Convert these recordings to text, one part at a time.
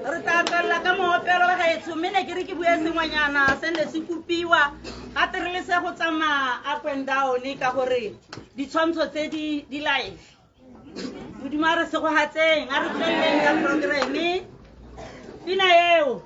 Re tla tswella ka moopelo wa gaetsho mme ne ke re ke bue sengwanyana se ne se kopiwa gate re le se go tsamaya up and down ka gore ditshwantsho tse di live modimo a re se go hatseng a re tloileng ka programe pina eo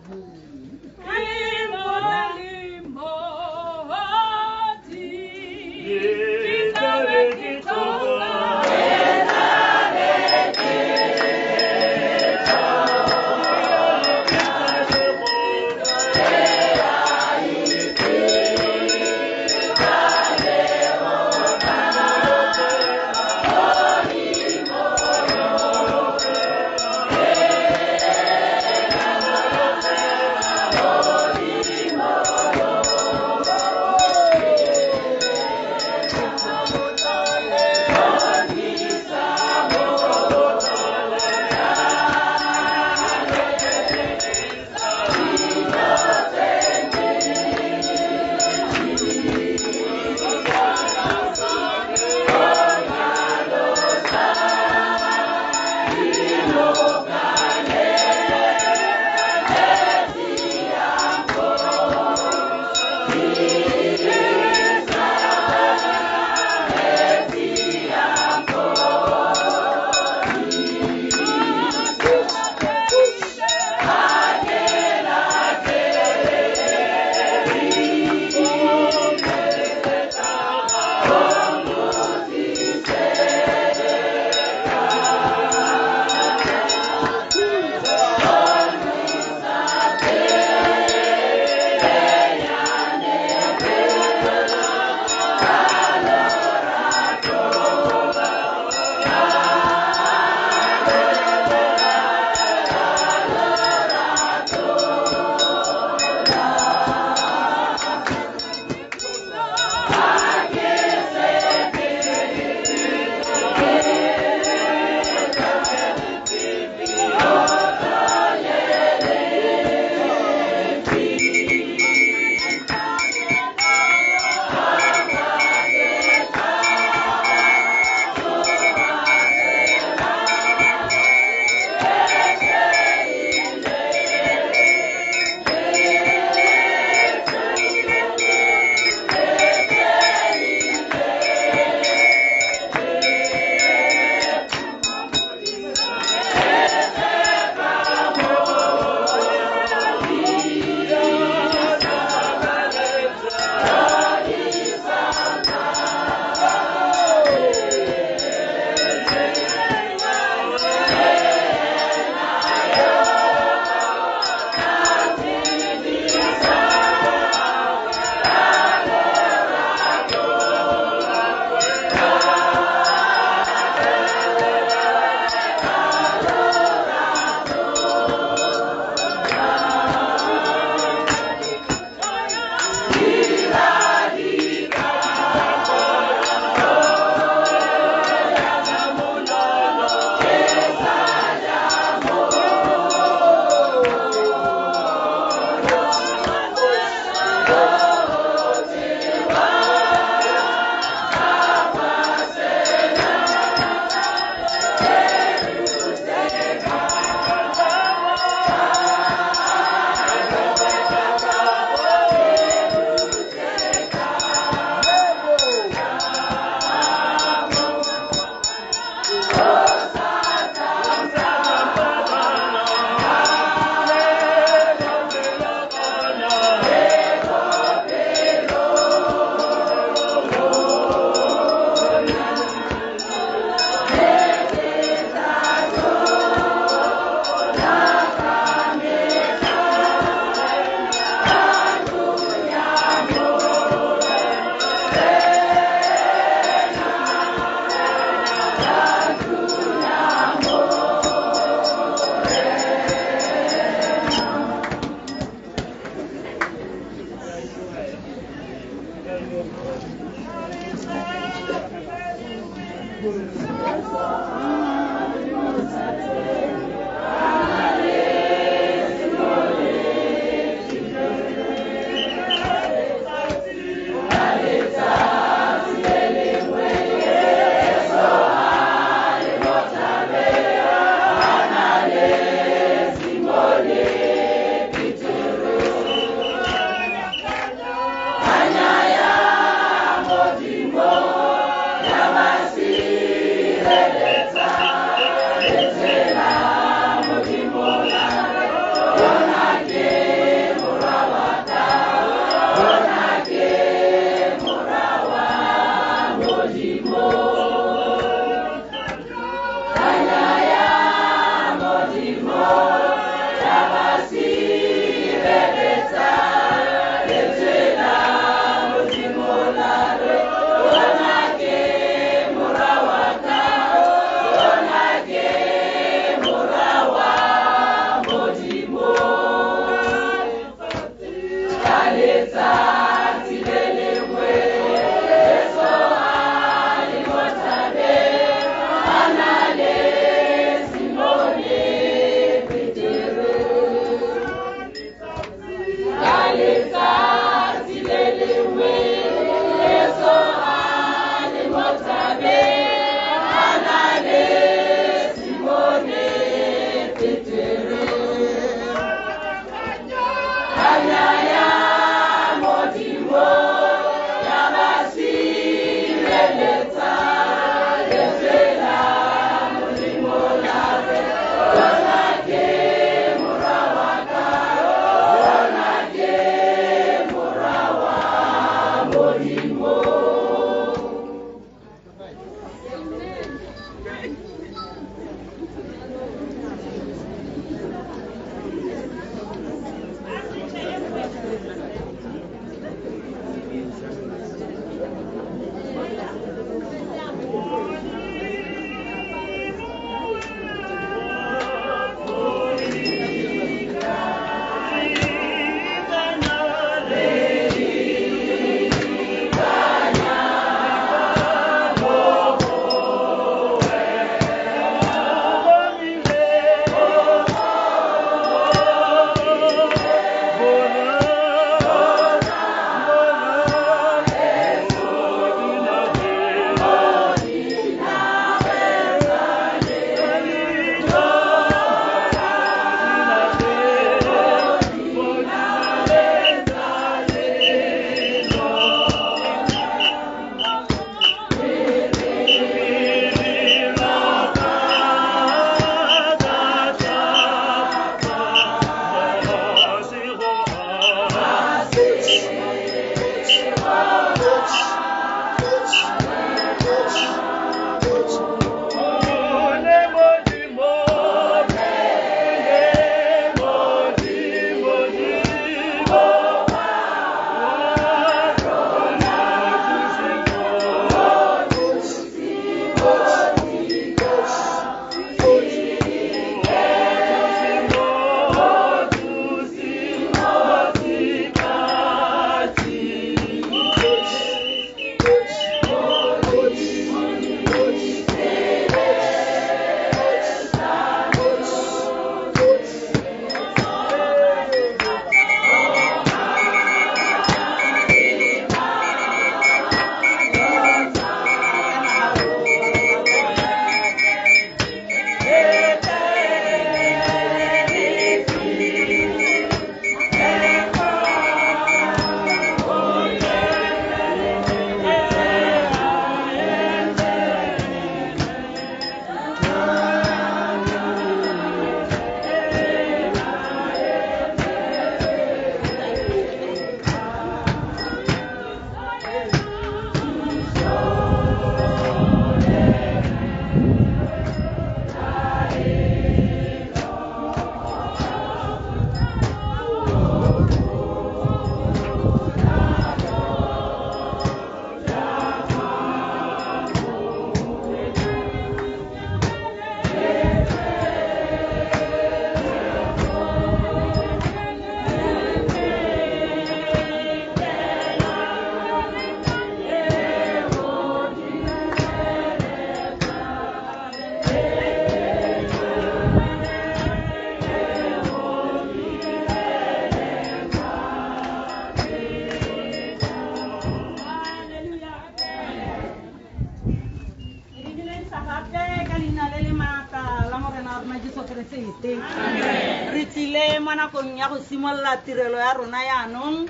Re tsile mo nakong ya go simolola tirelo ya rona yaanong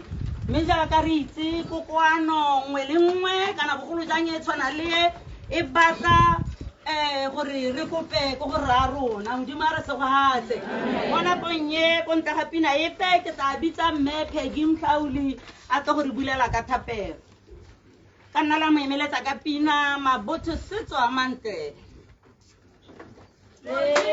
mme jaaka re itse kokoano nngwe le nngwe kana bogolo jang e tshwana le e batla gore re kope ko go ra rona modimo a re segogatse mo nakong e ko ntle ga pina epe ke tla bitsa mme Peggy Mhlauli a tlo gore bulela ka thapelo ka nna la mo emeletsa ka pina mabotho setso a mantle Yeah.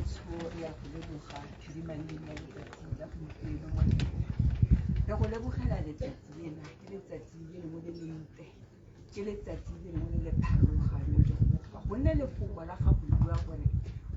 Montsho re a go leboga Phirimaneng ya letsatsi la gompieno mo re go lebogela letsatsi lena ke letsatsi le lengwe le le ntle ke letsatsi le lengwe le le pharologanyo Jehova gonne lefoko la gago le bua gore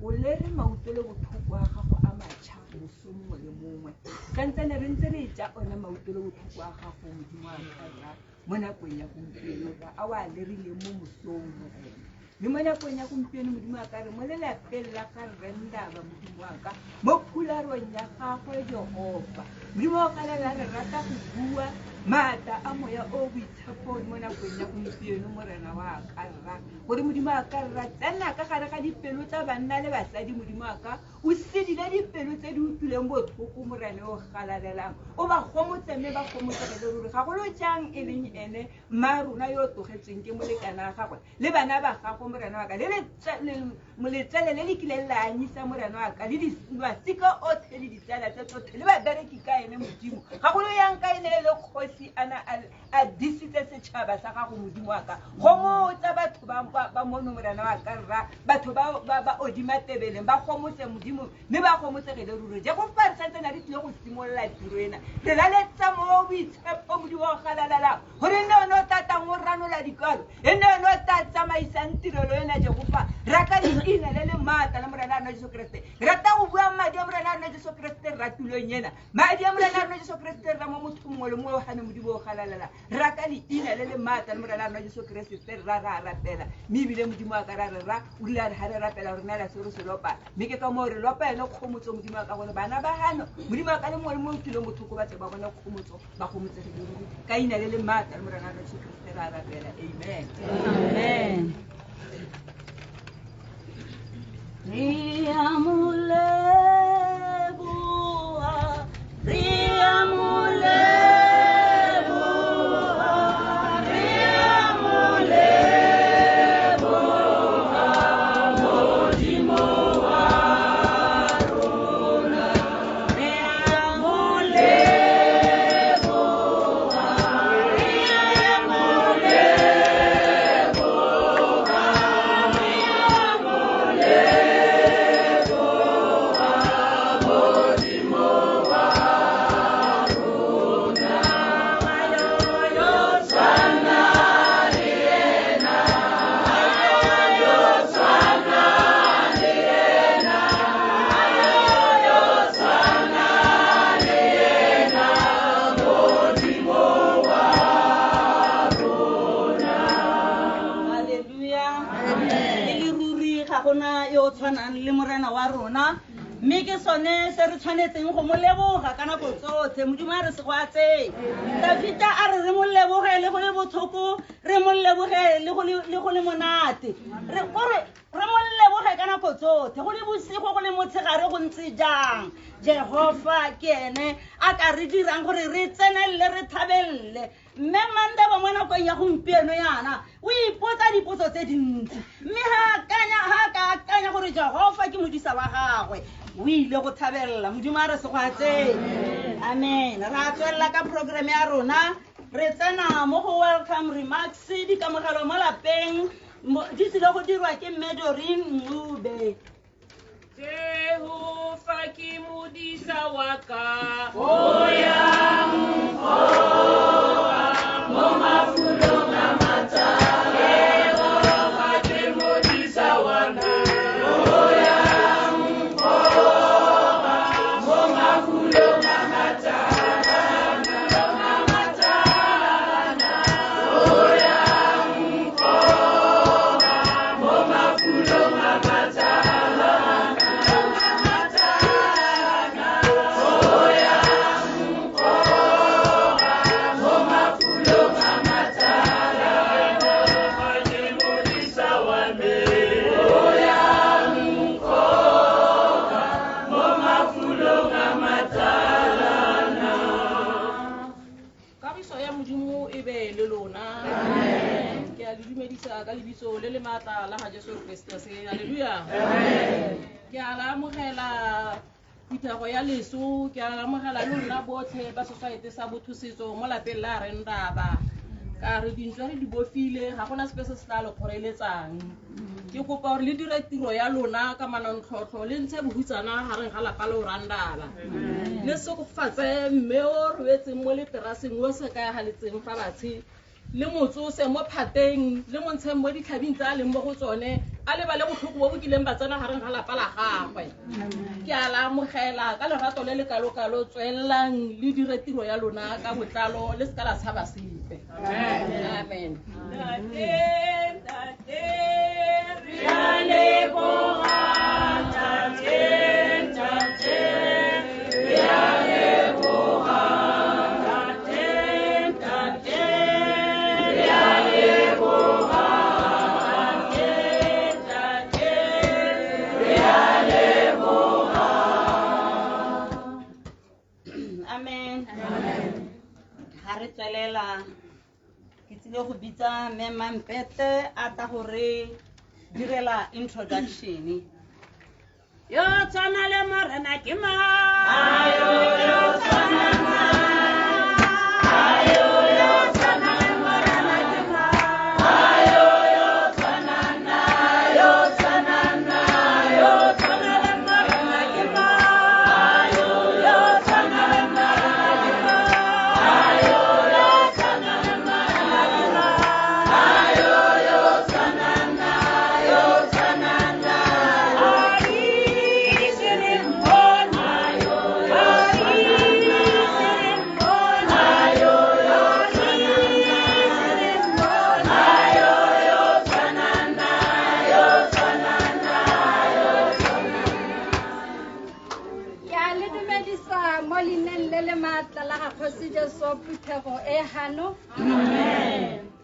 o lere mautelo botlhoko a gago a matšha moso mongwe le mongwe santsane re ntse re ja ona mautelo botlhoko a gago modimo a karra mo nakong ya gompieno a o a lerileng mo mosong morena le mo nakong ya gompieno modimo a kare mo lelapeng la ga Rrendaba modimo wa ka mo phularong ya gagwe Jehova modimo wa galela re rata go bua maatla a moya o boitshepo mo nakong ya gompieno morena wa karra gore modimo a karra tsena ka gare ga dipelo tsa banna le basadi modimo wa ka o sedile dipelo tse di utlwileng botlhoko morena o galalelang o ba gomotse mme ba gomotsegele ruri ga golo jang e leng ene mma rona yo o tlogetsweng ke molekana wa gagwe le bana ba gago morena wa ka le letsele le le kileng la anyisa morena wa ka le masika otlhe le ditsala tse tsotlhe le babereki ka ene modimo ga golo yang ka ene e le kgosi ana a disitse setšhaba sa gago modimo wa ka gomotsa batho ba mono morena wa ka rra batho ba odima tebeleng ba gomotse modimo mme ba gomotsegele ruri je go fa re santsena re tlile go simolola tiro ena re laletsa mo boitshepo modimo wa galalalang gore nne one o tatang o ranola dikalo e nne one o ta tsamaisang tirelo ena Jehova ra ka leina le le maatla la morena rona Jesu Kriste re rata go bua madi a morena rona Jesu Kriste ratulong ena madi a morena rona Jesu Kriste ra mo motho mongwe le mongwe o gane modimo o galalala ra ka leina le le maatla le morena rona Jesu Kriste ra rapela mme ebile modimo wa ka ra re ra o rile a re ga re rapela gore nna la se re se lopa mme ke ka moo re lopa ene kgomotso modimo wa ka gone bana ba gano modimo wa ka le mongwe le mongwe o tlileng botlhoko ba tle ba bone kgomotso ba gomotsegile ruri ka ina le le maatla le morena rona Jesu Kriste ra rapela amen Amen. Riamulebua, riamulebua, riamulebua, modimo waruna, riamulebua, le morena wa rona mme ke sone se re tshwanetseng go mo leboga ka nako tsotlhe modimo a re se go a tseye Davida a re mo leboge le go le botlhoko re mo leboge le go le monate re mo leboge ka nako tsotlhe go le bosigo go le motshegare go ntse jang Jehova ke ene a ka re dirang gore re tsenelele re thabelele mme Mandaba mo nakong ya gompieno yana o ipotsa dipotso tse dintsi mme ha ka akanya gore Jehova ke modisa wa gagwe o ile go thabelela modimo a re se go a tseye amen ra tswelela ka program ya rona re tsena mo go welcome remarks dikamogelo mo lapeng di tlile go dirwa ke Medorin Mncube Jehova ke modisa wa ka o ya mo mafulong a mathata Jehova ke modisa wa ka o ya mo mafulong a mathata o ya mo mafulong a mathata ka lebitso le le maatla la ga Jesu Kriste se haleluya ke a la amogela pithago ya leso ke a la amogela le nna botlhe ba society sa bothusetso mo lapeng la Rrendaba ka re dintšwa re di bofile ga gona sepe se se tla le kgoreletsang ke kopa gore le dire tiro ya lona ka manontlhotlho le ntshe bohutsana gareng ga lapa le o randala le sekofatse mme o robetseng mo leteraseng o se ka ya galetseng fa batshe le motsose mo phateng le mo ntsheng mo ditlhabing tsa a leng mo go tsone a lebale botlhoko bo bo kileng ba tsena gareng ga lapa la gagwe ke a la amogela ka lerato le le kalo-kalo tswelelang le dire tiro ya lona ka botlalo le se ka la tshaba sepe amen re tswelela ke tsile go bitsa mme Mampete a tla gore direla introduction yo tshwana le morena ke mang ayo yo tshwana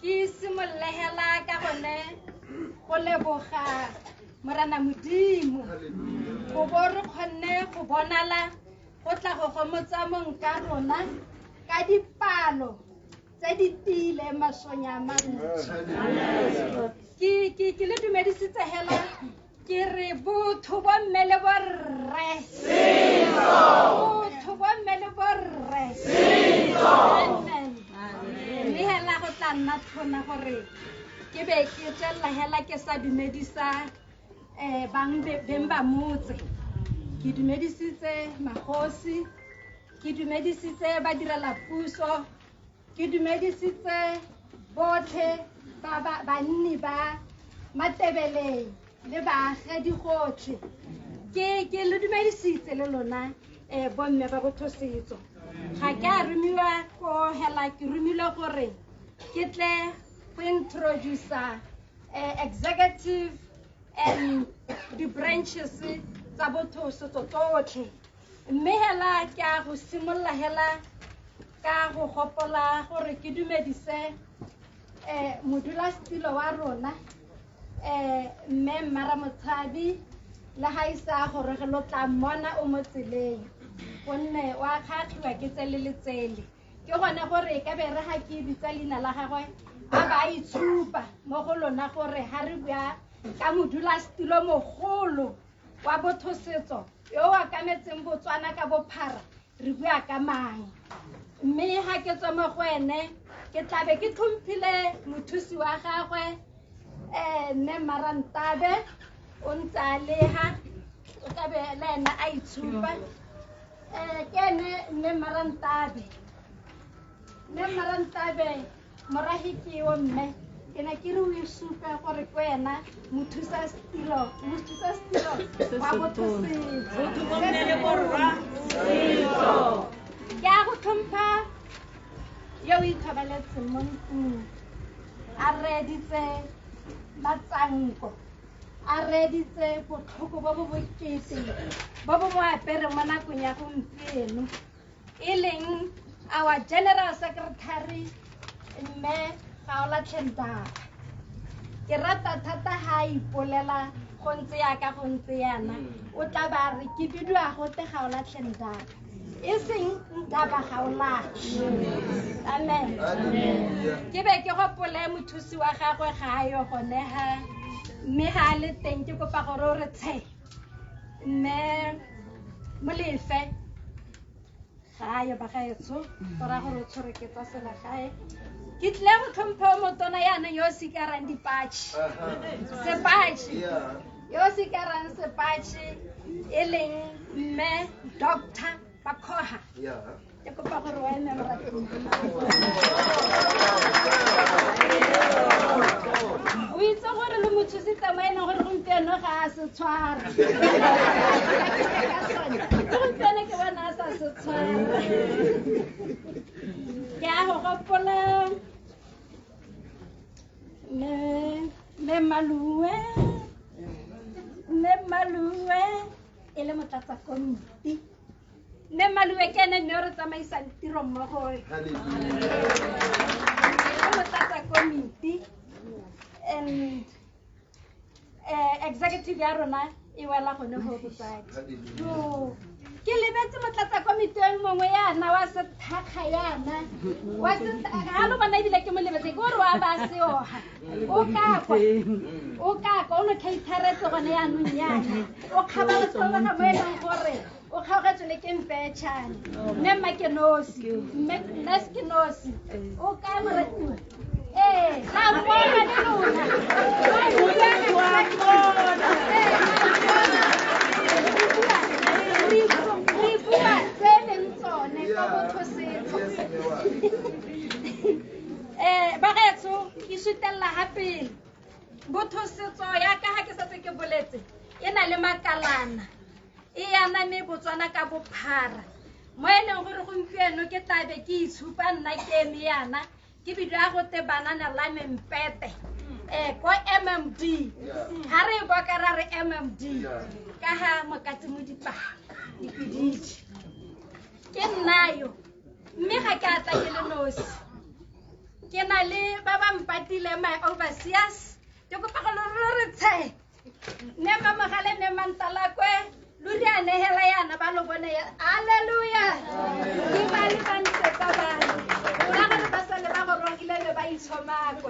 Ki simolehela ka gone go leboga morana modimo go bo re kgonne go bonala go tla go gomotsa monka rona ka dipalo tse di tile masonya mantsi ke le dumedisitse hela ke re botho bo mme le borre setso botho bo mme le borre setso le hela go tla nna thona gore ke be ke tswella hela ke sa dumedisa beng ba motse ke dumedisitse magosi ke dumedisitse badirela puso ke dumedisitse botlhe banni ba Matebeleng le baagedi gotlhe ke le dumedisitse le lona bomme ba bothosetso ga ke a rumiwa ko hela ke rumile gore ke tle go introduce executive and the branches tsa bothosetso tsotlhe mme hela ke a go simolola hela ka go gopola gore ke dumedise modulasetilo wa rona mme Mmara Motshabi le ga isa gore ge lo tla mmona o mo tseleng gonne wa kgatlhiwa ke tsele le tsele ke gone gore ka be re ga ke bitsa leina la gagwe a ba itshupa mo go lona gore ga re bua ka modulasetilo mogolo wa bothosetso yo wa kametseng Botswana ka bophara re bua ka mang mme ga ke tswa mo go ene ke tlabe ke tlhomphile mothusi wa gagwe mme Marantabe o ntse a lega o tlabe le ena a itshupa ke ene mme Marantabe morahi ke o mme ke ne ke re o isupe gore ko ena mothusa stilo wa bothosetso ke a go tlhompha yo o ithobaletseng mo ntlong a reditse matsanko a reditse botlhoko bo bo bokete bo bo mo apere mo nakong ya gompieno e leng our general secretary mme Gaolatlhendaba ke rata thata ha ipolela go ntse yaka go ntse yana o tla ba re ke bidwa go te Gaolatlhendaba e seng Ndaba Gaolathe amen ke be ke gopole mothusi wa gagwe ga yo gone ha mme ha le teng ke kopa gore o re tshe mme Molefe gae bagaetsho go raya gore o tshwere ke tsa selegae ke tlile go tlhompha o motona yana yo o sekarang dipatšhe sepatšhe yo o sekarang sepatšhe e leng mme doctor Bakhoha ke kopa gore wa eme moratong o itse gore le mothusitse mo e leng gore gompieno ga a se tshwara gompieno ke bona a sa se tshwara ke a go gopola mme Malue e le motlatsa komiti mme Malue ke ene mme o re tsamaisang tiro mmogo e motlatsa komiti and executive ya rona e wela gone go botsadi ke lebetse motlatsa komiti o mongwe yana wa sethakga yana ga lo bona ebile ke mo lebetse ke gore wa ba seoga o kakwa o no cateretse gone yanong yana o kgaba letsoga mo e leng gore o kgaogetswe le ke mpetšhane mme Makenosi mme Neskenosi o ka moratiwa la bona le lona re bua tse leng tsone tsa botho setso bagaetsho ke sutelela gapele botho setso ya ka ga ke setse ke boletse e na le makalana e yana me Botswana ka bophara mo e leng gore gompieno ke tlabe ke itshupa nna ke eme yana ke bidio ya gote banana la mempete ko MMD ga re bua ka ra re MMD ka ga mokate mo dipaga dipiditse ke nnayo mme ga ke atla ke le nosi ke na le ba ba mpatile my overseers ke kopa go re tshe ne mamagale ne mantalakwe ludi a nehela yana ba lo bone haleluya ke ba le bantse ka bana ra ga ba sa le ba go rongile le ba itshomakwe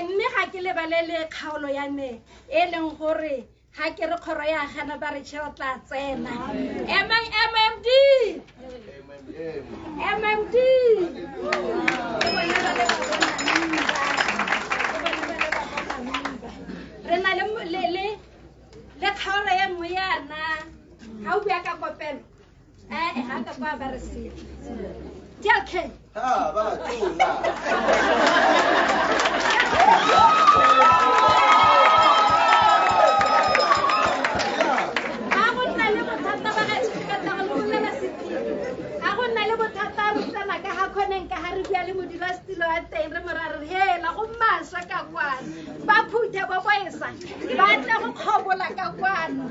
mme ga ke le balele kgaolo ya ne e leng gore ga ke re kgoro ya gana ba re tshela tla tsena MMD re na le kgaolo ya nngwe yana ga o bua ka kopelo ga ka kwa ba re se DLK le modira stilo a teng re morare hela go maswa ka kwana ba phutha ba boesa ba tla go kgobola ka kwana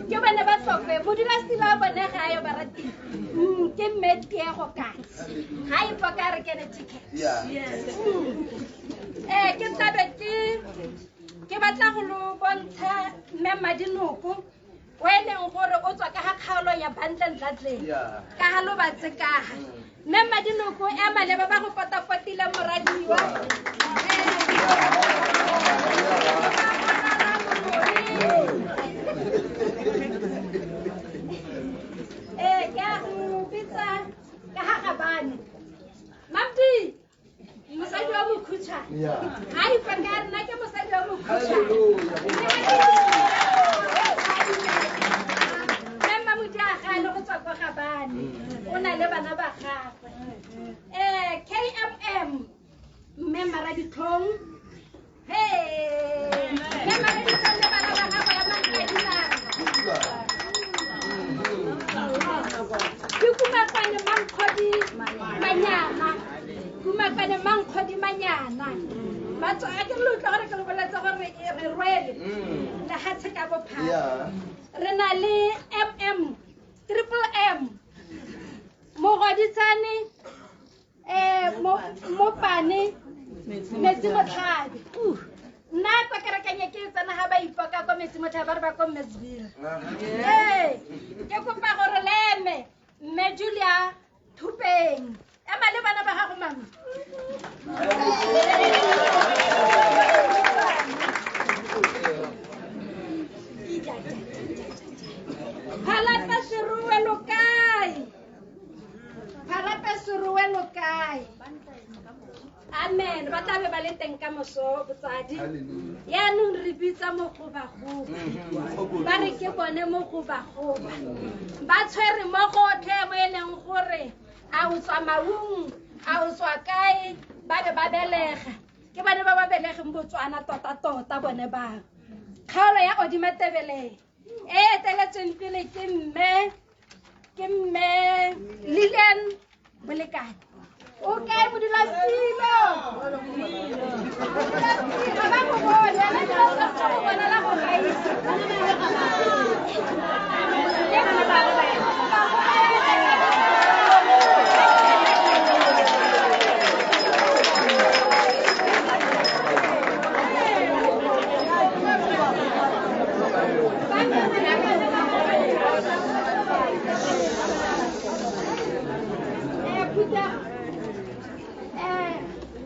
ke bana ba tsofe modira stilo a bone ga yo ba rati ke meti ya go katsi ga e poka re kene ticket ke tlabe ke batla go lo bontsha mme Madinoko o e leng gore o tswa ka ga kgaolo ya Bundle Dudley ka ga lo ba tsekaga mme Madinoko e maleba ba go potapotile moradiwa ke a go bitsa ka ga Gabane Mamdi mosadi wa Mokhutshwa ga e fa ka rena ke mosadi wa Mokhutshwa o na le bana ba gagwe KMM mme Maraditlhong mme Maraditlhong le bana ba gagwe ya Mankadinare ke Kumakwane Mankgodi Manyana batho a ke lo tla gore ke lo boletsa gore re rwele le hatse ka bophara re na le Triple M Mogoditsane Mopane Metsi Motlhabi nna kwa kerekanya ke tsena ga ba ipoka kwa Metsi Motlhabi ba re ba kwa Mansfield ke kopa gore leme mme Julia Thupeng ema le bana ba gago mama Halata Seruwe Lokai seruwe lo kae amen ba tla be ba le teng ka moso botsadi yaanong re bitsa mogobagoba ba re ke bone mogobagoba ba tshwere mo gotlhe mo e leng gore a o tswa maung a o tswa kae ba be ba belega ke bane ba ba belegeng Botswana tota bone ba kgaolo ya Odimatebele e eteletsweng pele ke mme Lilian Bolekane o kae modulasetulo ga ba mo bone le tlo go bona la go gaisa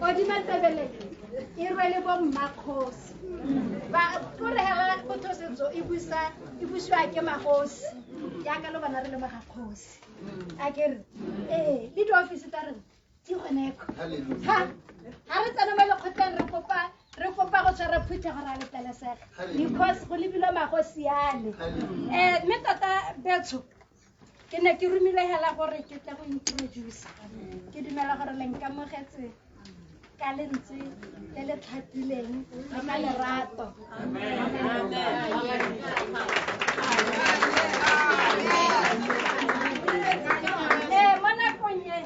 Odimatebele e rwele bo mmakgosi ba kore hela bothosetso e busiwa ke magosi yaka lo bana re le magakgosi a kere le di office tsa rena di goneko ha re tsena mo lekgotleng re kopa go tshwara phuthe gore a letelesega because go lebile magosi yale mme tata Betso ke ne ke romile hela gore ke tla go introduce ke dumela gore le nkamogetse ka lentswe le le tlhatileng le ka lerato mo nakong e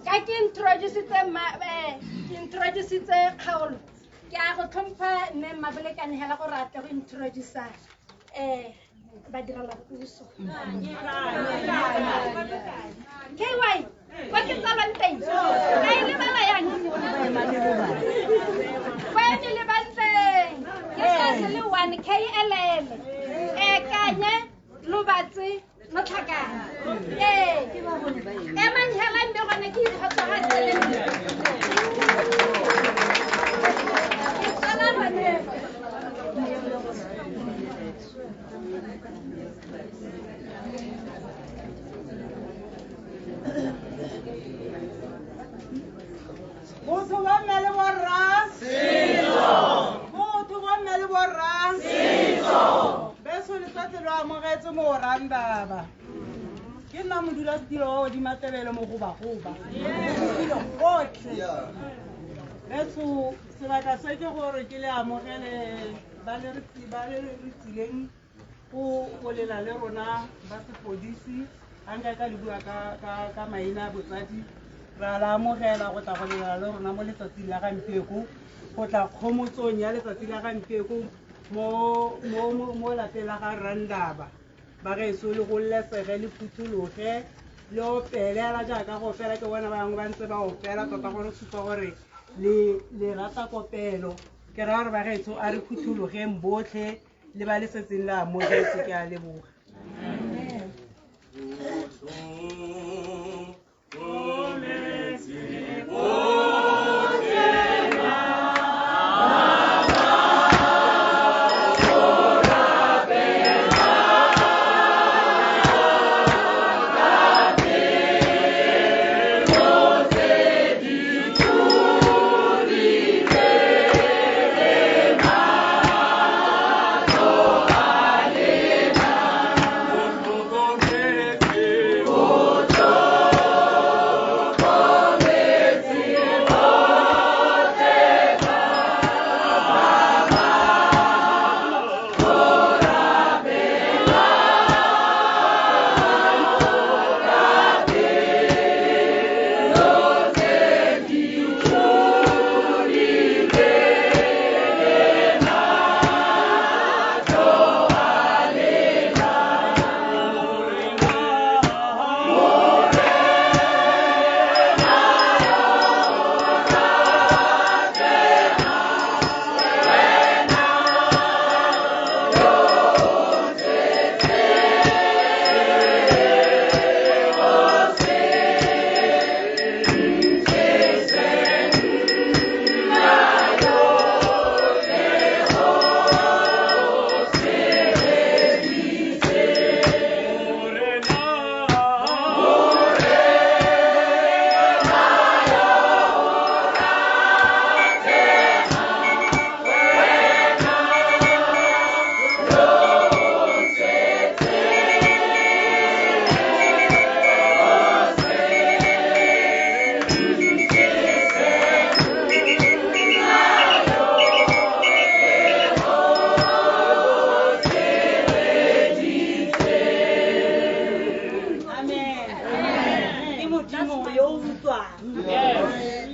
ka ke introducitse kgaolo ke a go tlhompha mme Mabolekane hela gore a tle go introduce badirela puso KY kwa ke tsalang teng ka e lebala yang kwa e le bantleng ke se le 1 KLL kanye Lubatsi no tlhakana manhela mbe gone ke ikgotsagatse ke tsala bane Motho wa mme le borra setso motho wa mme le borra setso beso le tsatse lo amogetse mo Randaba ke nna modulasetulo wa Odimatebele mogobagoba dilo gotlhe beso sebaka se ke gore ke le amogele ba le re tsileng go lela le rona ba sepodisi a nka ka le bua ka maina a botsadi ra la amogela go tla go lela le rona mo letsatsing la gampieko go tla kgomotsong ya letsatsi la gampieko mo lapeng la ga Randaba ba gaeso le go llesege le phuthologe le opelela jaaka go fela ke bona bangwe ba ntse ba opela tota gore supa gore le rata kopelo ke ra gore ba gaetso a re phuthulogeng botlhe le ba le setseng la amogetse ke a leboga Oh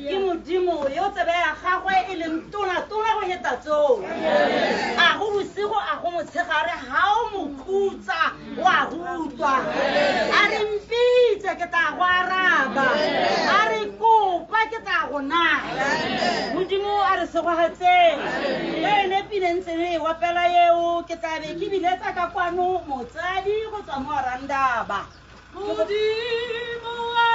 ke modimo yo tsebe ya gagwe e leng tona go heta tseo a go bosigo a go motshegare ga o mo khutsa wa rutwa a re mpitse ke tla go araba a re kopa ke tla go naya modimo a re segwagatseng ene pinentse re wapela eo ke tlabe ke biletsa ka kwano motsadi go tswa mo Randaba modimo wa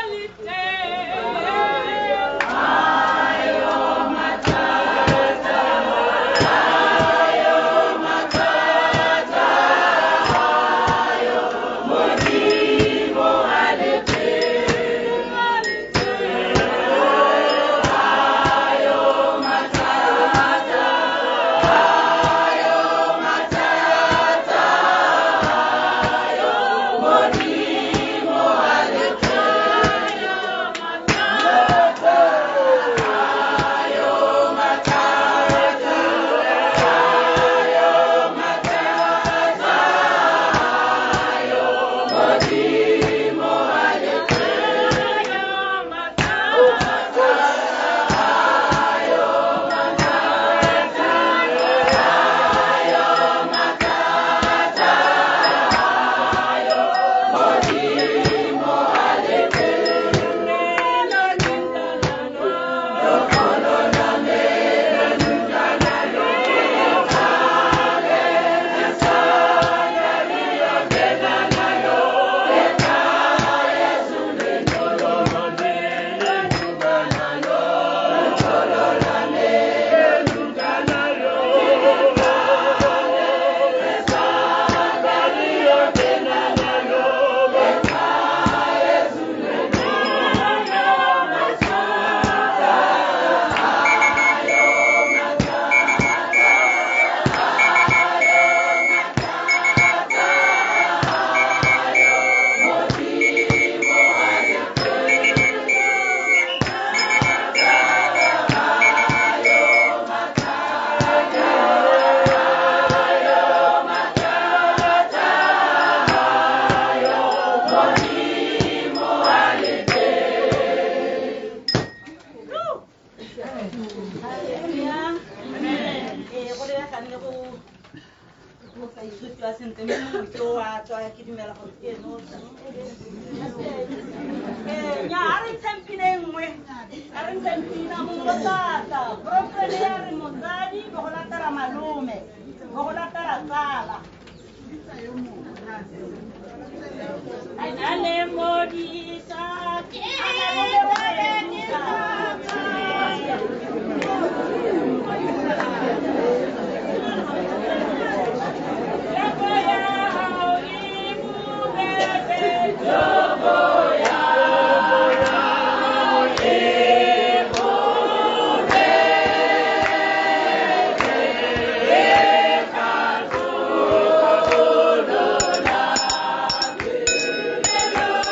Hello.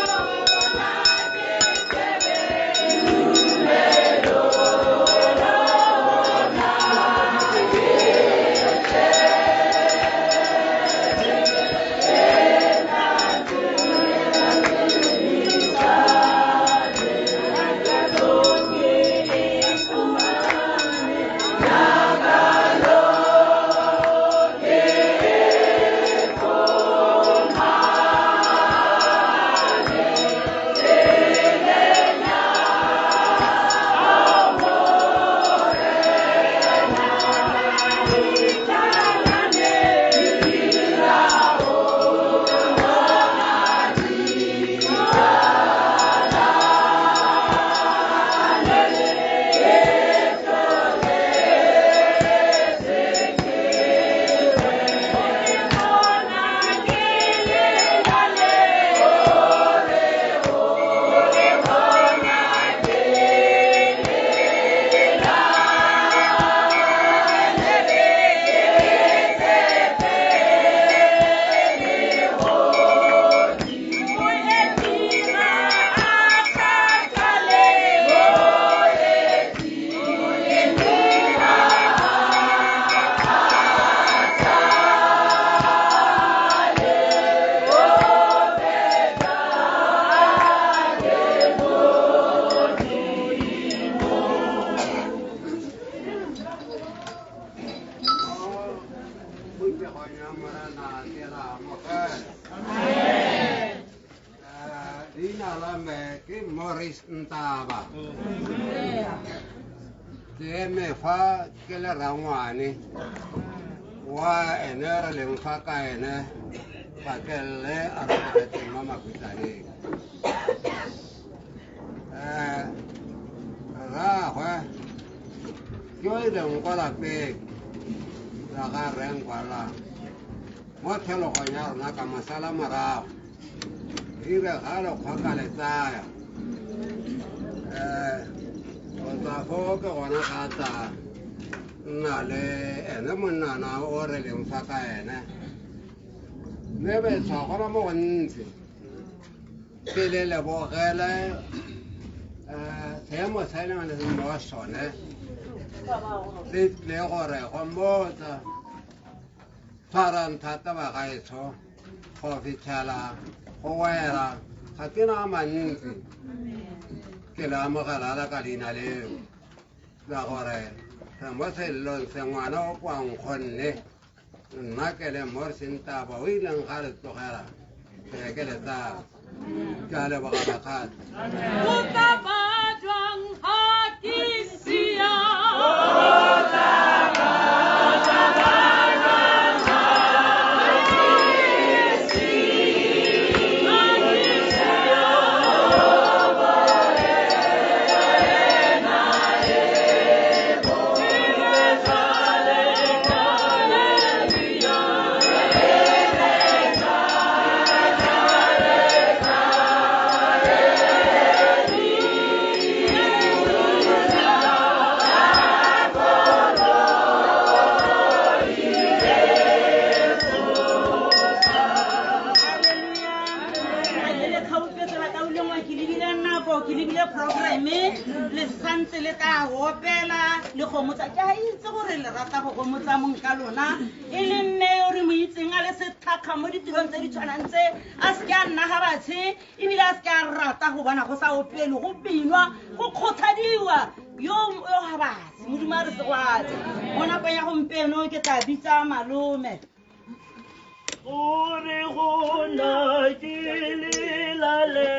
ke me fa ke le rangwane wa ene re leng fa ka ene pakelle a re tsema makutsaneng ragwe ke o ileng kwa lapeng la ga rengkwala mo tlhalogong ya rona ka masala morago ire ga le kgwa ka le tsaya go tswa foo ke gona ga tla nna le ene monnana o re leng fa ka ene mme betshwa gona mo go ntse ke le lebogele seemo sa e leng le mo sone le tlile gore go mmotsa tshwarang thata ba gaetsho go fitlhela go wela ga ke na mantsi ke le amogela la ka leina leo la gore re mo selelong se ngwana o kwang kgonne nna ke le morsentaba o ileng ga le tlogela ke be ke le tsaba ke a leboga bakgata le santse le tla opela le gomotsa ke a itse gore le rata go gomotsa mong ka lona e le mme o re mo itseng a le setlhakga mo ditirong tse di tshwanang tse a se ke a nna ga batshe ebile a se ke a rata go bona go sa opele go binwa go kgothadiwa yo ga batse modimo a re se go ate mo nakong ya gompieno ke tla bitsa malome gore gona ke lelale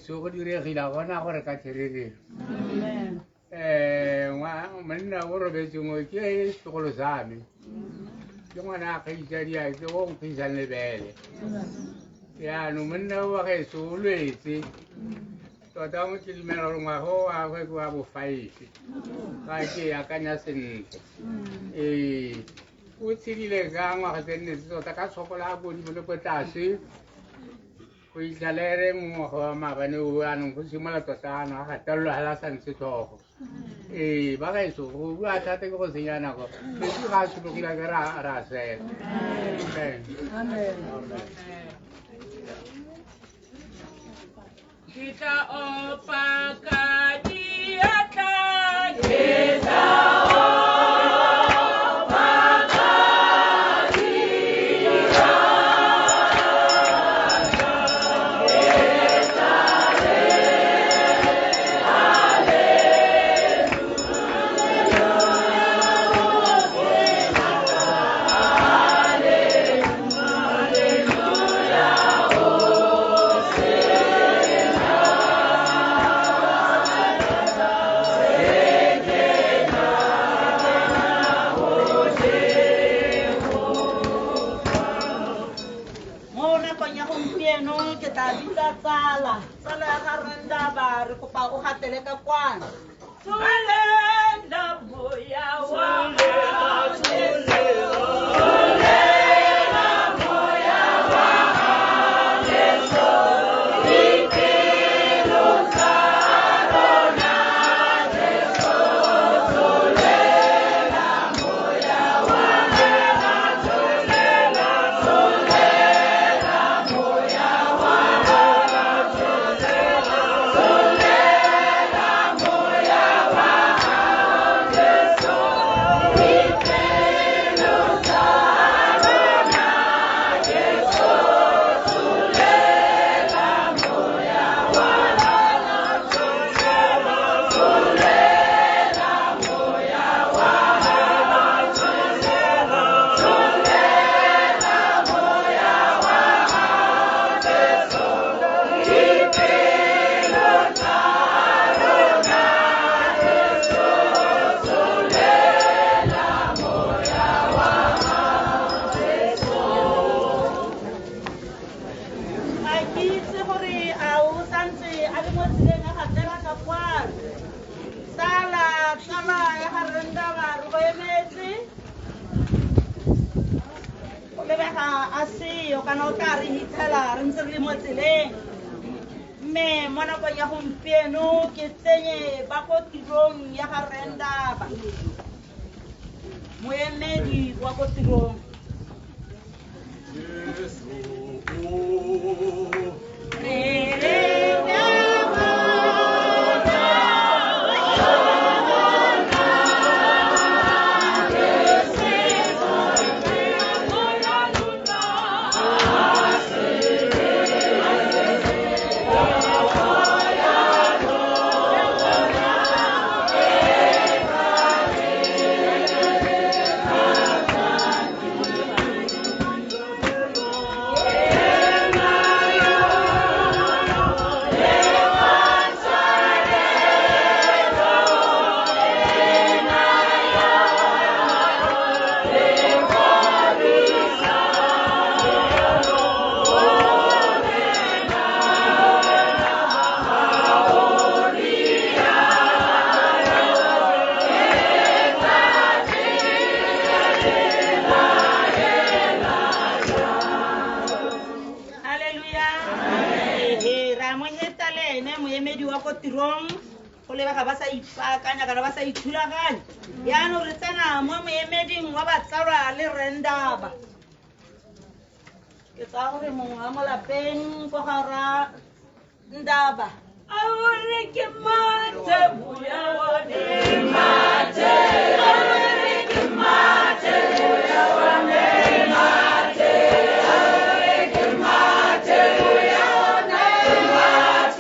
so go diregile gona gore ka therere monna o robetseng ke segolo sa me ke ngwana a kgaisadi a ke go nkgaisang lebele yaanong monna o wa gaeso o lwetse tota mo ke dumela gore ngwaga o gagwe ke wa bo5 ga ke akanya sentle o tshedile ka ngwaga tse nnetse tota ka tshokola a kodimo le ko tlase go itlhalere mongwaga wa maabane o anong go simola tota ano a gatelelwa hela santse tlhogo ba gaeso go bua thata ke go senya nako metsi ga a sologile ke ra sela Kita opa kadiata kita tsala ya ga Randaba re kopa o gatele ka kwana Tsolela kana o tla re hitlhela re ntse re le mo tseleng. Mme mo nakong ya gompieno ke tsenye ba ko tirong ya ga Rendaba, moemedi wa ko tirong. Kana ba sa ithulaganya yaanong re tsena mo moemeding wa batsalwa le Rendaba. Ke tsa gore mongwe wa mo lapeng ko gara Ndaba a re ke mate buya wane mate a re ke mate buya wane mate a re ke mate buya wane mate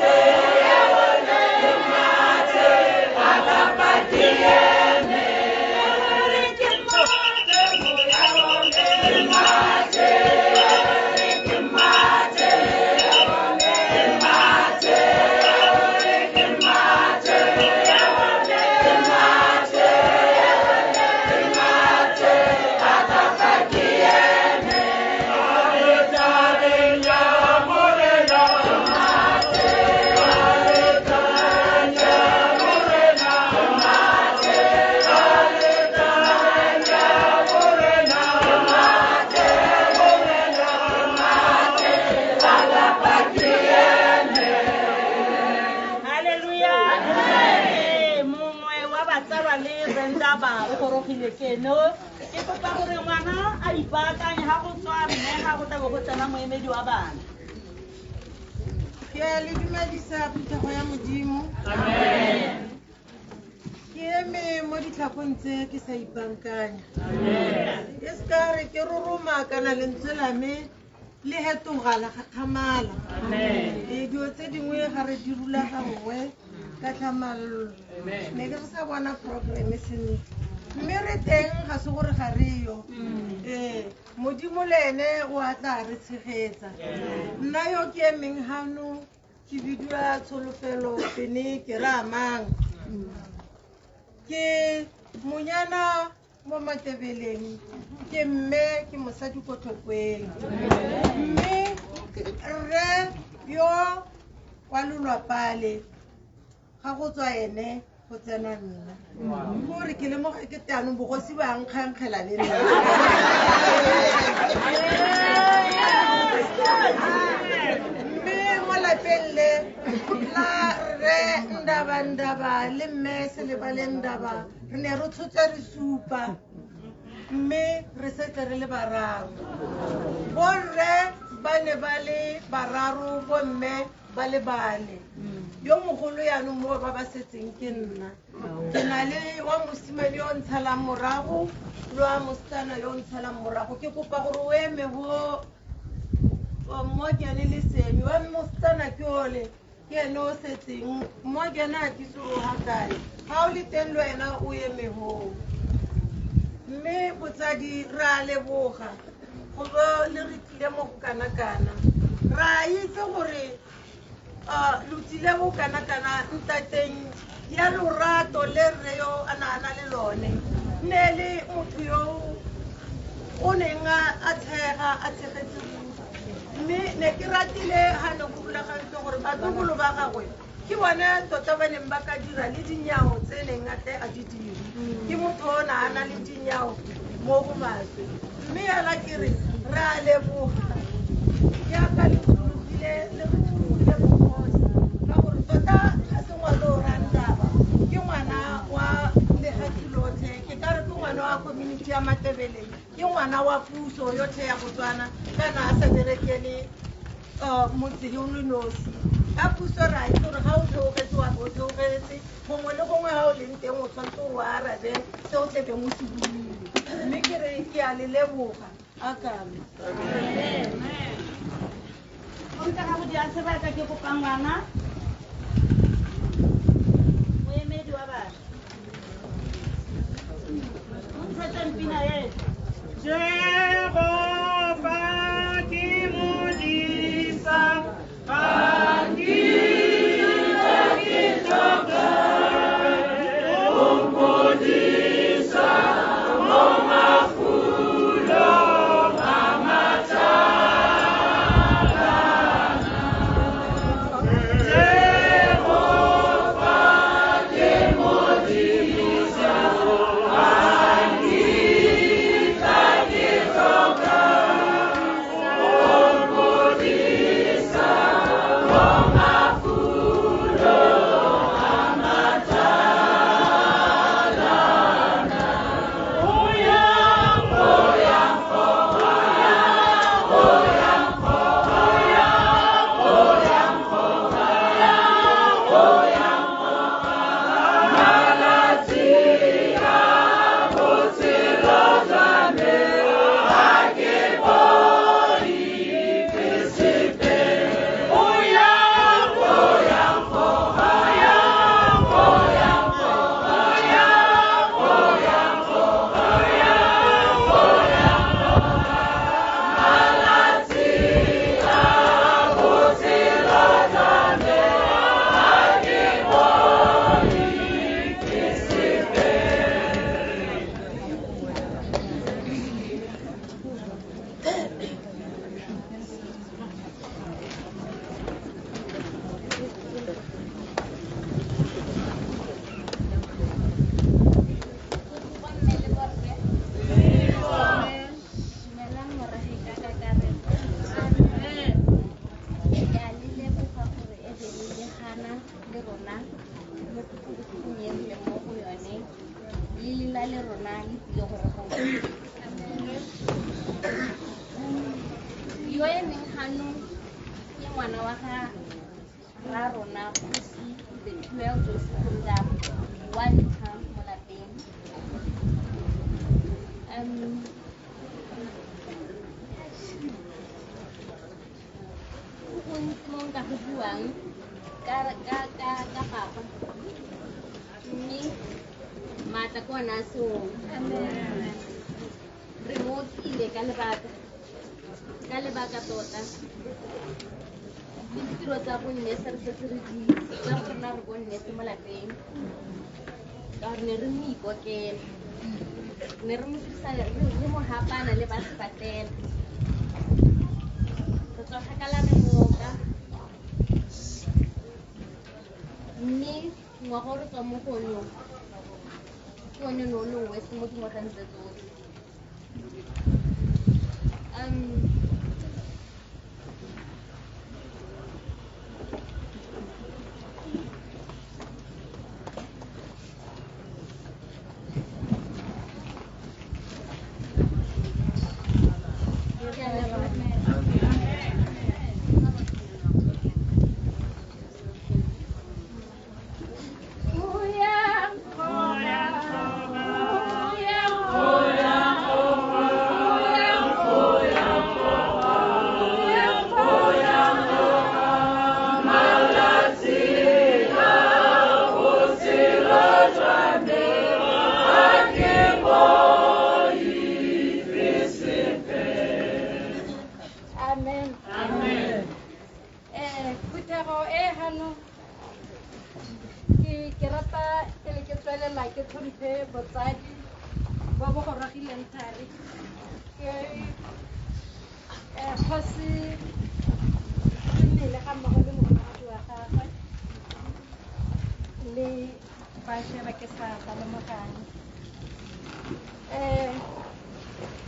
keno ke kopa gore ngwana a ipaakanye ga go tswa mme ga go tla go tsena moemedi wa bana. Ke a le dumedisa phetogo ya Modimo. Ke eme mo ditlhakong tse ke sa ipaakanya. Ke ska re ke roroma kana lentswe la me le hetoga la gakgamala. Dilo tse dingwe ga re di rulagangwe ka tlhamalalo. Ne ke re sa bona program sentle. Mme re teng ga se gore ga re yo. Modimo le ene o a tla re tshegetsa. Nna yo ke emeng hano ke bidua tsholofelo pene ke ra mang. Ke monyana mo Matebeleng, ke mme ke mosadi ko Tlokeng. Mme re yo wa lolwapale ga go tswa ene go tsena nna. Gore ke lemoga ke teanong bogosi ba nkgankgela le nna. Mme mo lapeng le la re Ndaba le mme Selebale Ndaba re ne re tshotse re supa. Mme re setse re le bararo. Borre ba ne ba le bararo, bomme ba le bane. Yo mogolo yaanong mo ba ba setseng ke nna. Ke na le wa mosimane yo ntshalang morago le wa mosetsana yo ntshalang morago. Ke kopa gore o eme bo mo kene le semi wa mosetsana ke ole ke ene o setseng mo kene a ke seo ha kae ga o le teng le wena o eme ho. Mme botsadi ra leboga go bo le re tlile mo go kana-kana. Ra itse gore lo tlile go kana-kana ntateng ya lorato le re yo a na le lone. Ne le motho yo o neng a tshega a tshegetse. Mme ne ke ratile ga ne go rulagantse gore batlogolo ba gagwe ke bone tota ba neng ba ka dira le dinyago tse neng a tle a di dire. Ke motho o na ana le dinyago mo go maswe. Mme yala ke re ra leboga jaaka le tsologile le re tshogile bogosi ka gore tota ga se ngwana o randaba ke ngwana wa legathi lotlhe ke ka re ke ngwana wa community ya Matebele ke ngwana wa puso yotlhe ya Botswana kana a sa berekele motse yo le nosi ka puso ra itse gore ga o theogetse wa bo theogetse gongwe le gongwe ga o leng teng o tshwanetse gore wa arabe se o tlebeng o se buile mme ke re ke a le leboga a kame Onka ga go dia sebaka ke kopa ngwana moemedi wa bana Montshetseng pina e Jehova ke modisa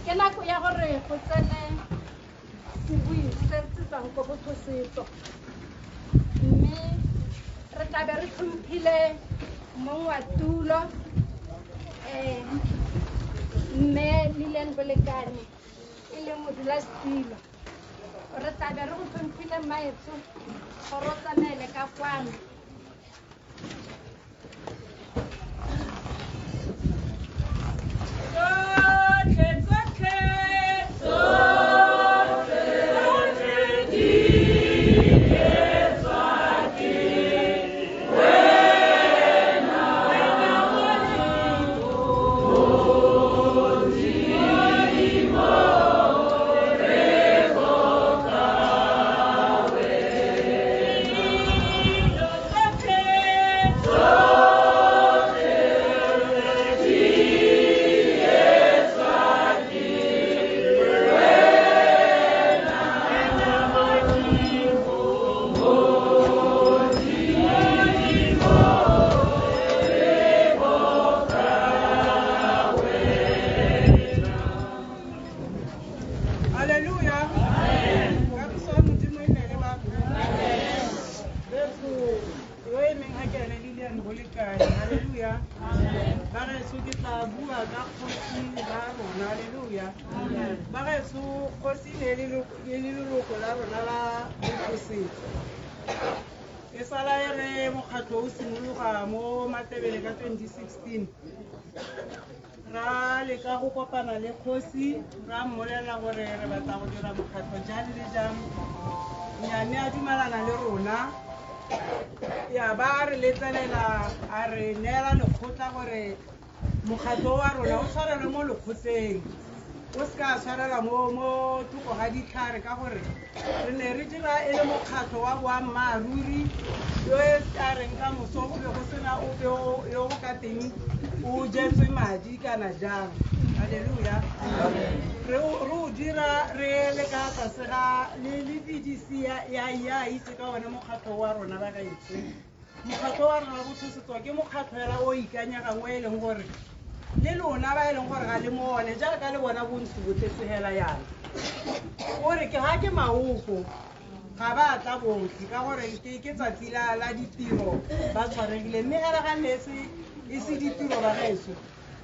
ke nako ya gore go tsene sebui se se tswang ko botho setso mme re tla be re tlhomphile mong wa tulo mme Lilian Bolekane e leng modulasetulo re tla be re go tlhomphile maetso gore o tsamaele ka kwano e sala e re mokgatlo o simologa mo Matebele ka 2016 ra leka go kopana le kgosi ra mmolelela gore re batla go dira mokgatlo jang le jang nyane a dumelana le rona ya ba re letlelela a re neela lekgotla gore mokgatlo wa rona o tshwarelwe mo lekgotleng o se ka tshwarela mo thoko ga ditlhare ka gore re ne re dira e le mokgatlo wa boammaaruri yo e a reng ka moso go be go sena ope yo go ka teng o jetswe madi kana jang halleluja re o dira re le ka tlase ga le VDC ya itse ka one mokgatlo wa rona ba gaetsho mokgatlo wa rona bothusetswa ke mokgatlo hela o ikanyagang o e leng gore le lona ba e leng gore ga le mone jaaka le bona bontsi botletsegela yana gore ke ga ke maoko ga ba tla botlhe ka gore ke tsatsi la ditiro ba tshwaregile mme ga re ga nnetse e se ditiro ba gaetso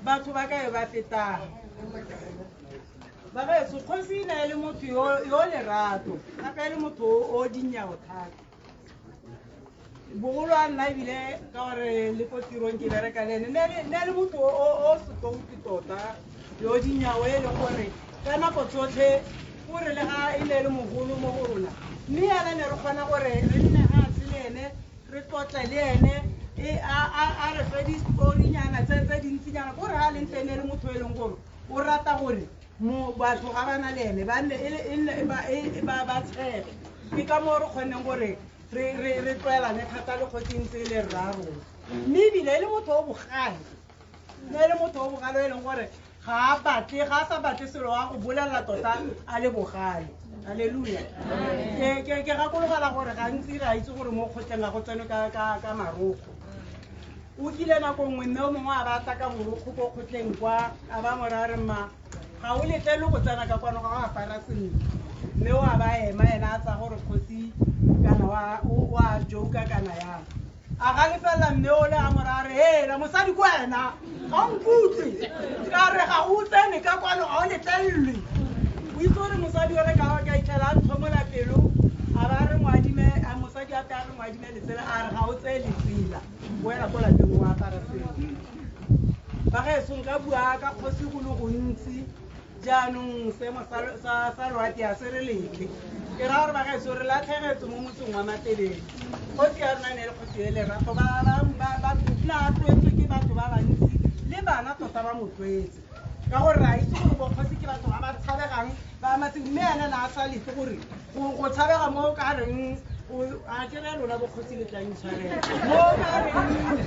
batho ba kae ba fetang ba gaetso kgosi e ne e le motho yo lerato gape e le motho o dinyago thata bogolo a nna ebile ka gore le ko tirong ke bereka le ene ne le motho o setouti tota yo dinyago e leng gore ka nako tsotlhe gore le ga e ne le mogolo mo go rona mme yana ne re kgona gore re nne gatse le ene re tlotle le ene a re fe distorinyana tse dintsinyana gore ga leng tene le motho e leng gore o rata gore batho ga bana le ene ba tshepe ke ka moo re kgoneng gore re tlwaelane thata le kgotsing tse le rraro mme ebile e le motho o bogale ne le motho o bogale o e leng gore ga a sa batle selo wa go bolelela tota a le bogale halleluja ke gakologela gore gantsi re a itse gore mo kgotleng ga go tsene ka maroko o kile nako nngwe mme o mongwe a batla ka boroko ko kgotleng kwa a ba mora re mma ga o letlele go tsena ka kwano ga go apara sentle mme o a ba ema ena a tsa gore kgosi kana wa joka kana yang a ga lefelela mme ole a mora re hela mosadi ko wena ga o nkutlwe ka re ga o tsene ka kwano ga o letlelelwe o itse gore mosadi ore ka itlhela a tlhomola pelo a ba re mosadi ape a re moadime letsela a re ga o tseye letsela wena ko lapeng o apara seo ba gaetso nka bua ka kgosi go le gontsi jaanong seemo sa loati a se re letle ke ra gore ba gaetso re latlhegetse mo motseng wa Matebele kgosi ya rona ne le kgosi e lerato na tlwetswe ke batho ba bantsi le bana tota ba motlwetse ka gore ra itse gore bokgosi ke batho ba ba tshabegang ba matseng mme ena na a sa letse gore go tshabega mo ka reng a ke re lona bokgosi le tlang tshwarela mo ka reng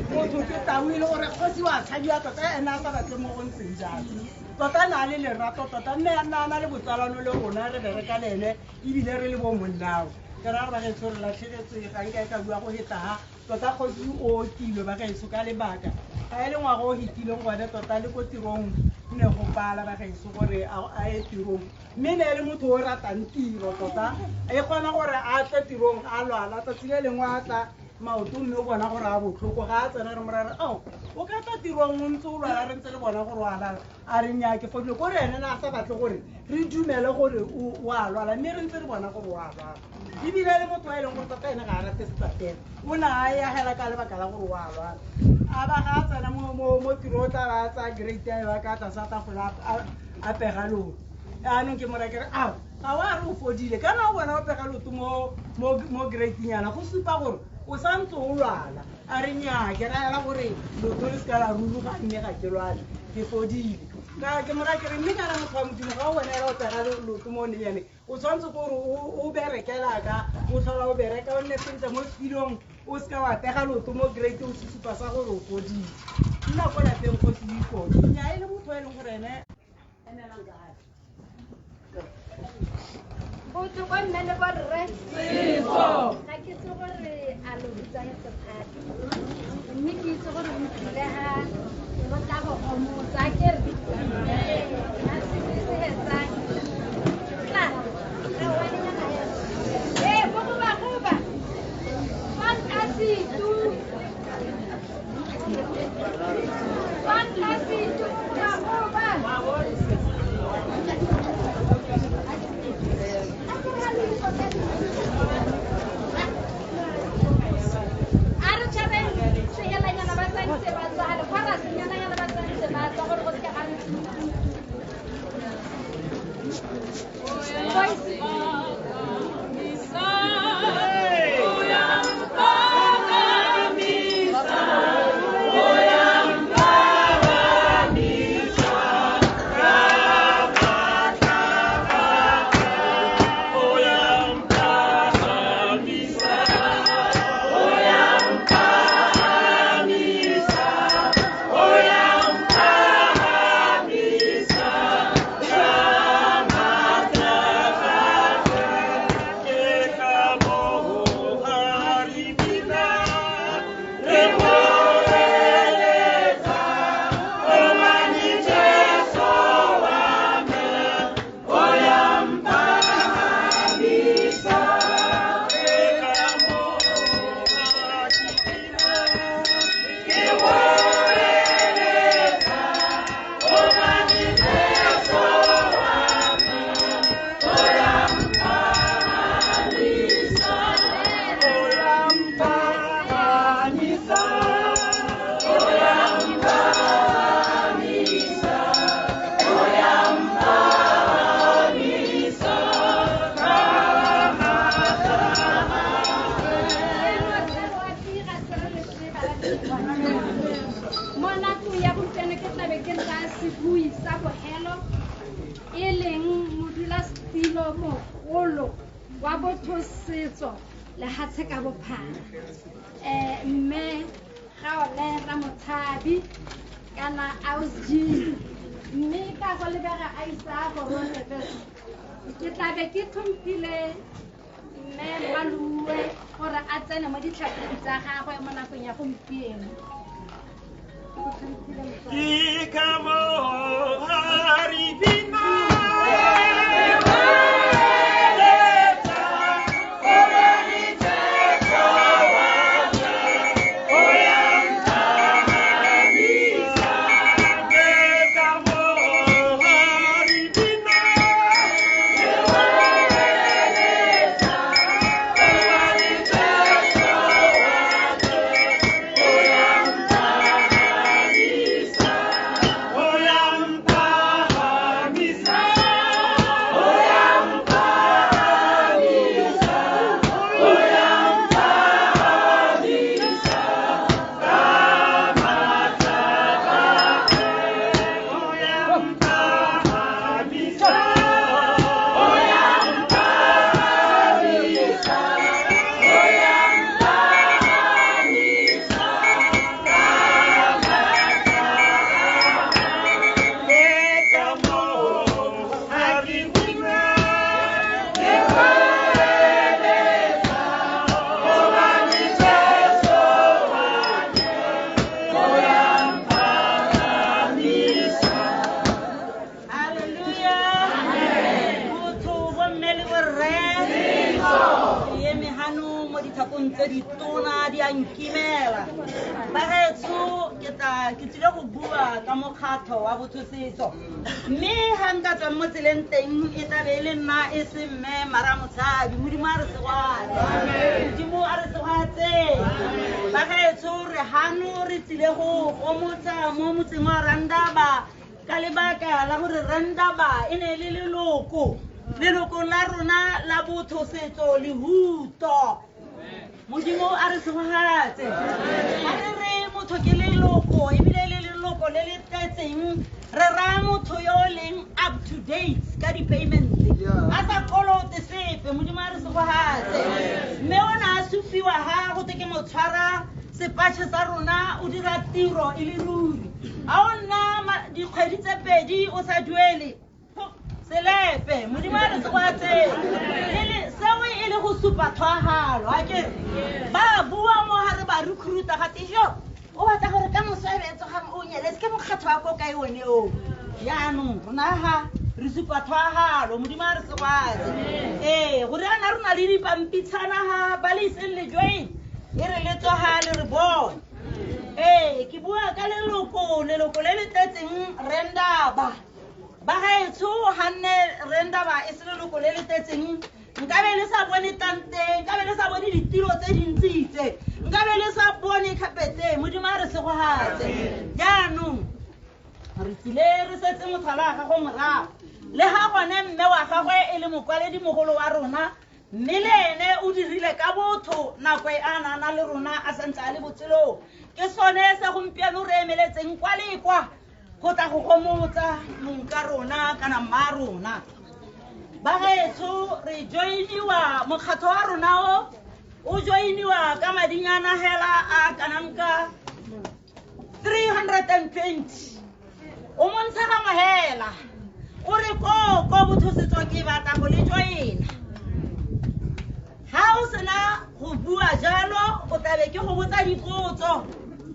motho ke tau e le gore kgosi wa tshabiwa tota ena a sa batle mo go ntseng jalo tota na le lerato tota mme na le botsalano le rona re bereka le ene ebile re le bo monnao ke ra ba gaetso re latlhegetse ga nka e ka bua go heta tota kgosi o tilwe ba gaetso ka lebaka ga e le ngwaga o hitileng gone tota le ko tirong go ne go pala ba gaetso gore a ye tirong mme ne le motho o ratang tiro tota e kgona gore a tle tirong a lwala tsatsi le lengwe a tla maoto mme o bona gore a botlhoko ga a tsena re morara o ka tla tirong o ntse o lwala re ntse le bona gore o a lala a re nnyaa ke fodile kore ene na a sa batle gore re dumele gore o a lwala mme re ntse re bona gore o a lwala ebile le motho wa e leng gore tota ene ga a rate setatela o ne a yagela ka lebaka la gore o a lwala a ba ga a tsena mo tiro o tla ba tsa grade ya ba ka tlasa tafola a pega loto anong ke mora kere a ga wa re o fodile kana o bona o pega loto mo grade-nyana go supa gore o sa ntse o lwala a re nnyaa ke raela gore loto le seka la ruluga mme ga ke lwale ke fodile ke mora kere mme kana motho wa modimo ga o bonela o pega loto mo neyane o tshwanetse gore o berekelaka o tlhola o bereka o nne sentle mo setilong o seka wa pega loto mo grade o sesupa sa gore o fodile nna ko lapeng go se difodi nnyaa e le motho wa e leng gore ene emelang ka gae botho bo mme le borre ga ke itse gore a lo bitsagetse thata mme ke itse gore o tlile ga go tla go gomotsa kere a seetsetsang tla ga wanenyana e bogobagoba fantasitu bogobagoba wa botho setso le hatshe ka bophara mme ga one ra motshabi kana ausji mme ka go lebega a isa go rotefes ke tlabe ke thumpile mme malue gore a tsene mo ditlhapheng tsa gagwe mo nakong ya gompieno ke ka mo haribina Oyam dikgong tse ditona di a nkimela bagaetsho ke tlile go bua ka mokgatlho wa bothosetso mme ga nka tswa mo tseleng teng e tlabe e le nna e se mme mara motshabi modimo a re segware modimo a re segwatse bagaetsho re gano re tlile go gomotsa mo motseng wa Randaba ka lebaka la gore Randaba e ne le leloko la rona la bothosetso lehuto modimo a re segwatse ga re re motho ke leloko ebile le leloko le le tletseng re raya motho yo leng up to date ka di-payment a sa kolote sepe modimo a re segwatse mme ona a supiwa ga go te ke motshwara sepatšhe sa rona o dira tiro e le ruri a o nna dikgwedi tse pedi o sa duele selepe modimo a re segwatse seo e le go supa thwagalo a kere ba bua mo gare ba recruita gate jo o batla gore ka mosebetso ga o nyeletse ke mokgatho wa ko ka yone o yaanong rona ga re supa thwagalo modimo a re segwatse gore ana rona le dipampitshana ga ba le iseng le join e re le tswaga le re bone ke bua ka leloko le le tletseng Randaba bagaetsho ga nne Randaba e se leloko le le tletseng nkabe le sa bone tante nkabe le sa bone ditiro tse dintsitse nkabe le sa bone kgapete modimo a re segwatse jaanong re tsile re setse mothala wa gago morago le ga gone mme wa gagwe e le mokwaledi mogolo wa rona mme le ene o dirile ka botho nako e a nana le rona a santse a le botshelo ke sone sa gompieno re emeletseng kwa le kwa go tla go gomotsa monka rona kana mma rona bagaetsho re joiniwa mokgatho wa rona o joiniwa ka madinyana hela a kananka 320 o montsha ga mohela o re ko bothosetso ke batla go le joina ha o sena go bua jalo o tlabe ke go botsa dipotso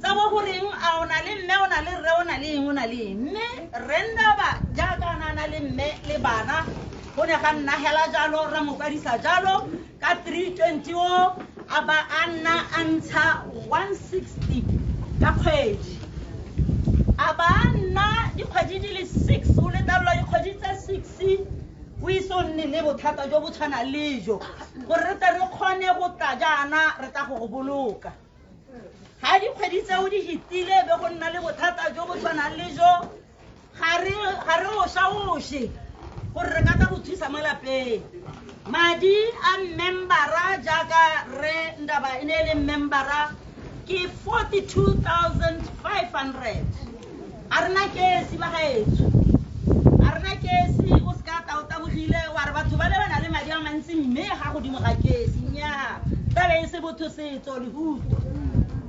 tsa bo goreng a ona le mme ona le rre ona le eng ona le eng mme Randaba jaaka na le mme le bana go ne ga nna hela jalo ra mo kwadisa jalo ka 320 o a ba a nna a ntsha 160 ka kgwedi a ba a nna dikgwedi di le 6 o le talwa dikgwedi tse 6 o iso nne le bothata jo bo tshwana le jo gore re tle re kgone go tla jaana re tla go boloka ga dikgwedi tseo di hitile be go nna le bothata jo bo tshwanang le jo ga re oša-oše gore re ka tla go thusa mo lapeng madi a membera jaaka Randaba e ne e le membera ke 42,500 a rena kesi bagaetsho a rena kesi o se ka tla o tabogile wa re batho ba le ba na le madi a mantsi mme ga godimo ga kesi nnyaa tabe e se bothosetso lehuto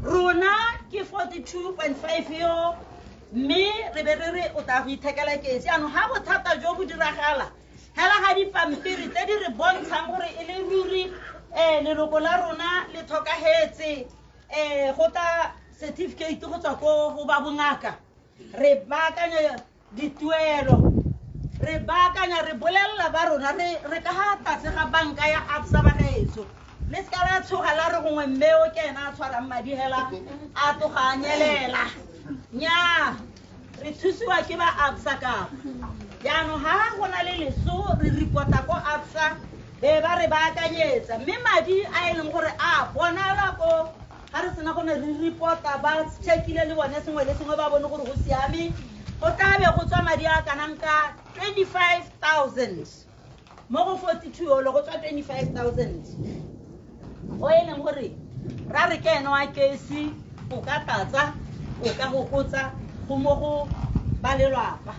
rona ke 42.5 yo mme re be re re o tla go ithekela kesi anong ga bothata jo bo diragala hela ga dipampiri tse di re bontshang gore e le ruri leloko la rona le tlhokagetse go tla certificate go tswa go ba bongaka re baakanya dituelo re baakanya re bolelela ba rona re ka ga tlase ga banka ya Absa bagaetso le ska la tshoga la re gongwe mmeo ke ena a tshwarang madi hela a toga a nyelela nnyaa re thusiwa ke ba Absa kapa jaanong ga go na le leso re reporta ko Absa be ba re baakanyetsa mme madi a e leng gore a bonala ko ga re sena gone re reporta ba checkile le bone sengwe le sengwe ba bone gore go siame go tlabe go tswa madi a kananka 25,000 mo go 42 o le go tswa 25,000 o e leng gore ra re ke ene wa kesi o ka tlatsa o ka go gotsa go mo go ba lelwapa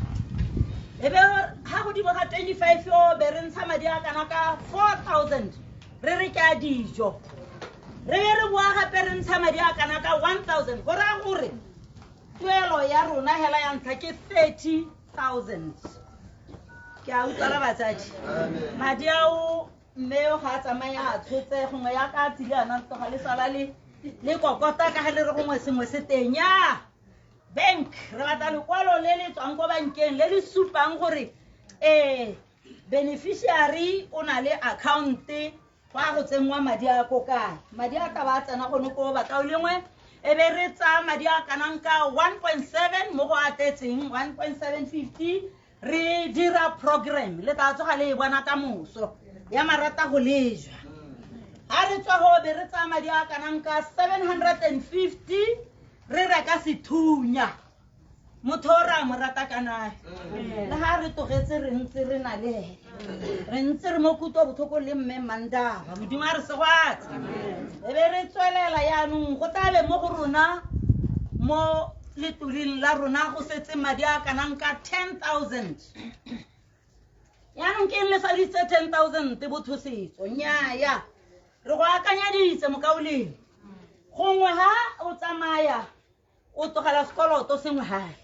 ebe ga go di boga 25 o be re ntsha madi a kana ka 4,000 re re ke a dijo re be re boa gape re ntsha madi a kana ka 1,000 go raya gore tuelo ya rona hela ya ntlha ke 30,000 ke a utlwala batsadi madi ao mmeo ga a tsamaya a tshotse gongwe ya ka tsile ana tloga le sala le kokota ka ga le re gongwe sengwe se teng ya bank re batla lekwalo le le tswang ko bankeng le le supang gore beneficiary o na le account Wa go tsengwa madi a ko kae madi a ka ba tsena go no ba ka lengwe e be re tsa madi a kanang ka 1.7 mo go atetseng 1.750 re dira program le ta tsoga le bona ka moso ya marata go lejwa ha re tswa go be re tsa madi a kanang ka 750 re reka sethunya motho ra mo rata kana le ha re togetse re ntse re na le re ntse re mo kuto bothoko le mme Mandaba modimo a re se gwatsa e be re tswelela ya nung go tabe mo go rona mo letuleng la rona go setse madi a kanang ka 10,000 ya nung ke le sa ditse 10,000 te botho setso nya ya re go akanya ditse mo kauleng gongwe ha o tsamaya o togela sekoloto sengwe hae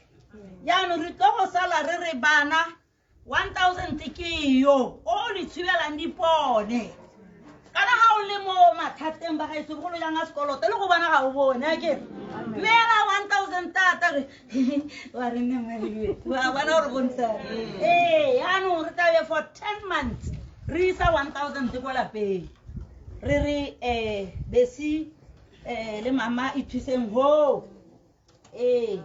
ya no re tlo go sala re re bana 1,000 ke yo o le tshibelang dipone kana ha o le mo mathateng ba ga itse go lo jang a sekoloto le go bana ga o bone ke mela 1,000 tata re wa re ne mali wa bana re bontsha ya no re tabe for 10 months re isa 1,000 te go la pe re besi le mama ithuseng ho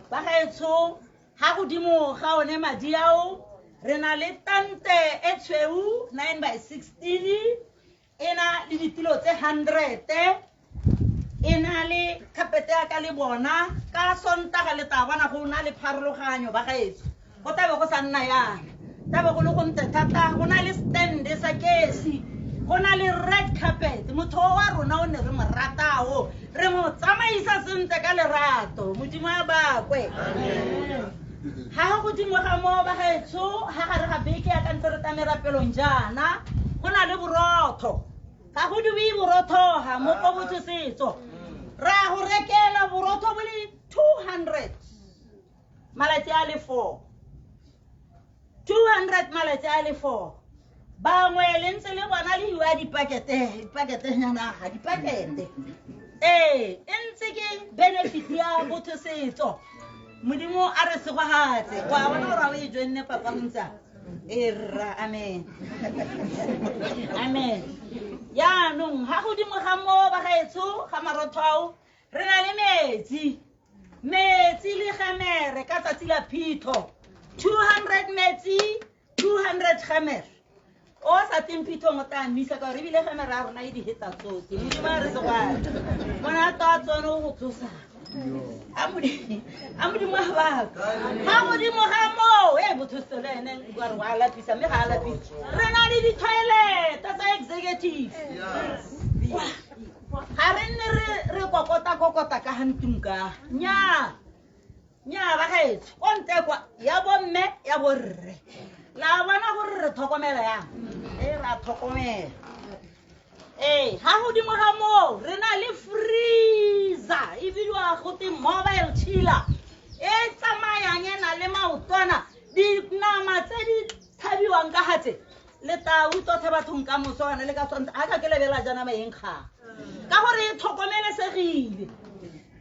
ba ga etso ha godimo ga one madi ao re na le tante e tshweu 9/16 ena le ditilo tse 100 ena le kapete ya ka le bona ka sontaga le ta bona go na le pharologanyo ba ga etso go tabe go sa nna yana tabe go le go nte thata go na le stand sa kesi go na le red carpet motho wa rona o ne re mo ratao re mo tsamaisa sentle ka lerato modimo a bakwe ha go dimo ga mo ba gaetso ha gare ga beke ya ka ntse re tamera pelong jana go na le borotho ga go diwe borotho ha mo go botho setso ra go rekela borotho bo le 200 malatsi a le 4 200 malatsi a le 4 bangwe le ntse le bona le hiwa dipakete nyana ga dipakete ntse ke benefit ya botho setso modimo a re se go hatse wa bona gore o e joine papa montsa ra amen amen ya nong ha go dimo ga mo ba gaetso ga marotho re na le metsi le gamere ka tsatsi la phitho 200 metsi 200 gamere o sa timpitho mo ta misa ka re bile gamere a rona e di hetsa tsosi modimo a re se go hatse bona ta tsono go tsosa amudi mo ba ha modi mo ga mo botho sele ene go re wa la pisa me ga la pisa re na le di toilet tsa executive ha re ne re kokota ka hantunka nya ba gaetso o nte kwa ya bomme ya borre la bona gore re thokomela ya ra thokomela ha go dimo ga mo re na le freezer e bilwa go te mobile chiller e tsamayang ena le maotwana di nama tse di thabiwang ka hatse le ta utlo the bathong ka moswana le ka tsonta ha ka ke lebela jana maeng kga ka gore e tlhokomelesegile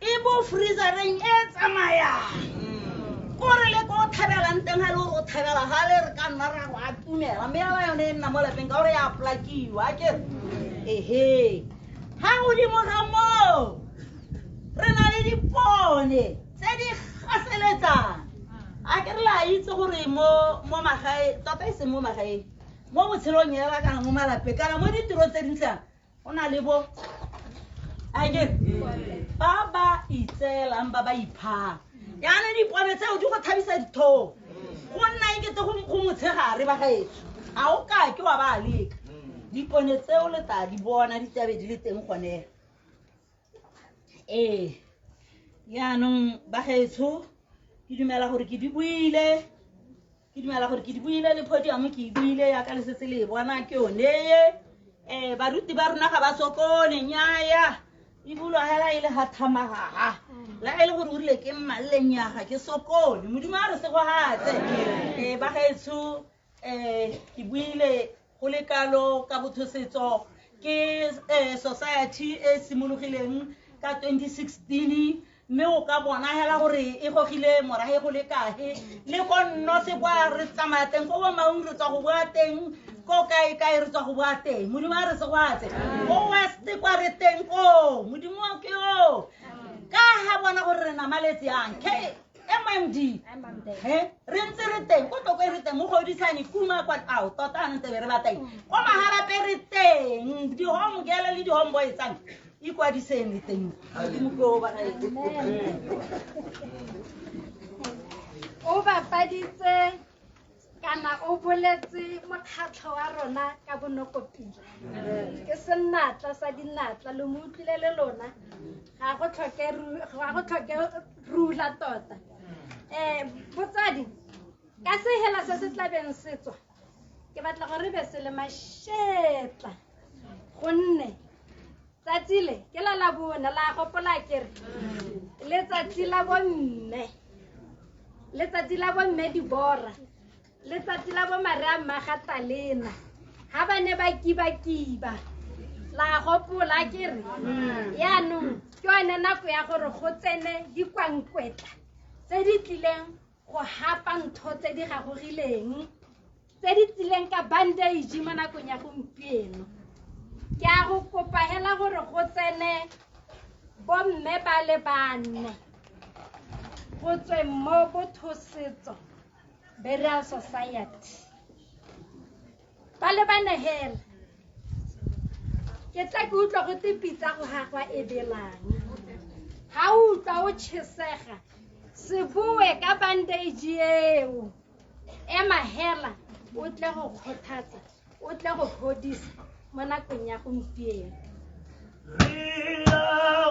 e bo freezereng e tsamayang gore le go thabelang teng ha le go thabela ha le re ka nna ra go atumela me ya yone e nna mo lapeng ka gore ya plakiwa ke ha o di mo ga mo re na le dipone tse di gaseletsang a ke re la itse gore mo magae tota e se mo magae mo botshelong ya ba kana mo malape kana mo ditiro tse dintlang go na le bo a ke ba itselang ba ipha yana dipone tseo di go thabisa ditho go nna e kete go motshegare ba gaetso a o ka ke wa ba leka dipone tseo le ta di bona di tabe di le teng gone yaanong ba gaetso ke dumela gore ke di buile le podium ke buile ya ka le setse le bona ke yone baruti ba rona ga ba sokole nyaya e bulwa hela ile ha thamaga la ile gore o rile ke mmalleng yaga ke sokole modimo a re se go hatse ba gaetso ke buile go le kalo ka botho setso ke society e simologileng ka 2016 mme o ka bona hela gore e gogile morage go le kae le go nno se kwa re tsamaya teng go ba maung re tsa go bua teng ko kae re tswa go bua teng modimo a re se go atse go west kwa re teng ko modimo wa ke o ka ha bona gore re na maletse yang ke MMD re ntse re teng ko tlo re teng mo godisane kuma kwa out tota ntse re ba teng go mahala pe re teng di home girl le di home boys tsang ikwadiseng le teng modimo go ba o bapaditse kana o boletse mokgatlho wa rona ka bonokopila ke senatla sa dinatla le mo utlwile le lona ga go tlhoke rula tota botsadi ka sehela se se tlabeng setswa ke batla gore be se le mašetla gonne tsatsi le ke la labona la gopola kere letsatsi la bomme Dibora letsatsi la bo Maria Magatalena ha ba ne ba kiba la gopola kere yaanong ke yone nako ya gore go tsene dikwankwetla tse di tlileng go hapa ntho tse di gagogileng tse di tsileng ka bandage mo nakong ya gompieno ke a go kopa hela gore go tsene bomme ba le bane go tswe mo bothosetso Burial Society ba le bane hela ke tla ke utlwa go tipitsa go hagwa e belang ha o utlwa o tshesega se bue ka bandage eo mahela o tle go kgothatsa o tle go phodisa mo nakong ya gompieno Oh,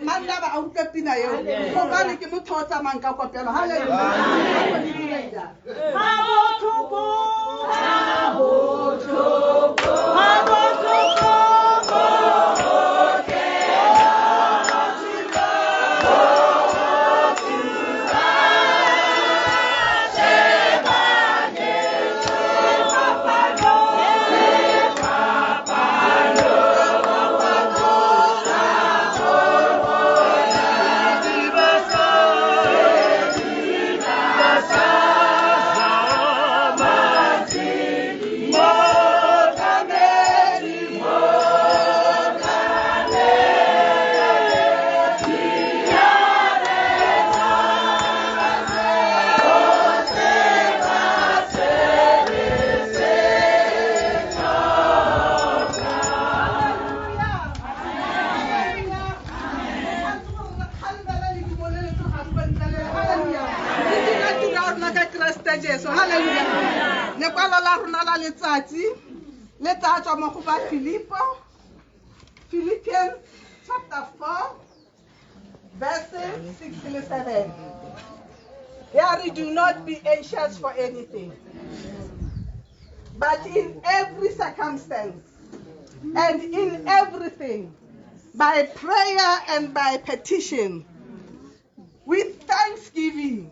mandaba a utlwe pina eo gobane ke motho o tsamayng ka kopelo halleluja Jesu hallelujah ne kwala la rona la letsatsi le tla tswa mo go ba Philippians chapter 4 verses 6 to 7. Here, do not be anxious for anything, but in every circumstance and in everything by prayer and by petition with thanksgiving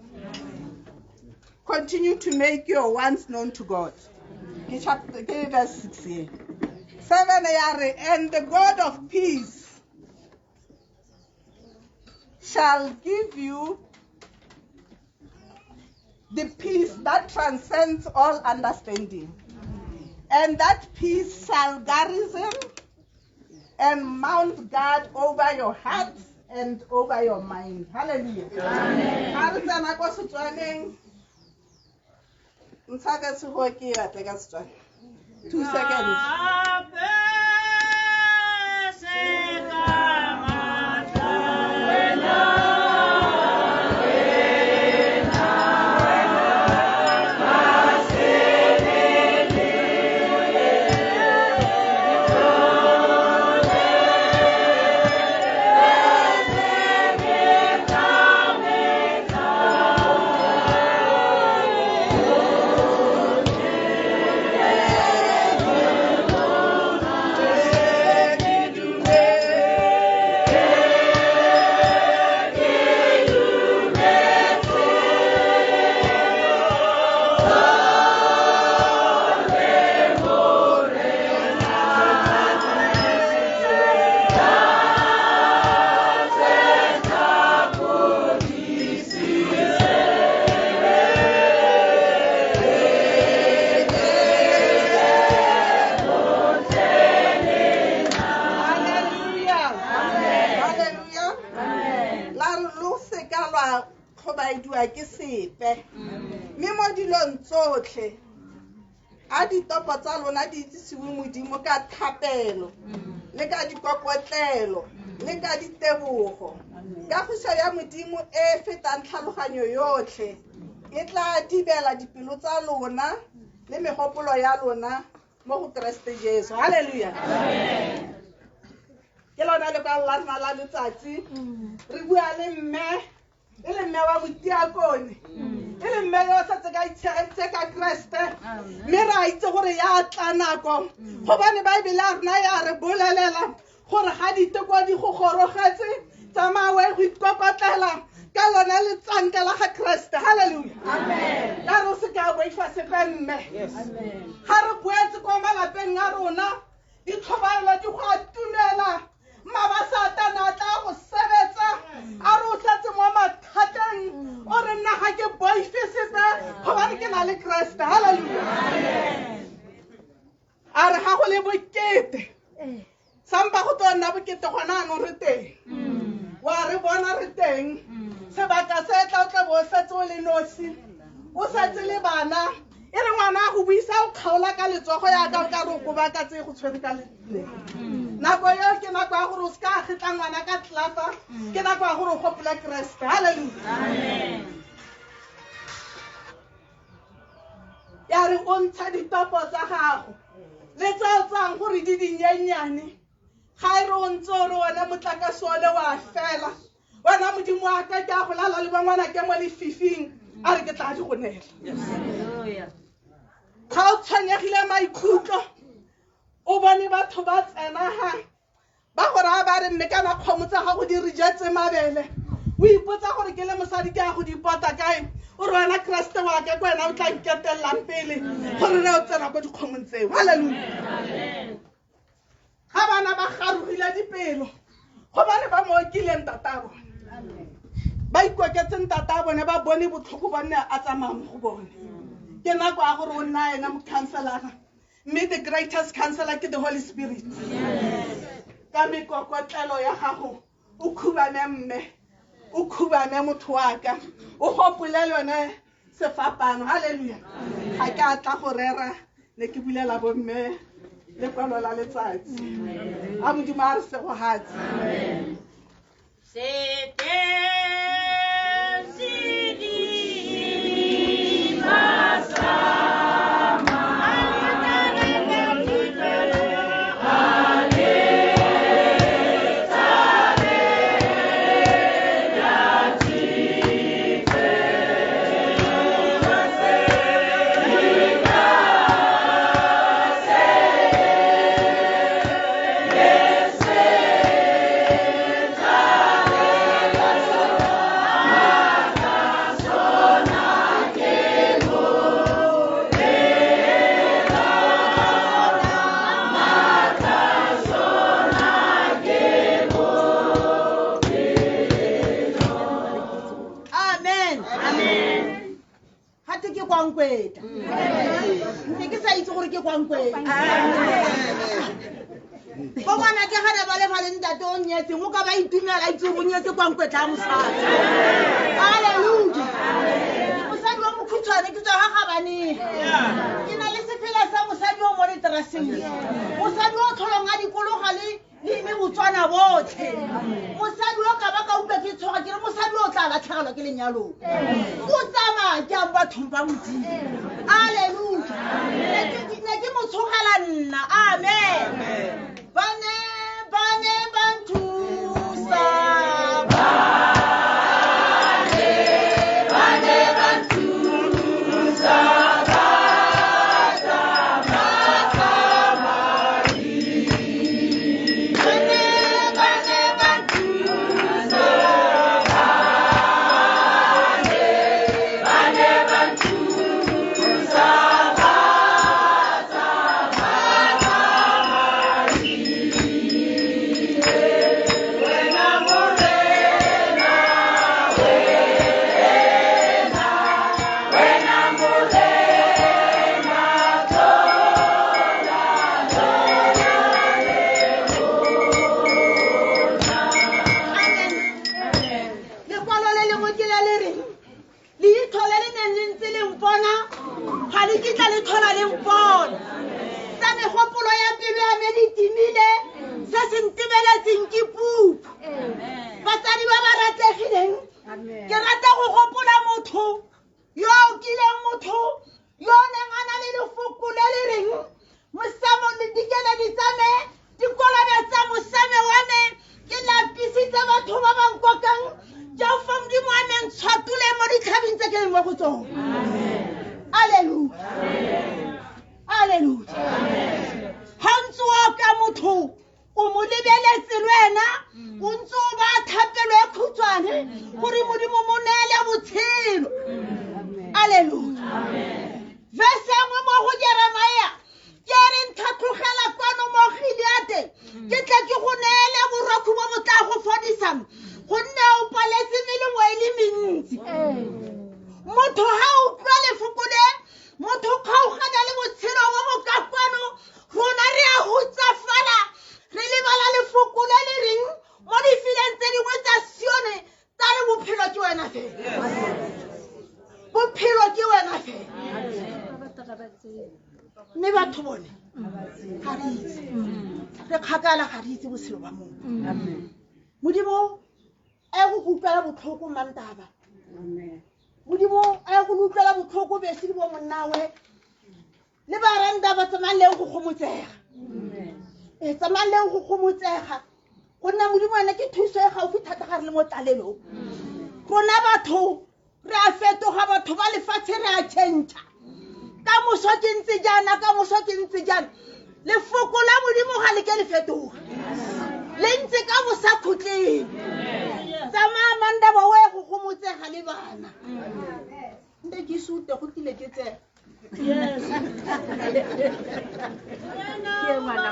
continue to make your wants known to God. Chapter verse 6 here. 7 and the God of peace shall give you the peace that transcends all understanding, and that peace shall garrison and mount guard over your hearts and over your mind. Hallelujah. Amen. 2 seconds. A ditopo tsa lona di itsisiwe modimo ka thapelo le ka dikokotlelo le ka ditebogo ka khuso ya modimo e fetang tlhaloganyo yotlhe e tla dibela dipelo tsa lona le megopolo ya lona mo go Kriste Jesu. Hallelujah. Amen. Ke lona le ka la la letsatsi re bua le mme e le mme wa Botiakone e le mme yo sa tsaka itshegetse ka Kriste mme ra itse gore ya tla nako gobane Baebele a rona ya re bolelela gore ga diteko di go gorogetse tsamawe go ikokotlela ka lona letsanka la ga Kriste. Hallelujah. Amen. Ka re se ka boifa se mme amen ga re boetse ko malapeng a rona di tlhobaela di go atumela mabasatana tla go sebetsa a re o tlatse mo mathateng o re nna ga ke boife sepe gobane ke na le Kriste. Hallelujah. Amen. A re ga go le bokete sampa go tona bokete gona ano re teng wa re bona re teng sebaka se tla o tla bo setse o le nosi o setse le bana e re ngwana go buisa o kgaola ka letsogo ya ka ka re go ba ka tse go tshwere ka le nako yo ke nako ya gore o ska agitla ngwana ka tlasa ke nako ya gore o gopola Kriste. Hallelujah. Amen. Ya re o ntsha ditopo tsa gago le tsao tsang gore di dinyenyane ga e re o ntse o re wena motlakase ole wa fela wena modimo wa ka ke a go lala le bangwana ke mo lefifing a re ke tla di go nela ga o tshwenyegile maikutlo o bone batho ba tsena ha ba gore a ba re mme kana kgomo tsa gago di re jetse mabele o ipotsa gore ke le mosadi ke a go dipota kae o re wena Kriste wa ka ke wena o tla nketelelang pele gore re o tsena ko dikgomong tseo halleluja ga bana ba garogile dipelo gobane ba mo kileng tata bone ba ikoketseng tata bone ba bone botlhoko bonne a tsamaya mo go bone ke nako a gore o nna ena mocounselara mme the greatest counselor ke the Holy Spirit ka mekokotlelo ya gago o khubame mme o khubame motho wa ka o gopole lone sefapano halleluja ga ke a tla go rera ne ke bulela bomme le kwalo la letsatsi a modimo a re se go hatse Komana ke gare ba le ba le ntate o nyetse mo ka ba itumela itse go nyetse kwankwetla mosadi halleluja mosadi wa mokhutshwane ke tswa ga gabane ke na le sephela sa mosadi o mo letraseng mosadi o tlholong a dikologa le botswana botlhe mosadi o ka ba ka utlwa ke tshoga ke re mosadi o tla latlhegelwa ke lenyalong o tsamaya ke ang bathong ba modimo halleluja ne ke mo tshogela nna amen bane bantusa bane bantusa ke rata go gopola motho yo o kileng motho yo neng a na le lefoko le le reng mosamo le dikeledi tsa me dikolobe tsa mosame wa me ke lapisitse batho ba bankokang ja fa modimo wa me ntshwatole mo ditlhabeng tse ke leng mo go tsone alleluja alleluja ha ntse o ka motho o mo lebeletse le wena o ntse o ba thapelo e khutshwane gore modimo mo neele botshelo alleluja verse engwe mo go Jeremia ke re nthatlogela kwano mo Gileade ke tle ke go neele borokhu bo botla go fodisa gonne o paletse melemo e le mentsi motho ha o utlwa lefoko le motho kgaogana le botshelo bo bo ka kwano rona re a hutsafala re lebala lefoko le le reng mo difileng tse dingwe tsa Sione tsa re bophelo ke wena fela bophelo ke wena fela mme batho bone ga re itse re kgakala ga re itse botshelo ba mongwe modimo a go utlwela botlhoko mantaba modimo a go utlwela botlhoko bese le bo monnawe le ba randa ba tsamaya le go gomotsega tsamayang go gomotsega gonna modimo ene ke thuso e gaufi thata gare le mo tlalelong rona batho re a fetoga batho ba lefatshe re a change ka moso ke ntse jaana lefoko la modimo ga le ke le fetoga le ntse ka bosa khutleng tsamaya mandaba o e go gomotsega le bana nte ke sute go tlile ke tsena yes ke ngwana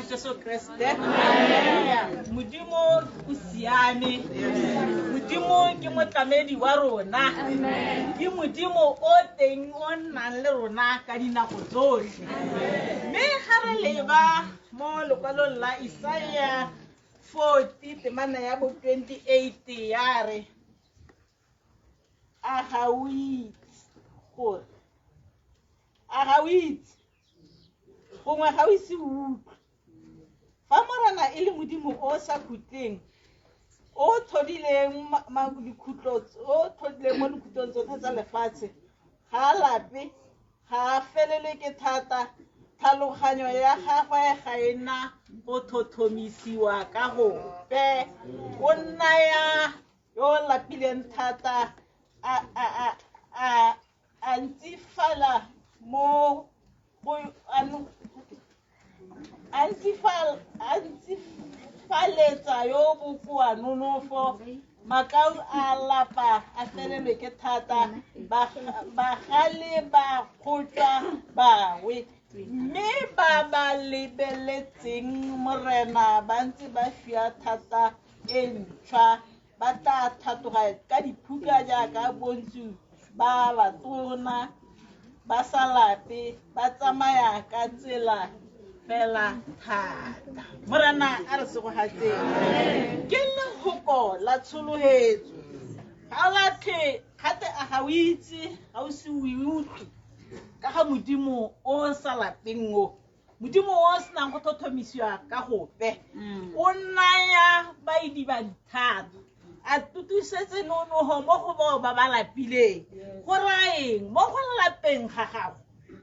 Jesu Kriste modimo o siame modimo ke motlamedi wa rona ke modimo o teng o nnang le rona ka dinako tsotlhe mme ga re leba mo lekwalong la Isaia 40 temana ya bo 28 ya re a ga o itse gongwe ga o ise utlwe fa morana e le modimo o sa khutleng o thodileng mo dikhutlong tsotlhe tsa lefatshe ga lape ga felele ke thata tlhaloganyo ya gagwe ga ena go thothomisiwa ka gope o nnaya yo lapileng thata a ntsifala mo antsifaletsa yo bokoa nonofo makau a lapa a felelwe ke thata bagale ba kgotla bawe mme ba lebeletseng morena ba ntse ba fia thata e ntšhwa ba tla thatoga ka diphuka jaaka bontsi ba batona ba sa lape ba tsamaya ka tsela fela thata morena a re segogatseng ke lehoko la tshologetso ga lathe gate a ga o itse ga o se o utlwe ka ga modimo o sa lapeng o modimo o senang go thothomisiwa ka gope o naya baidi ba dithata a tutusetse nonogo mo go bao ba ba lapileng go raeng mo go lapeng ga gago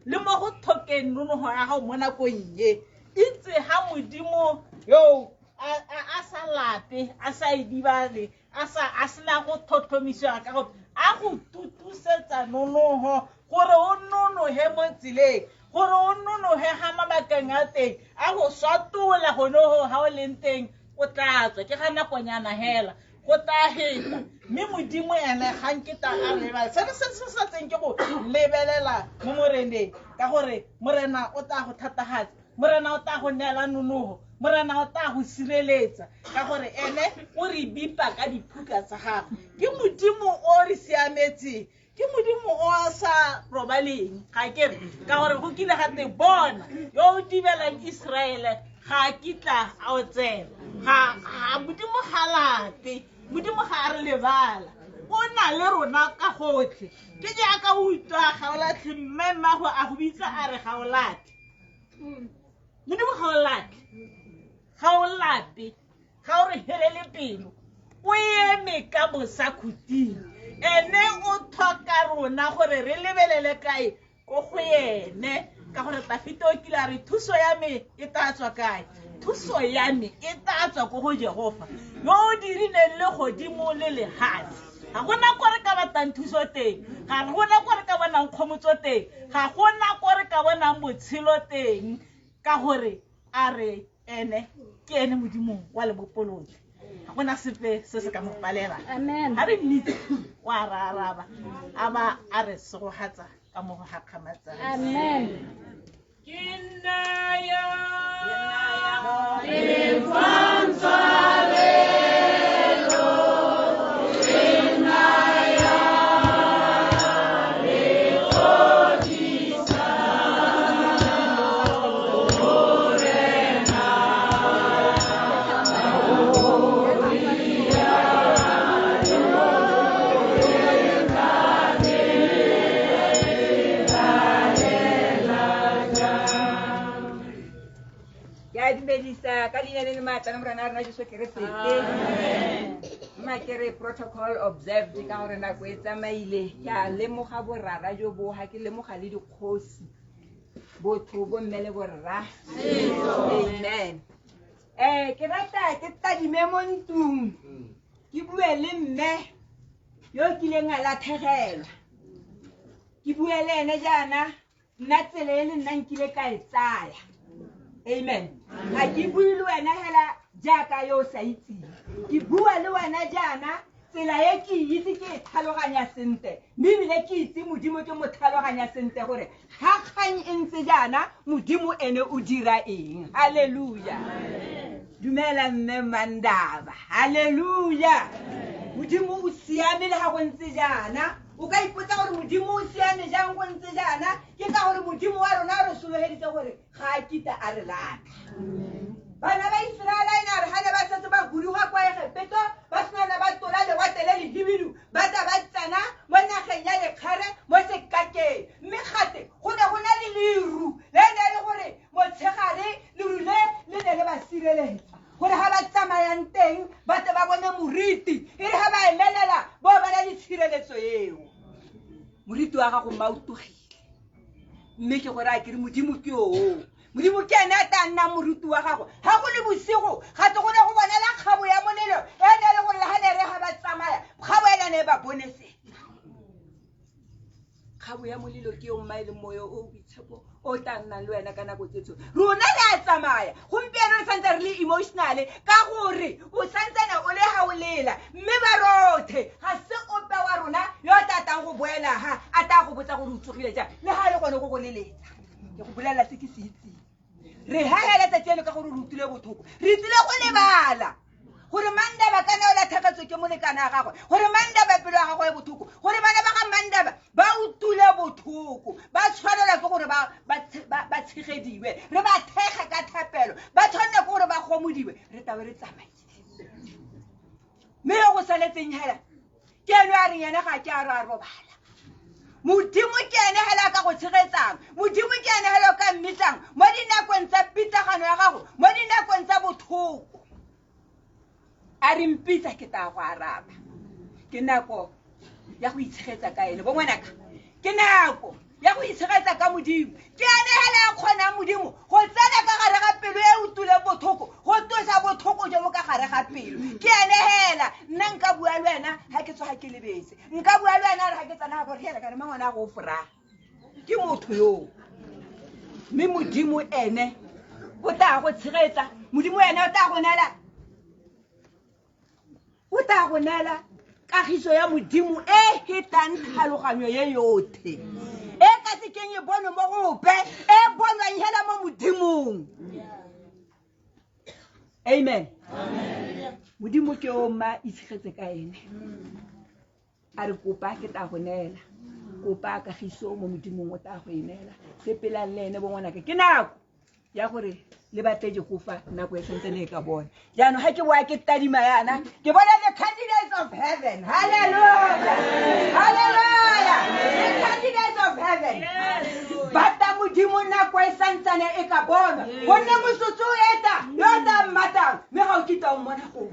le mo go thokeng nonogo ya gago mo nakong ye itse ga modimo yo a sa lape a sa idibale a sena go thothomisiwa ka gope a go tutusetsa nonogo gore o nonoge mo tseleng gore o nonoge ga mabakeng a teng a go swatola gonogo ga o leng teng o tla tswa ke ga nakonyana hela go tla heta mme modimo ene ga nketa a lebala se se sa tseng ke go lebelela mo moreneng ka gore morena o tla go thatagatsa morena o tla go neela nonogo morena o tla go sireletsa ka gore ene o re bipa ka diphuka tsa gago ke modimo o re siametseng ke modimo o sa robaleng ga kere ka gore go kile ga te bona yo o dibelang Israele ga kitla a o tsela ga modimo ga lape modimo ga a re lebala o na le rona ka gotlhe ke jaaka o utlwa ga o latlhe mme mmago a go bitsa a re ga o latlhe modimo ga o latlhe ga o lape ga o re helele pelo o eme ka bosa khuting ene o thoka rona gore re lebelele kae go go ene ka gore Dafite o kile a re thuso ya me e tla tswa kae thuso ya me e tla tswa go Jehova yo o dirileng le godimo le lefatshe ga gona go re ka batlang thuso teng ga gona go re ka bonang kgomotso teng ga gona go re ka bonang botshelo teng ka gore a re ene ke ene modimo wa le bopolotse ga gona sepe se se ka mo palela Amen. ha re nnitse wa raraba a ba a re segogatsa ka mo go gakgamatsa Amen. a dumedisa ka leina le le maatla la morena a rena Jesu Keresete. Makere protocol observed ka gore nako e tsamaile ke a lemoga borara jo bo ga ke lemoga le dikgosi botho bo mme le borra. Amen. Ke rata ke tadime mo ntlong ke bue le mme yo kileng a latlhegelwa ke bue le ene jaana nna tsela e le nna nkile ka e tsaya. Amen. Ga ke bue le wena hela jaaka yo sa itseng ke bua le wena jaana tsela e ke itse ke e tlhaloganya sentle mme ebile ke itse modimo ke mo tlhaloganya sentle gore ga kgang e ntse jaana modimo ene o dira eng. Halleluja. Dumela mme Mandaba. Halleluja. Modimo o siame le ga go ntse jaana o ka ipotsa gore modimo o siame jang go ntse jaana ke ka gore modimo wa rona re sologeditse gore ga a kita a re lata. Bana ba Israele ina re hane ba setse ba guduga kwa Egepeto ba sena ba tola le watele le dibidu ba ta ba tsana mo nageng ya lekgare mo sekakeng mme gate go ne go na le liru le ne le gore motshegare liru le ne le ba sireletsa gore ha ba tsamayang teng ba te ba bone moriti e re ha ba emelela bo ba le tshireletso eo moriti wa ga go mautogile mme ke gore a ke re modimo ke o modimo ke ene a tla nna moruti wa gago ga go le bosigo gate go ne go bonela kgabo ya molelo e ne le gore le ga ne re ga ba tsamaya kgabo ena ne ba bonesetsa kgabo ya molelo ke yo mma e leng moyo o boitshepo o tla nnang le wena ka nako tse tsotlhe rona le a tsamaya gompieno re santse re le emotionale ka gore o santsene o le ga o lela mme ba rothe ga se ope wa rona yo o tatang go boela ga a tla go botsa gore o tsogile jang le ga le gone go go leletsa ke go bolela se ke se itseng re hahela tsatsi ka gore re utile bothoko re tlile go lebala gore Mandaba ka nao la thekatso ke molekana ga gagwe gore Mandaba pelo ya gagwe e bothoko gore bana ba ga Mandaba ba utule bothoko ba tshwanela ke gore ba tshegediwe re ba thega ka thapelo ba tshwanela ke gore ba gomodiwe re tabe re tsamaile mme yo go saletseng hela ke eno a reng yena ga ke a re a robala modimo ke ene hela ka go tshegetsang modimo ke ene hela ka mmisang mo dinakong tsa pitagano ya gago mo dinakong tsa bothoko a re mpitsa ke ta go araba ke nako ya go itshegetsa ka ene bo ngwanaka ke nako ya go itshegetsa ka modimo ke ene hela ya kgonang modimo go tsena ka gare ga pelo e utule bothoko go tosa bothoko jo mo ka gare ga pelo ke ene hela nna nka bua le wena ha ke tsoga ke lebetse nka bua le wena re ha ke tsana go hela ka re mangwana go fora ke motho yo mme modimo ene o tla go tshegetsa modimo ene o tla go nela o tla go nela kagiso ya modimo e hetang tlhaloganyo ye yothe e ka se kenye bono mo gope e bonwang hela mo modimong. Amen. Modimo ke o ma itshegetse ka ene a re kopa ke tla go nela kopa kagiso mo modimong o tla go inela se pela le ene bo ngwana ke nako ya gore le batleje go fa nako e sentse le ka bona jaanong ha ke boa ke tadima yana ke bona the candidates of heaven. Hallelujah. Hallelujah. The candidates of heaven. Bata modimo nako e santsane e ka bona gonne mosotso eta yo ta mata me ga o kita o mona go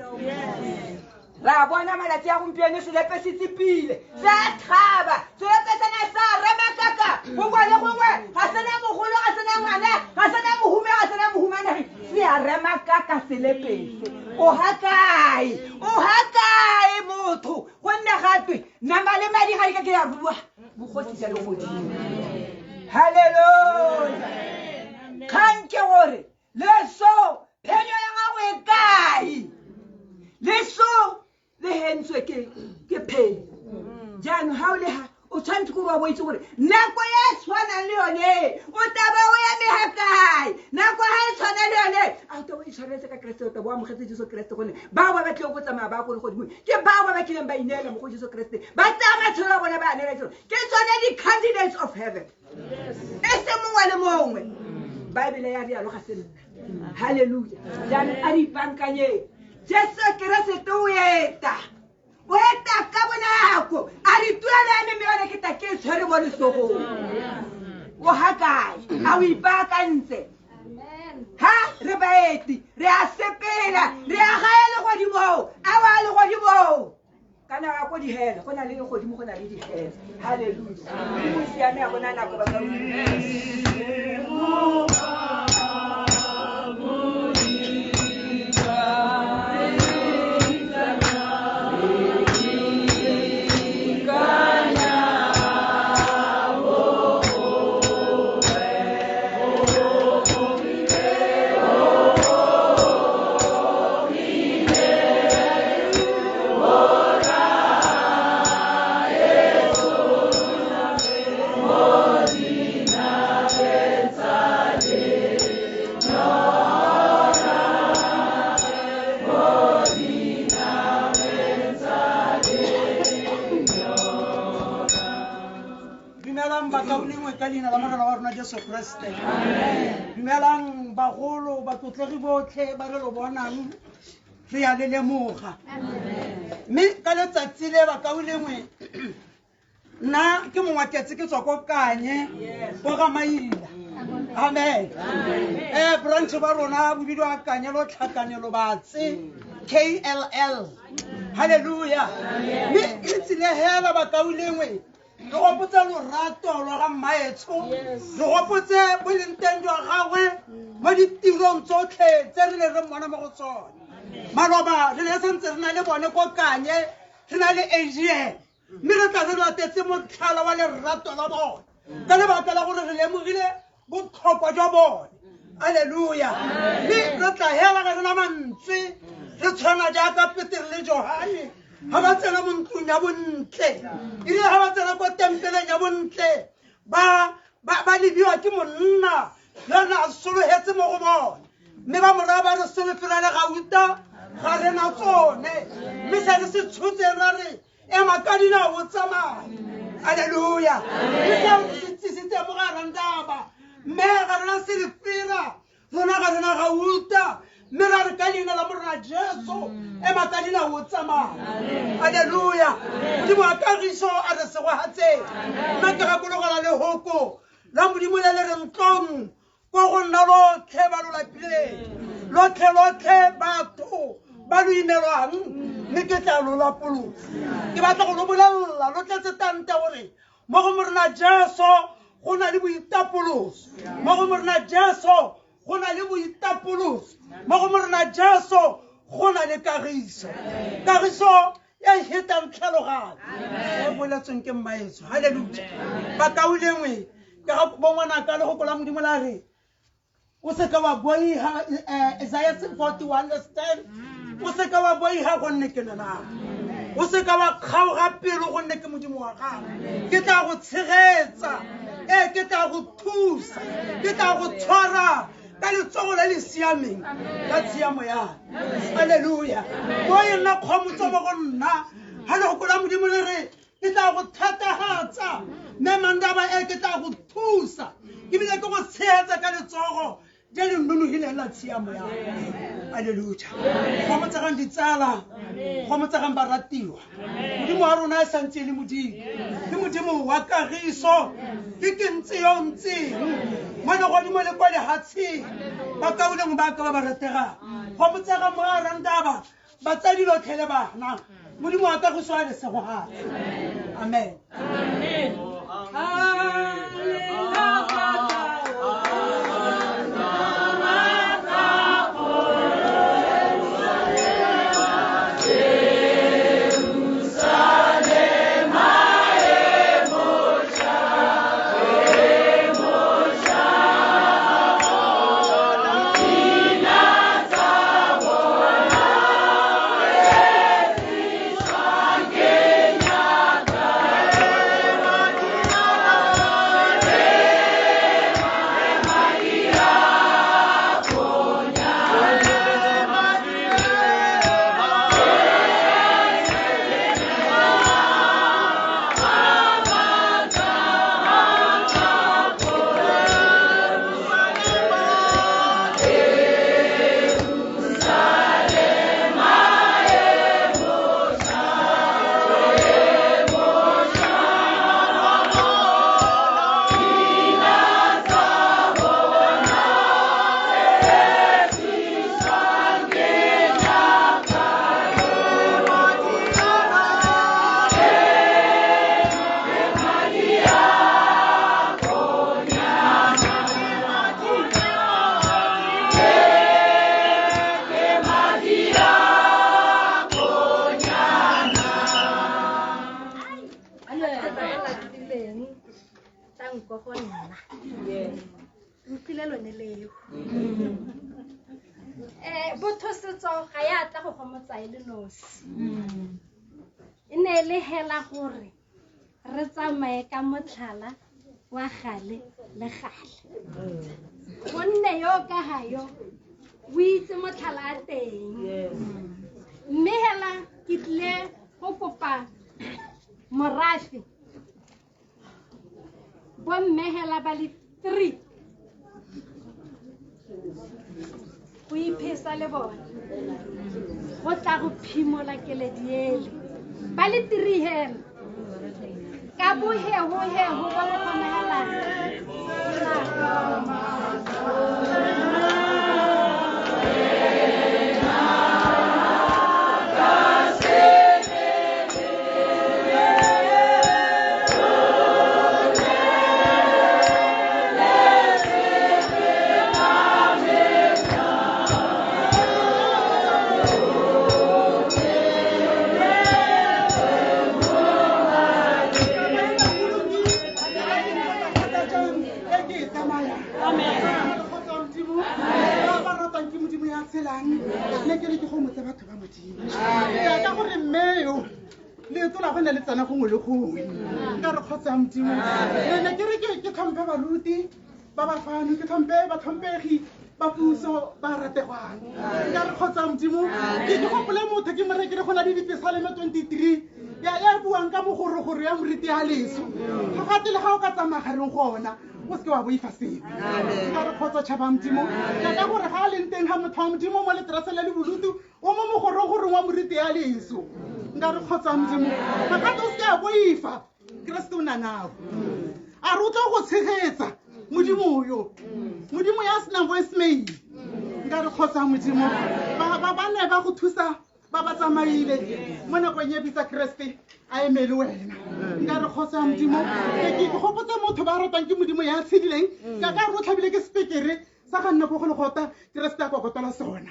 la bona malatsi ya gompieno selepe se tsipile sa thaba selepe sena sa remakaka go le gongwe ga sena mogolo ga sena ngwana ga sena mohume ga sena mohumana se a remakaka selepese o hakae motho gonne gatwe nama le madi ga ke ya bua bogotsi ja le godimo. Hallelujah. Kang ke gore leso phenyo ya gago e kae leso le henswe ke pay jaanong ha o le ha o tshwanetse gore wa bo itse gore nako ya tshwanang le yone o taba o ya meha kae nako ha e tshwana le yone a o taba o itshwaretse ka Kriste o taba o amogetse Jesu Kriste gonne bao ba batlile go tsamaya ba go le godimo ke bao ba batlileng ba inela mo go Jesu Kriste ba tsaya matshelo a bona ba anela ke tsone di candidates of heaven. E se mongwe le mongwe Bible ya rialo ga se nna. Hallelujah. Jaanong a di ipankanye Jesu Kriste o eta ka bonako a di tuela eme me bana ke ta ke tshwere mo lesogong o hakae a o ipakantse ha re baeti re a sepela re a gaya legodimo a wa legodimo ka nako ya ko dihela go na le legodimo go na le dihela halleluja mo siame a bona nako ba ka ka leina la mogala wa rona Jesu Kriste. Dumelang bagolo batlotlegi botlhe ba re lo bonang re ya le lemoga mme ka letsatsi le ba ka ulengwe nna ke mongwatetse ke tswa ko kanye ko ga maila amen branch ba rona bo bidwa kanyelo tlhakanelo batse KLL hallelujah mme itsile hela ba ka ulengwe re gopotse lorato lwa ga mmaetsho re gopotse bolenteng jwa gagwe mo ditirong tsotlhe tse re ne re mmona mo go tsone maloba re ne santse re na le bone ko kanye re na le Asia mme re tla re latetse motlhala wa lerato la bone ka lebaka la gore re lemogile botlhokwa jwa bone alleluja mme re tla hela ga rena mantswe re tshwana jaaka Peter le Johane ha ba tsena mo ntlong ya bontle ile ha ba tsena ko tempeleng ya bontle ba lebiwa ke monna yona a solohetse mo go bone mme ba mora ba re solofela le gauta ga rena tsone mme se re se tshotse ra re emakadina o tsamaya alleluja mme se tsisitse mo ga randaba mme ga rena selefira rona ga rena gauta mme ra re ka leina la morena Jesu emakadina o tsamaya alleluja modimo a kagiso a re segogatse nna ke gakologola le hoko la modimo le le re ntlong ko go nna lotlhe ba lo lapileng lotlhe batho ba lo imelwang mme ke tla lo lapolosa ke batla go lo bolelela lo tletse tante gore mo go morena Jesu go na le boitapoloso mo go morena Jesu go na le boitapoloso mo go morena Jesu go na le kagiso ya hitang tlhalogano e boletsweng ke mmaetso halleluja ba ka ulengwe ka ga bongwana ka le go kola modimo la re o se ka wa boiha Isaiah 41 understand o se ka wa boiha go nne ke nna o se ka wa kgaoga pelo go nne ke modimo wa gago ke tla go tshegetsa ke tla go thusa ke tla go tshwara ka letsogo le le siameng ka tshiamo yana alleluja mo yena kgomotso mo go nna ha le go kola modimo le re ke tla go thatagatsa mme mandaba ke tla go thusa ke bile ke go tshegetsa ka letsogo je le nonogileng la tshiamo yana alleluja kgomotsagang ditsala kgomotsagang baratiwa modimo wa rona a santse le modimo ke modimo wa kagiso ke kentse yo ntseng mwana godimo le kwa lehatsheng ba kauleng ba ka ba rategang kgomotsagang mo a randaba batsadi lotlhe le bana modimo wa kagiso a le segogatse amen botho setso ga ya tla go gomotsa e le nosi e ne le hela gore re tsamaye ka motlhala wa gale le gale gonne yo ka hayo o itse motlhala a teng mme hela ke tle go kopa morafi bomme hela ba le 3 go iphesa le bona go tla go phimola keledi ele ba le 3 hela ka boheho ba go kgonahalang ne ke re ke go motse batho ba modimo ka gore mmeo leeto la gona le tsena gongwe le gongwe ka re kgotsa modimo ne ke re ke tlhomphe baruti ba bafano ke tlhomphe batlhompegi ba puso ba rategwang ka re kgotsa modimo ke gopole motho ke more ke re go na le dipesaleme 23 ya buang ka mogorogoro ya moriti ya leso ga gate le ga o ka tsamagareng gona o seke wa boifa sepe ka re kgotsa tšhaba modimo ka gore ga a leng teng ga motho wa modimo mo leterase le le bolutu o mo mogorogorong wa moriti ya leso nka re kgotsa modimo ga gate o seke a boifa keresete o nanago a re o tlo go tshegetsa modimo yo modimo ya senang voicemail nka re kgotsa modimo ba ne ba go thusa ba ba tsamaile mo nakong ye bitsa keresete a emele wena nka re kgotsa modimo ke gopotse motho ba ratang ke modimo ya tshedileng ka re o tlhabile ke spekere sa ga nna ko go le gota keresete a kokotola sona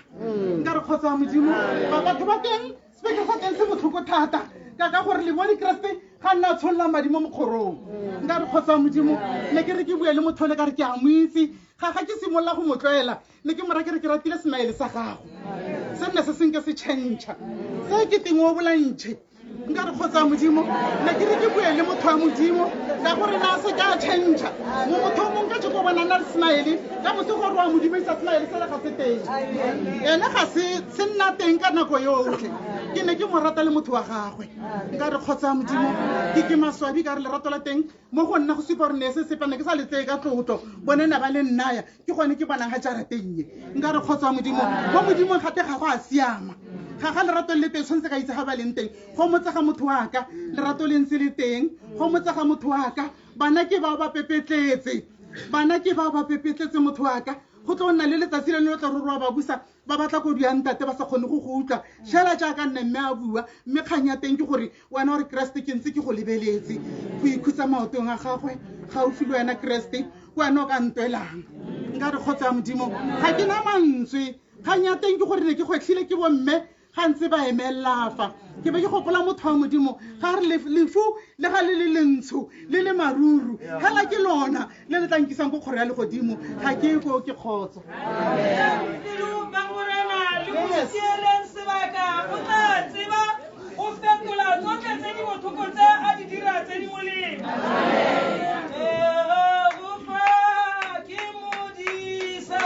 nka re kgotsa modimo batho ba teng spekere sa teng se botlhoko thata ka gore le bone keresete ga nna tsholola madi mo mokgorong nka re kgotsa modimo ne ke re ke bue le motho le ka re ke a mo itse ga ke simolola go mo tloela ne ke mora ke re ke ratile smile sa gago se nne se senke se change se ke teng o bolantšhe nka re kgotsa modimo ne ke re ke bue le motho wa modimo ka gore na se ka change mo motho mongwe ka tsheko bona na le smile ka mose gore wa modimo isa smile se le ga se teng ene ga se nna teng ka nako yotlhe ke ne ke mo rata le motho wa gagwe nka re kgotsa modimo ke maswabi ka re lerato la teng mo go nna go supa gore ne se sepane ke sa letsee ka tlotlo bone na ba le nnaya ke gone ke bonang ga jarateng ye nka re kgotsa modimo mo modimo gate ga go a siama ga lerato le teng tshwanetse ka itse ga ba leng teng go motse ga motho wa ka lerato le ntse le teng go motse ga motho wa ka bana ke bao ba pepetletse motho wa ka go tlo nna le letsatsi le le tla rorwa ba busa ba batla go di antate ba sa kgone go go utlwa shela jaaka nne mme a bua mme kgang ya teng ke gore wena gore keresete ke ntse ke go lebeletse go ikhutsa maotong a gagwe gaufi le wena keresete wena o ka ntwelang nka re kgotsa modimo ga ke na mantswe kgang ya teng ke gore ne ke gwetlhile ke bomme ga ntse ba emelafa ke be ke gopola motho wa modimo ga re lefu le ga le lentsho le le maruru hela ke lona le le tlankisang go kgoro ya legodimo ga ke ko ke kgotsa Sieleng sebaka o tla tseba o fetola tsotlhe tse di botlhoko tse a di dira tse di molemo ke modisa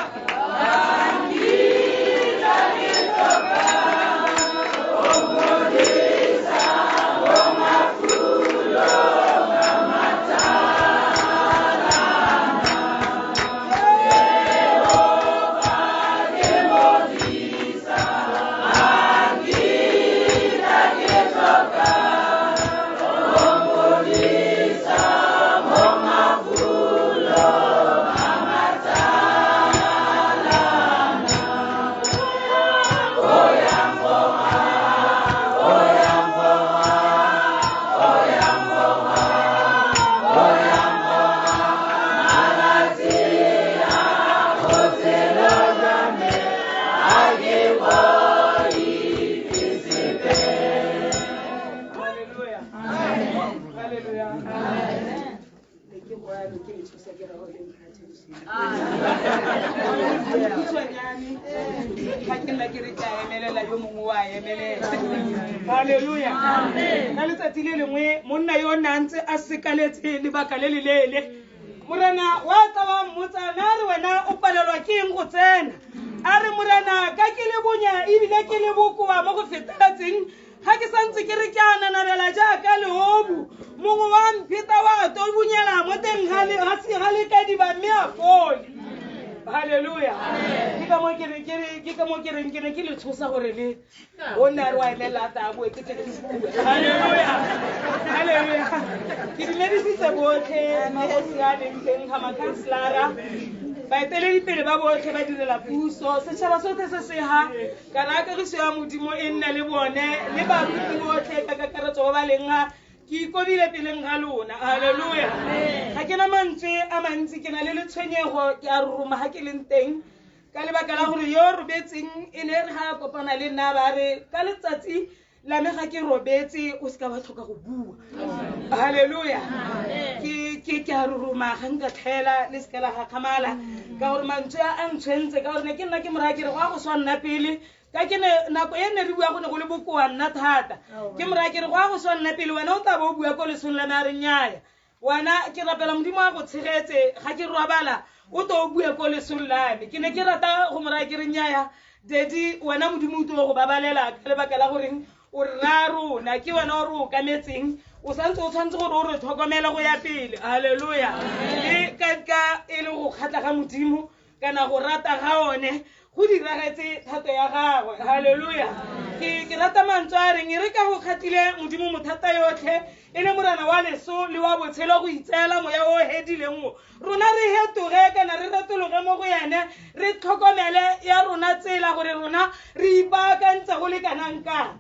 Oh ame ga ke nna ke re tla emelela yo mongwe wa emelela halleluja ka letsatsi le lengwe monna yo na ntse a sekaletse lebaka le lelele morena wa tla wa mmotsa na re wena o palelwa ke eng go tsena a re morena ka ke le bonya ebile ke le bokoa mo go feteletseng ga ke santse ke re ke a nanabela jaaka leobu mongwe wa mpheta wa tobunyela mo teng ga lekadiba mme a fole halleluja ke ka mo ke reng ke ne ke le tshosa gore le o nne a re wa emelela ta boe ke tle ke bue halleluja ke dumedisitse botlhe magosi a leng teng ga makhanselara baeteledipele ba botlhe ba direla puso setšhaba sotlhe se sega kana kagiso ya modimo e nna le bone le baruti botlhe ka kakaretso ba ba leng ga ke ikobile peleng ga lona halleluja ga ke na mantswe a mantsi ke na le letshwenyego ke a roroma ga ke leng teng ka lebaka la gore yo robetseng e ne re ga kopana le nna ba re ka letsatsi la me ga ke robetse o se ka ba tlhoka go bua halleluja ke a roroma ga nka tlhaela le seka la gakgamala ka gore mantswe a ntshwentse ka gore ne ke nna ke moraa kere go a go swa nna pele ka ke nako e nne re bua go ne go le bokoa nna thata ke moraa kere go a go swa nna pele wena o tla bo o bua ko lesong la me a re nnyaya wena ke rapela modimo a go tshegetse ga ke robala o to o bue ko lesong la me ke ne ke rata go moraa ke re nnyaya dedi wena modimo o tlo go babalela ka lebaka la goreng o rra rona ke wena o re o kametseng o santse o tshwanetse gore o re tlhokomela go ya pele halleluja le ka e le go kgatla ga modimo kana go rata ga one go diragetse thato ya gagwe halleluja ke rata mantswe a reng e re ka go kgatlile modimo mothata yotlhe e le morana wa leso le wa botshelo go itseela moya o hedileng o rona re hetoge kana re retologe mo go yene re tlhokomele ya rona tsela gore rona re ipaakantse go le kanang-kang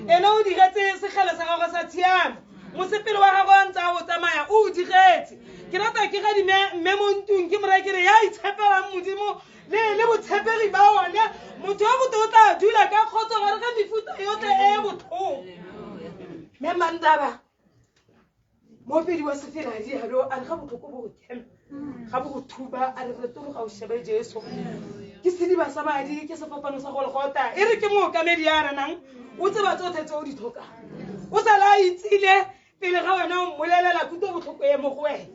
ene o digetse segele sa gagwe sa tshiamo mosepele wa gagwe a ntse a go tsamaya o digetse ke rata ke gadime mme mo ntung ke moraa kere ya itshepelang modimo le botshepegi ba one motho wa boto o tla dula ka kgotso gare ga mefuta yotlhe e botlhoko mme mandaba mopedi wa sefeladi alo a re ga botlhoko bo go kema ga bo go thuba a re retologa o shebe jesu ke sediba sa madi ke sefapano sa go legota e re ke mookamedi ya renang o tseba tsotlhe tse o di tlhokang o sala a itsile pele ga wena o mmolelela kuto botlhoko e mo go wena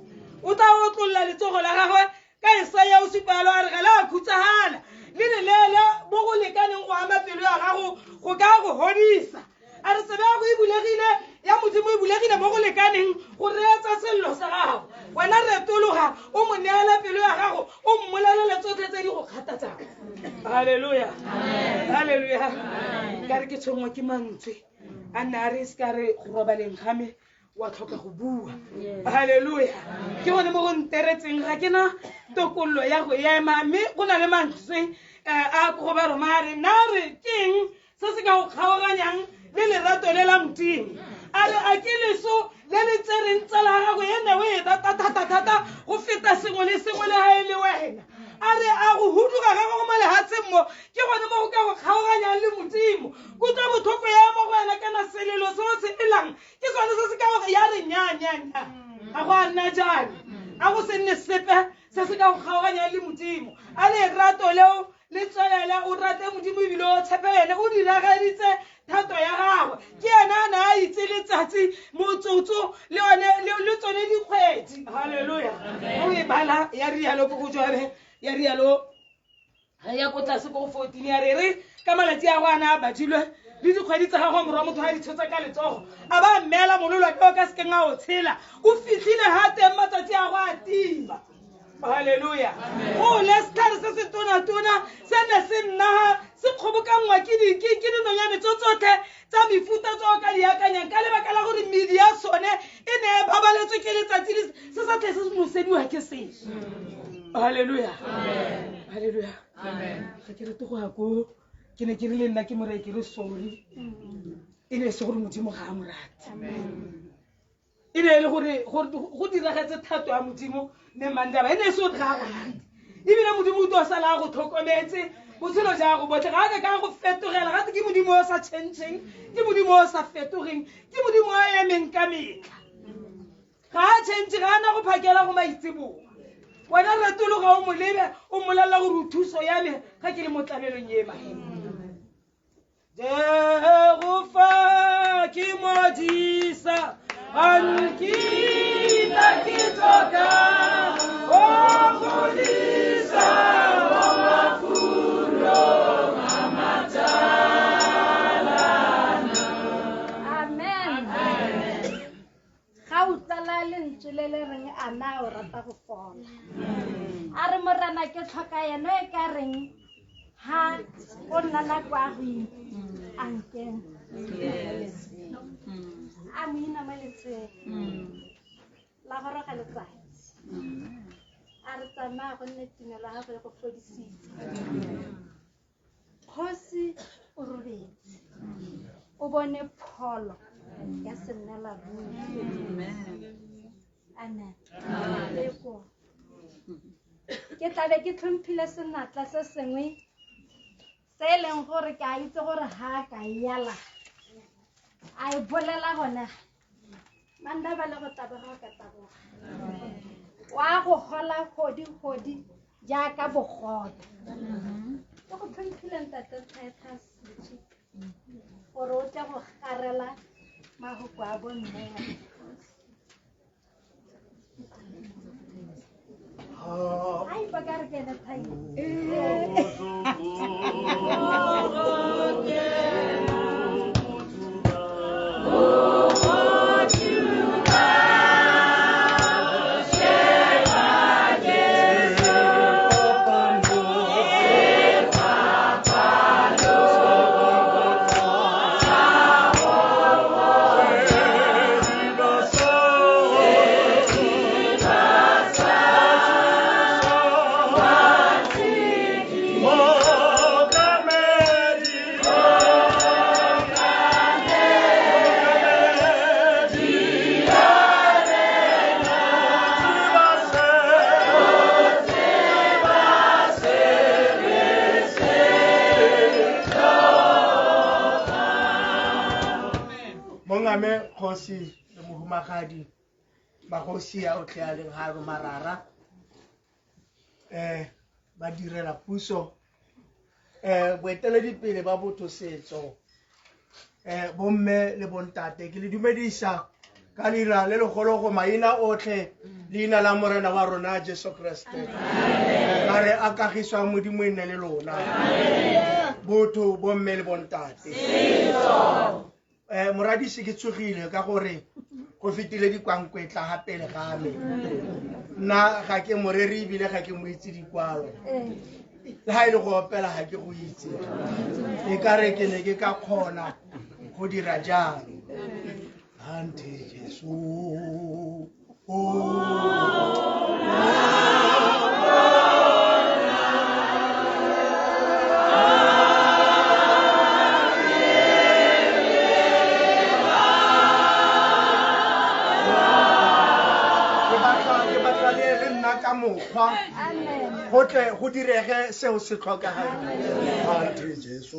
o tla o tlolola letsogo la gagwe ka Isaiah o supalo a re ga la khutsagala le lelele mo go lekaneng go ama pelo ya gago go ka go hodisa a re sebe go e bulegile ya modimo e bulegile mo go lekaneng go reetsa sello sa gago wena retologa o mo neela pelo ya gago o mmolelele tsotlhe tse di go kgathatsang halleluja halleluja ka re ke tshwengwa ke mantswe a nne a re se ka re go robaleng game wa tlhoka go bua halleluja ke gone mo go nteretseng ga ke na tokololo ya go ema mme go na le mantswe a go ba roma re na re keng se se ka go kgaoganyang le lerato le la modimo a re a ke leso le le tsereng tsala gago e ne o e thata go feta sengwe le sengwe le ga e le wena a re a go huduga gago go malehatsheng mo ke gone mo go ka go kgaoganyang le modimo kutlwa botlhoko ya mo go wena kana selelo se o se elang ke sone se se ka go ya re nyanyanya ga go a nna jalo a go se nne sepe se se ka go kgaoganyang le modimo a le rato leo le tswelela o rate modimo ebile o tshepe ene o diragaditse thato ya gagwe ke ena a na a itse letsatsi motsotso le tsone dikgwedi halleluja o e bala ya rialo ko go jwabe ya rialo ya ko tlase ko go 14 ya re ka malatsi a go ana a badilwe le dikgwedi tsa gagwe morwa motho a ditshotsa ka letsogo a ba mmela mololo ke o ka sekeng a o tshela o fitlhile ga teng matsatsi a go a tima halleluja go le sekare se se tona-tona se ne se nnaga se kgobokangwa ke dinonyane tso tsotlhe tsa mefuta tso ka di akanyang ka lebaka la gore medi ya sone e ne e babaletswe ke letsatsi se sa tle se nosediwa ke seso halleluja halleluja ga ke rete go ya ko ke ne ke rile nna ke morae ke re sorry e ne se gore modimo ga a morate e ne e le gore go diragetse thato ya modimo ne mandaba e ne se o ga go rate ebile modimo o tlo sala go tlhokometse botshelo ja go botlhe ga ka go fetogela gate ke modimo o sa changeng ke modimo o sa fetogeng ke modimo o emeng ka metla ga a change ga ana go phakela go maitseboa wena Ratolo ga o mo lebe o molela gore thuso ya me ga ke le mo tlalelong ye maemo Jehova ke modisa ankita ke tloka o godisa o mafulo a matalana Amen. Ga o tsala lentswe le le reng a na o rata go fola. A re morana ke tlhoka yena e ka reng ha o nna nako a go ankeng. A mo inameletse la goroga letsatsi. A re tsamaya go nne tumelo ya gago go fodisitse. Kgosi o robetse. O bone pholo ya senela ruri. Amen. Leko. Ke tlabe ke tlhomphile senatla se sengwe se e leng gore ke a itse gore ha ka yala a e bolela gone manda ba le go taboga ka taboga wa go gola kgodi jaaka bogobe ke go tlhomphile ntate Titus gore o tle go garela mahoko a bonne Ay, pagar que no está ahí. Khosi le mohumagadi bagosi ya o tle a leng ha marara ba direla puso boeteledipele ba botho setso bomme le bontate ke le dumedisa ka leina le legolo go maina otlhe leina la morena wa rona Jesu Kriste ba re a kagiswa modimo ene le lona botho bomme le bontate setso moradisi ke tsogile ka gore go fitile dikwankwetla ga pele ga me nna ga ke moreri ebile ga ke mo itse dikwalo le ha ile go opela ga ke go itse e kare ke ne ke ka kgona go dira jalo ante Jesu mokgwa go tle go direge seo se tlhokagang ante Jesu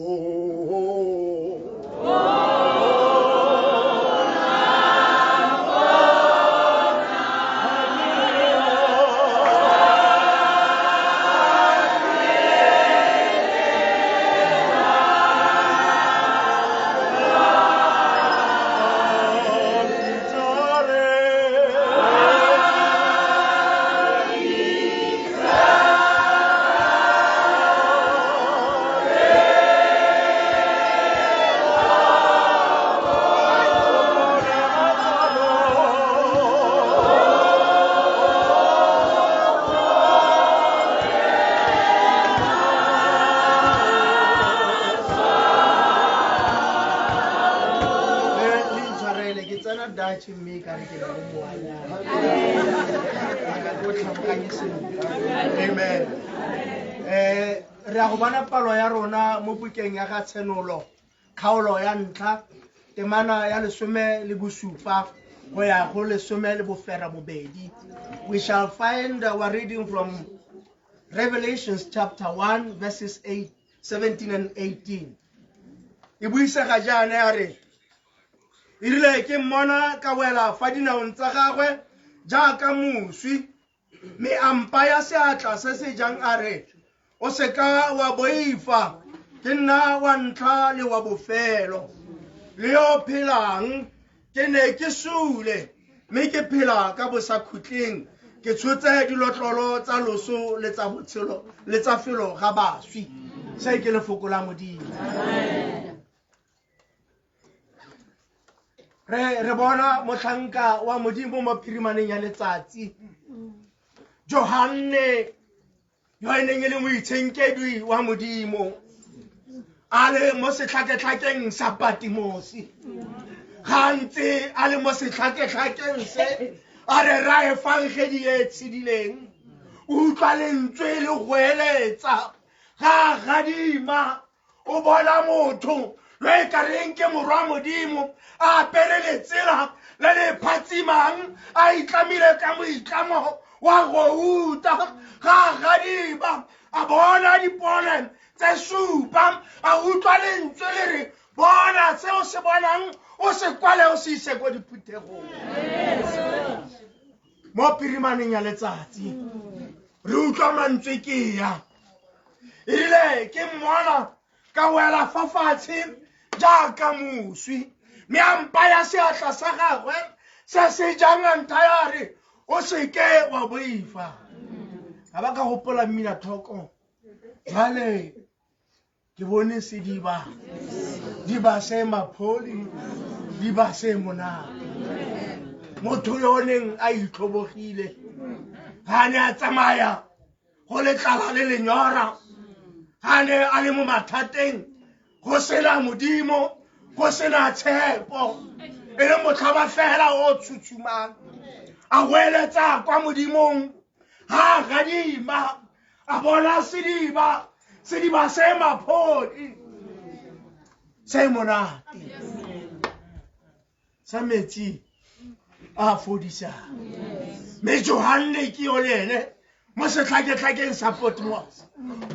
Amen. Re a go bona palo ya rona mo bukeng ya ga tshenolo kgaolo ya ntlha temana ya 17 go ya go 12. We shall find our reading from Revelations chapter 1 verses 17 and 18. E buisega jaana ya re irile ke mmona ka wela fa dinaong tsa gagwe jaaka moswi me ampa ya seatla se se jang a re o se ka wa boifa ke nna wa ntlha le wa bofelo le yo phelang ke ne ke sule me ke phela ka bosa khutleng ke tshotse dilotlolo tsa loso le tsa botshelo le tsa felo ga baswi se ke lefoko la modimo re bona motlhanka wa modimo mo phirimaneng ya letsatsi Johanne yo eneng le moitshenkedi wa modimo a le mo setlhaketlhakeng sa Patimosi gantse a le mo setlhaketlhakeng se a re ra efangedi e tshidileng o utlwa lentswe le go eletsa ga gadima o bona motho le ka reng ke morwa modimo a apere letsela le le phatsimang a itlamile ka moitlamo wa go uta ga gadima a bona dipone tse supa a utlwa lentswe le re bona seo se bonang o se kwale o se ise ko diphuthegong mo phirimaneng ya letsatsi re utlwa mantswe ke ya ile ke mmona ka wela fa fatshe jaaka moswi me ampa ya seatla sa gagwe se se jang ntayare o se ke wa boifa ga ba ka gopola mmina thoko jale ke bone sediba diba se mapholi diba se monate motho yo neng a itlhobogile ga ne a tsamaya go letlala le lenyora ga ne a le mo mathateng go sena modimo go sena tshepo e le motlhaba fela o tshutshumang a weletsa kwa modimong ga gadima a bona sediba se maphodi se monate sa metsi a fodisang me Johanne ke yo lene mo setlhaketlhakeng sa Patmos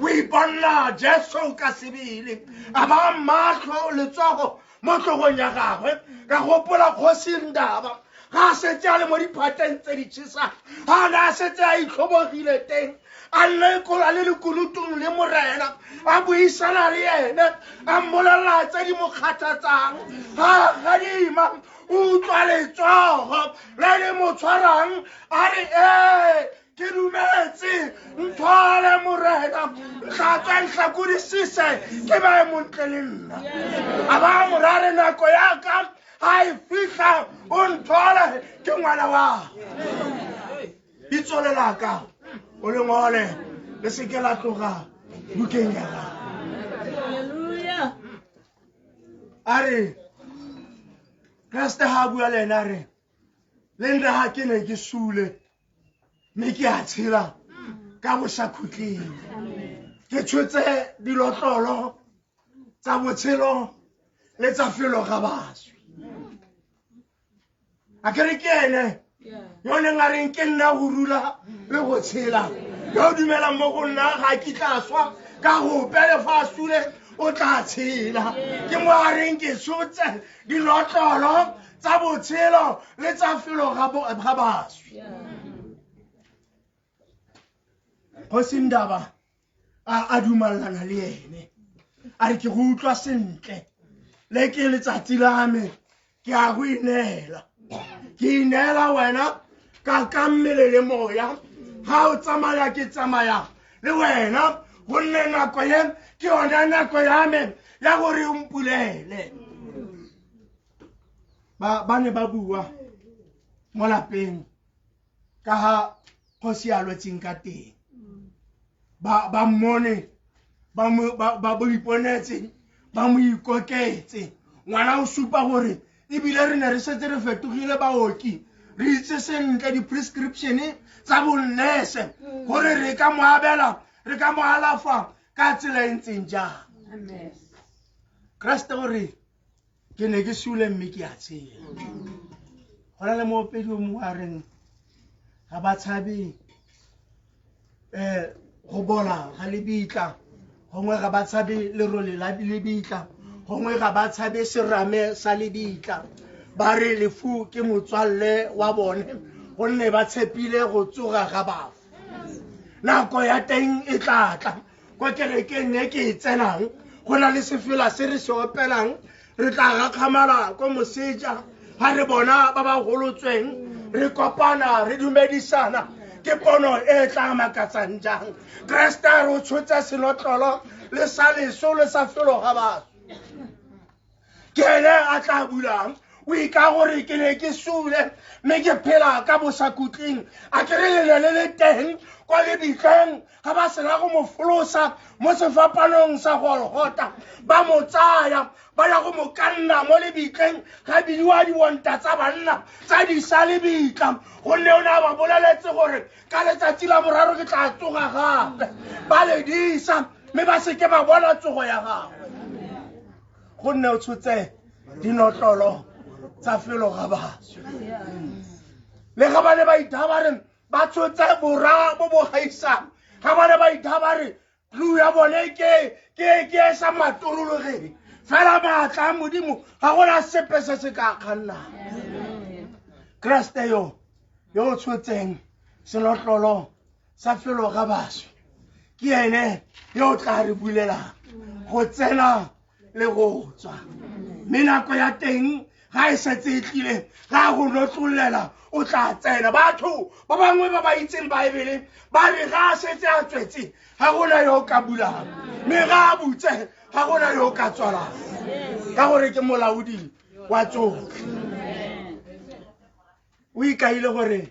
o iponna Jesu ka sebele a ba matlho letsogo mo tlhogong ya gagwe ka gopola kgosi Ndaba ga a setse a le mo diphateng tse di tšhesang ga na a setse a itlhobogile teng a lekola le lekulutong le morena a buisana le ene a mmolelela tse di mo kgathatsang ga gadima o utlwa letsogo le le mo tshwarang a re ke dumetse nthole morena tlhatswa ntlhakodisise ke baemontle le nna a ba morare nako yaka ga e fitlha o nthole ke ngwana wa itsolelaka o le ngole le seke la tloga bukeng ya gago a re Kriste ha bua le ena re le nna ha ke ne ke sule me ke a tshela ka bosa khutleng ke tshotse dilotlolo tsa botshelo le tsa felo ga baswi a kere ke ene yo neng a reng ke nna go rula le go tshela yo dumela mo go nna ga ke tla swa ka gope le fa a sule o tla tshela ke mo a reng ke tshotse dilotlolo tsa botshelo le tsa felo ga baswi kgosi Ndaba a dumalana le ene a re ke go utlwa sentle le ke letsatsi la me ke a go inela ke inela wena ka mmele le moya ga o tsamaya ke tsamaya le wena gonne nako ye ke yona nako ya me ya gore o mpulele ba ne ba bua mo lapeng ka ga kgosi a lwetseng ka teng ba mmone ba mo iponetse ba mo ikoketse ngwana o supa gore ebile re ne re setse re fetogile baoki re itse sentle di-prescription tsa bonnese gore re ka mo abela re ka mo alafa ka tsela e ntseng jang Kriste gore ke ne ke sule mme ke a tshela go na le moopedi o mongwe a reng ga ba tshabe go bola ga lebitla gongwe ga ba tshabe lerole la lebitla gongwe ga ba tshabe serame sa lebitla ba re lefu ke motswalle wa bone gonne ba tshepile go tsoga ga bafu nako ya teng e tlatla kwa kerekeng e ke e tsenang go na le sefela se re se opelang re tla gakgamala ko moseja ga re bona ba ba golotsweng re kopana re dumedisana ke pono e tla makatsang jang kreste a re o tshotse senotlolo le sa leso le sa felo ga batho ke ene a tla bulang o ika gore ke ne ke sule mme ke phela ka bosakutling a ke re lelele le teng kwa lebitleng ga ba sena go mo folosa mo sefapanong sa Golgotha ba mo tsaya ba ya go mo kanna mo lebitleng ga bidiwa diwonta tsa banna tsa di sa lebitla gonne o ne a ba boleletse gore ka letsatsi la boraro ke tla tsoga gape ba ledisa mme ba seke ba bona tsogo ya gagwe gonne o tshotse dinotlolo tsa felo ga batho le ga ba ne ba ithaba re ba tshotse borra bo bo gaisang ga ba ne ba ithaba re plu ya bone ke sa matolologedi fela maatla a modimo ga gona sepe se se ka kgannang kreste yo o tshotseng senotlolo sa felo ga baswi ke ene yo o tla re bulelang go tsena le go tswa mme nako ya teng ga e setse e tlile ga go notlololela o tla tsena batho ba bangwe ba ba itseng baebele ba re ga a setse a tswetse ga gona yo o ka bulang mme ga a butse ga gona yo o ka tswalang ka gore ke molaodi wa tsotlhe o ikaile gore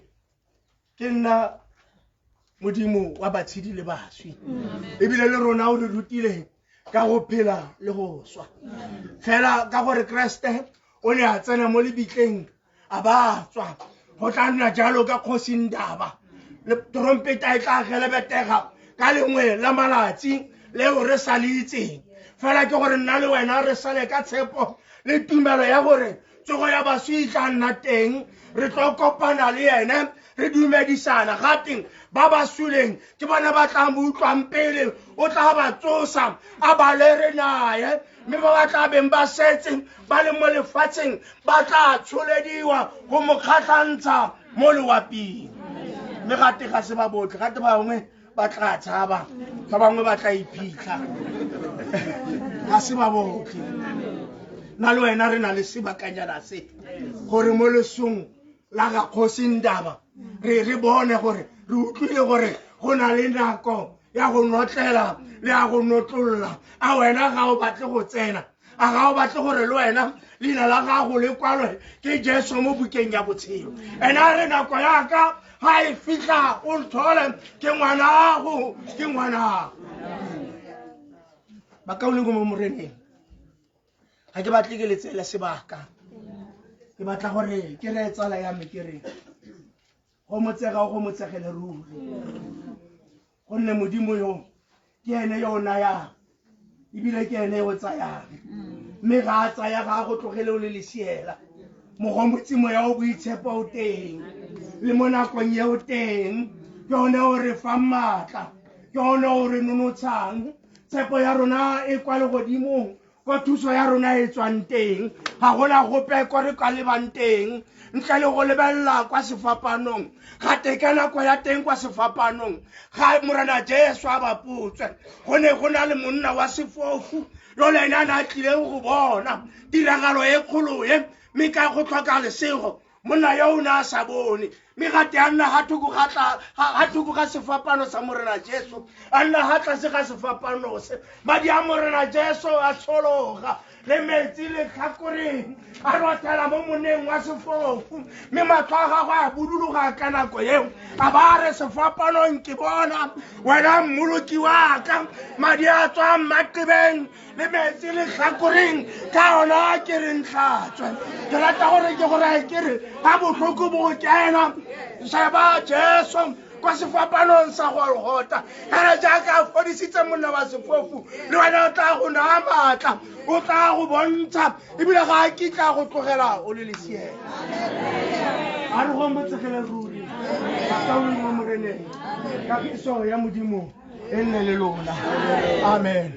ke nna modimo wa batshedi le baswi ebile le rona o re rutile ka go phela le go swa fela ka gore kreste o ne a tsena mo lebitleng a ba tswa go tla nna jalo ka kgosi Ndaba le trompeta e tla gelebetega ka lengwe la malatsi leo re sa le itseng fela ke gore nna le wena re sale ka tshepo le tumelo ya gore tsogo ya baswi e tla nna teng re tlo kopana le ene re dumedisana ga teng ba ba suleng ke bona ba tla mo utlwang pele o tla ba tsosa a ba lere naye mme ba ba tla beng ba setse ba le mo lefatsheng ba tla tsholediwa go mo kgatlhantsha mo lewaping mme gate ga se ba botlhe gate ba bangwe ba tla tshaba ba bangwe ba tla iphitlha ga se ba botlhe na le wena re na le sebakanyana se gore mo lesong la ga kgosi Ndaba re bone gore re utlwile gore go na le nako ya go notlela le ya go notlolola a wena ga o batle go tsena a ga o batle gore le wena leina la gago le kwalwe ke Jesu mo bukeng ya botshelo ene a re nako yaka ga e fitlha o nthole ke ngwanago ke ngwanago ba kaoleng mo moreneng ga ke batle ke letsela sebaka ke batla gore ke re tsala ya me ke re go motsega go motsegele ruri gonne modimo yo ke ene yo naya ebile ke ene yo tsayang mme ga a tsaya ga go tlogele o le lesiela mogomotsimo ya o boitshepo o teng le mo nakong ye o teng ke one o re fa maatla ke one o re nonotshang tshepo ya rona e kwa le godimong kwa thuso ya rona e tswang teng ga gona gope ko re ka lebang teng ntle le go lebelela kwa sefapanong ga teka nako ya teng kwa sefapanong ga morena Jesu a bapotswe go ne go na le monna wa sefofu yo le ena a tlileng go bona tiragalo e kgolo e mme ka go tlhoka lesego monna yo o ne a sa bone mme gate a nna ga thoko ga sefapano sa morena Jesu a nna ga tlase ga sefapano se madi a morena Jesu a tshologa le metsi le tlhakoreng a rotela mo moneng wa sefofu mme matlho a gagwe a buduluga ka nako eo a ba re sefapanong ke bona wena mmoloki wa ka madi a tswang maqebeng le metsi le tlhakoreng ka ona ke re ntlhatswe ke rata gore ke gore ke re ga botlhoko bo kena sheba Jesu kwa sefapanong sa Golgotha kana jaaka a fodisitse monna wa sefofu le wena o tla go naya maatla o tla go bontsha ebile ga a kitla go tlogela o le lesiela a re go motsegele ruri a kaoleng mo moreneng ka piso ya modimo e nne le lona amen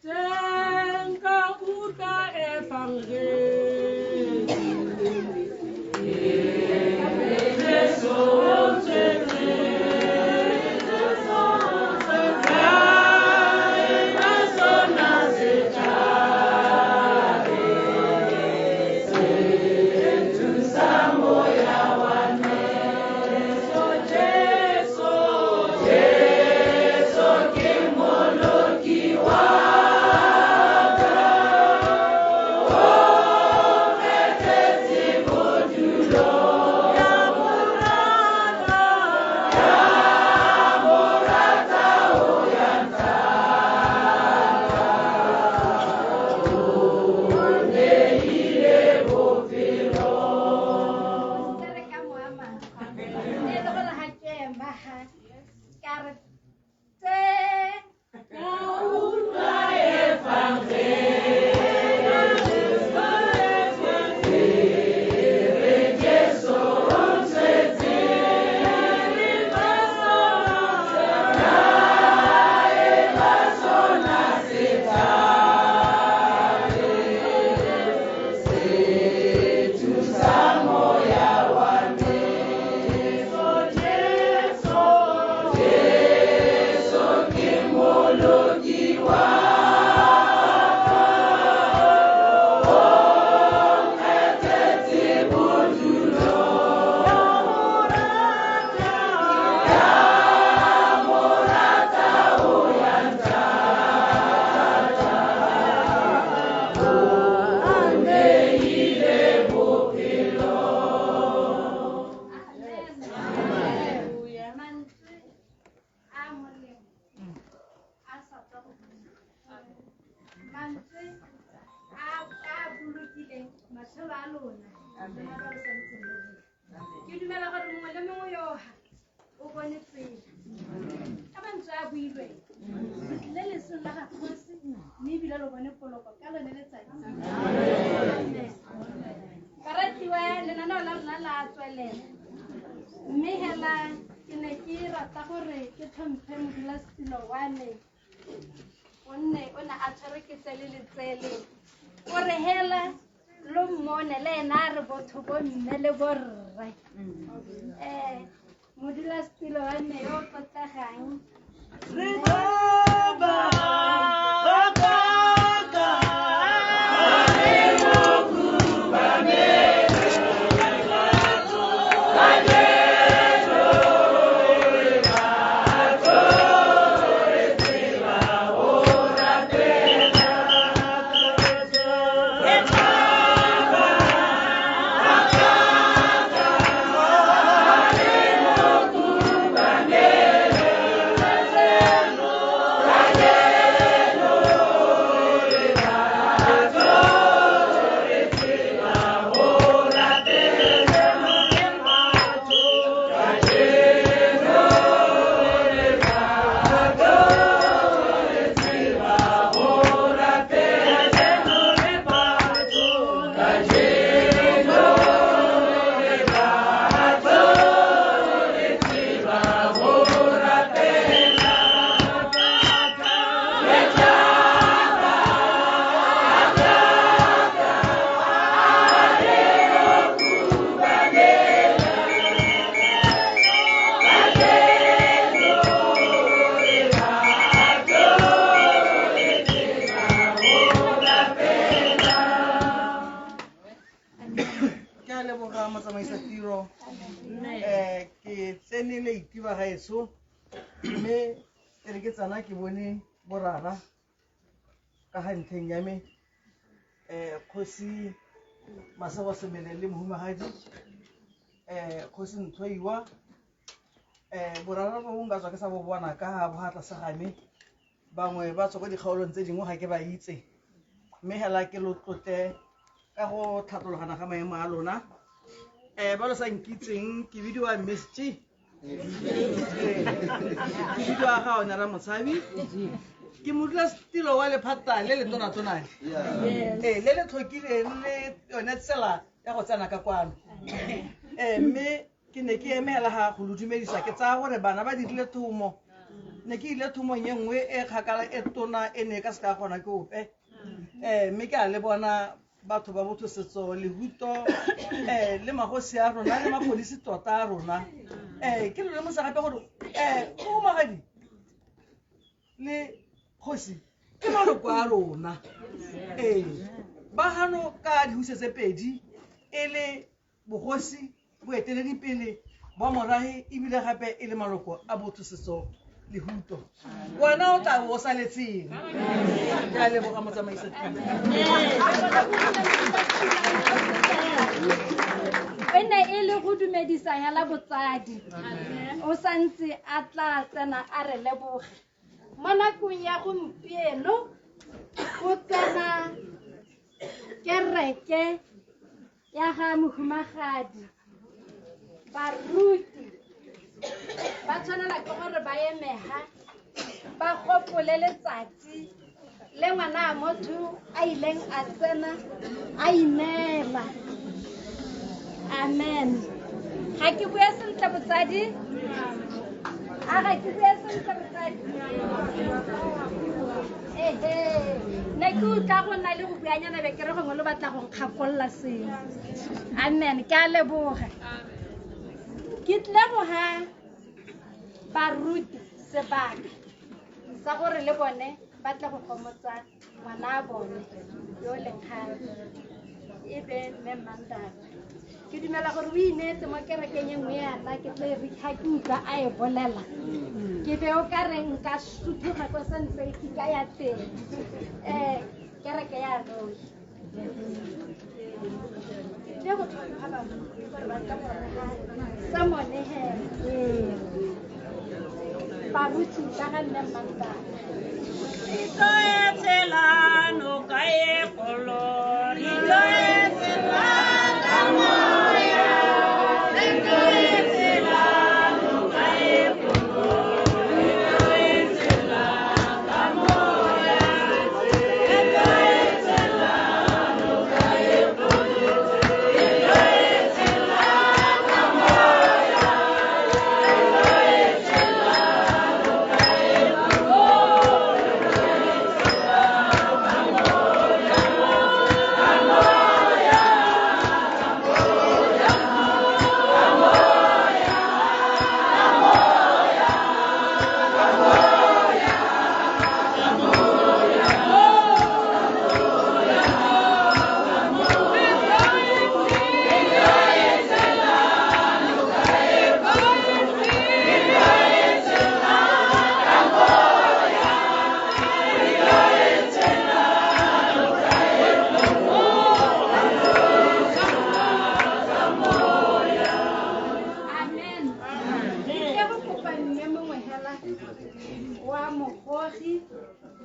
Tenka uta evangeli Jesu matshelo a lona lona ba le santseng le le ke dumela gore mongwe le mongwe yo o bone tsela ka mantswe a builweng le lesong la gagosi mme ebile lo bone poloko ka lone letsatsi baratiwa lenaneo la rona la tswelela mme hela ke ne ke rata gore ke tlhomphe modulasetilo wa me gonne o ne a tshwere ke tsele le tsele gore hela lo mmone le ena a re botho bo mme le borre modulasetilo wa me yo o tlotlegang mme e re ke tsana ke bone borara ka ga ntlheng ya me kgosi Masego Semele le Mohumagadi kgosi Nthoiwa borara bo nka tswa ke sa bo bona ka ga bogatla sa game bangwe ba tswa ko dikgaolong tse dingwe ga ke ba itse mme hela ke lo tlotle ka go tlhatologana ga maemo a lona ba lo sa nkitseng ke bidiwa Messi bidiwa ga ona ra Motshabi ke modulasetilo wa lephata le le tona-tonane le le tlhokileng le yone tsela ya go tsena ka kwano mme ke ne ke emela ga go lo dumedisa ke tsaya gore bana ba dirile thomo ne ke ile thomong ye nngwe e kgakala e tona e ne ka se ka gona ke ope mme ke a le bona batho ba botho setso lehuto le magosi a rona le mapodisi tota a rona ke le lemosa gape gore Mohumagadi le kgosi ke maloko a rona ba gano ka dihuse tse pedi e le bogosi boeteledipele ba morahe ebile gape e le maloko a botho setso lehuto wena o tla o saletseng ke a leboga motsamaisi ene e le go dumedisa ya la botsadi o santse a tla tsena a re leboge mo nakong ya gompieno go tsena kereke ya ga Mohumagadi baruti ba tshwanela ke gore ba emeha ba gopole letsatsi le ngwana a motho a ileng a tsena a inela amen ga ke bue sentle botsadi ga ke bue sentle botsadi ne ke utla go nna le go buanyana be ke re gongwe le batla go nkgakolola sengwe amen ke a leboga ke tle go ha baruti sebaka sa gore le bone ba tle go gomotsa ngwana a bone yo lekgale e be mme Mandaba ke dumela gore o inetse mo kerekeng e nngwe yana ke tle re ga ke utlwa a e bolela ke be o ka re nka suthuga ko santse ke ka ya teng kereke ya Roy le go tlhoka ba gore ba tla gore sa mone he baruti ka ga mme Mandaba Ito e tselano ka e kolori, ito e tselano.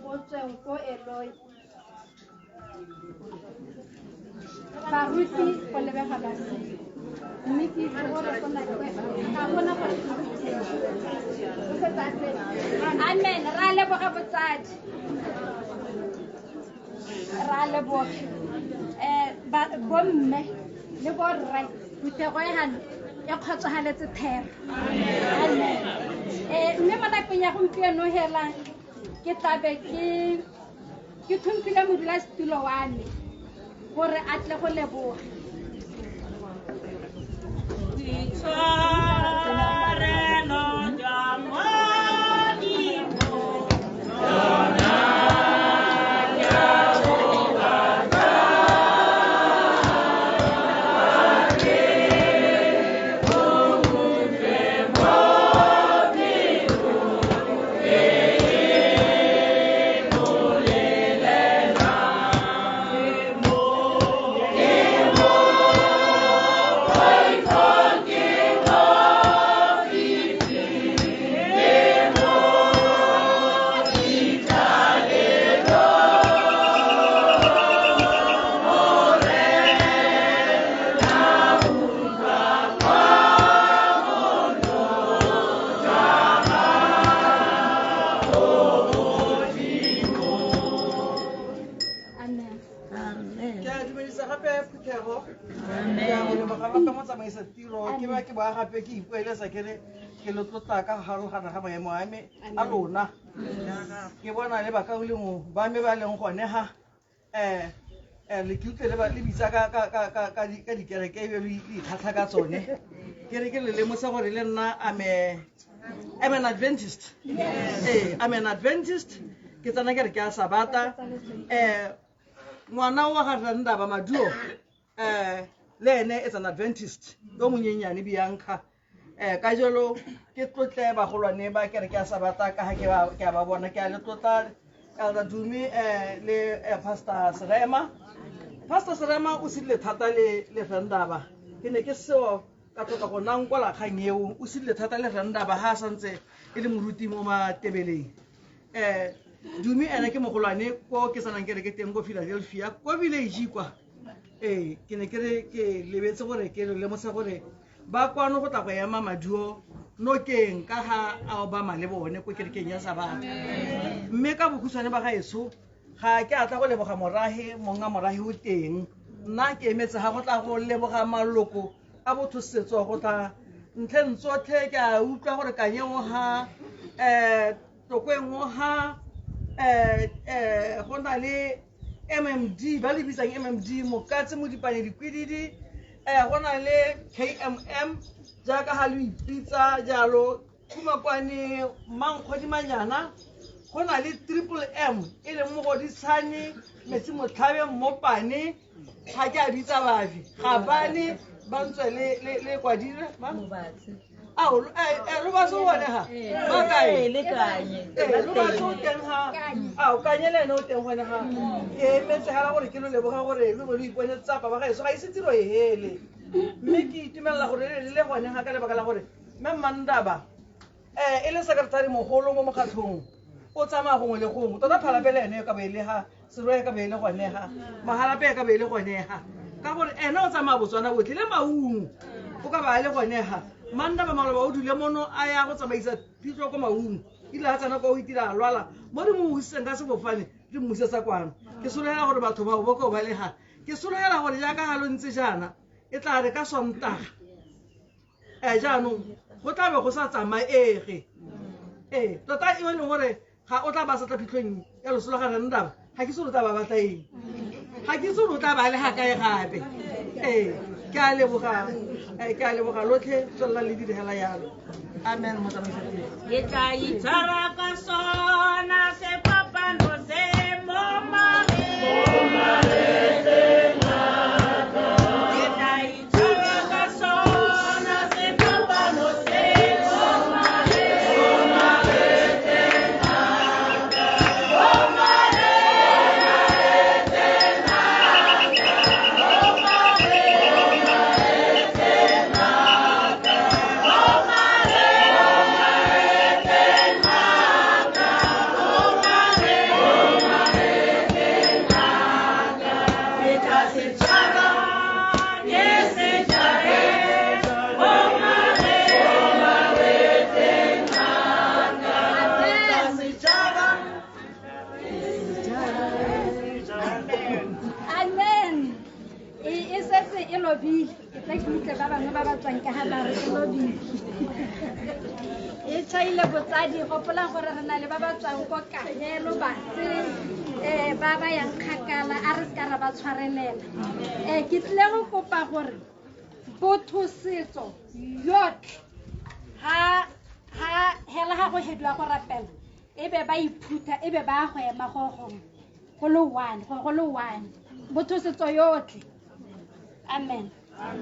go tsweng ko Eloi baruti go lebega basi mme ke itse gore go na ga gona gore amen ra leboga botsadi ra leboga bomme le borre botego e gano e kgotsogaletse thero amen mme mo nakong ya gompieno hela ke tlabe ke thumpile modulasetulo wa me gore a tle go leboga ke ba gape ke ipueletsa ke le tlotla ka garogana ga maemo a me a lona ke bona le bakaolengwe ba me ba leng gone ga le ke utlwe le bitsa ka dikereke ebe le ikgatlha ka tsone ke re ke le lemosa gore le nna I'm an Adventist I'm an Adventist ke tsana ke re ke a sabata ngwana wa ga Randaba Maduo le ene is an Adventist yo monyenyane Bianca ka jalo ke tlotle ba golwane ba ke re ke a sabata ka ha ke ba bona ke a le tlotla Elder Dumi le Pastor Serema o sile thata le Randaba ke ne ke seo ka tlotla go nang kwa la kgang eo o sile thata le Randaba ha santse e le moruti mo Matebeleng Dumi ene ke mogolwane ko ke sanang ke re ke teng go Philadelphia ko village kwa ke ne ke lebetse gore ke le lemosa gore ba kwano go tla go ema Maduo nokeng ka ha a Obama le bone ko kerekeng ya Sabata mme ka bokhuswane ba gaetso ga ke atla go leboga monga morahe o teng nna ke emetse ha go tla go leboga maloko a bothosetso go tla ntlheng tsotlhe ke a utlwa gore Kanyewo ha Tokwengwo ha go na le MMD ba le bitsang MMD Mokatse Modipane Dikwididi go na le KMM jaaka ha le ipitsa jalo Kumakwane Mankgodimanyana go na le Triple M e leng Mogoditshane Metsi Motlhabe Mmopane ga ke a bitsa bafi Gabane ba ntse le kwadile ba Mobatsi lo ba so bone ha ba kae le kanye lo ba so teng ha kanye le no teng gone ha ke metse hala gore ke lo leboga gore lo bo iponetsa ba ga eso ga ise tiro e hele mme ke itumela gore le gone ha ka le baka la gore mme Mandaba e le secretary mogolo mo mokgatlhong o tsama gongwe le gongwe tota phalapele ene ka beile ha serwe ka beile gone ha mahalape ka beile gone ha ka gore ene o tsama Botswana botlhe le maungu o ka ba le gone ha Mandaba Maloba o dule mono a ya go tsamaisa phitlho ko maungu ile ha tsana go itira lwala mo di mo useng ka sebofane di mo isetsa kwano ke sologela gore batho ba bo ko ba le ha ke sologela gore ja ka ha lo ntse jana e tla re ka Sontaga jaanong go tla be go sa tsamaege tota e le gore ga o tla ba sa tla phitlhong ya lo sologela Ndaba ga ke solo tla ba batla eng ga ke solo tla ba le ha kae gape ke a leboga lotlhe tswela le direla yalo amen mo tsamaiseng ke tla itshwara ka sona sepapano se mo magetleng ke tla itshwara ka sona sepapano se mo lobile ke tla ke utlwe ba bangwe ba ba tswang ka ga ba re e lobile e tšhaile botsadi gopola gore re na le ba ba tswang ko Kahelo Batse ba ba yang kgakala a re se ka ra ba tshwarelela ke tlile go kopa gore botho setso yotlhe ha hela ha go hedwa go rapela ebe ba iphutha ebe ba go ema go lo one botho setso yotlhe amen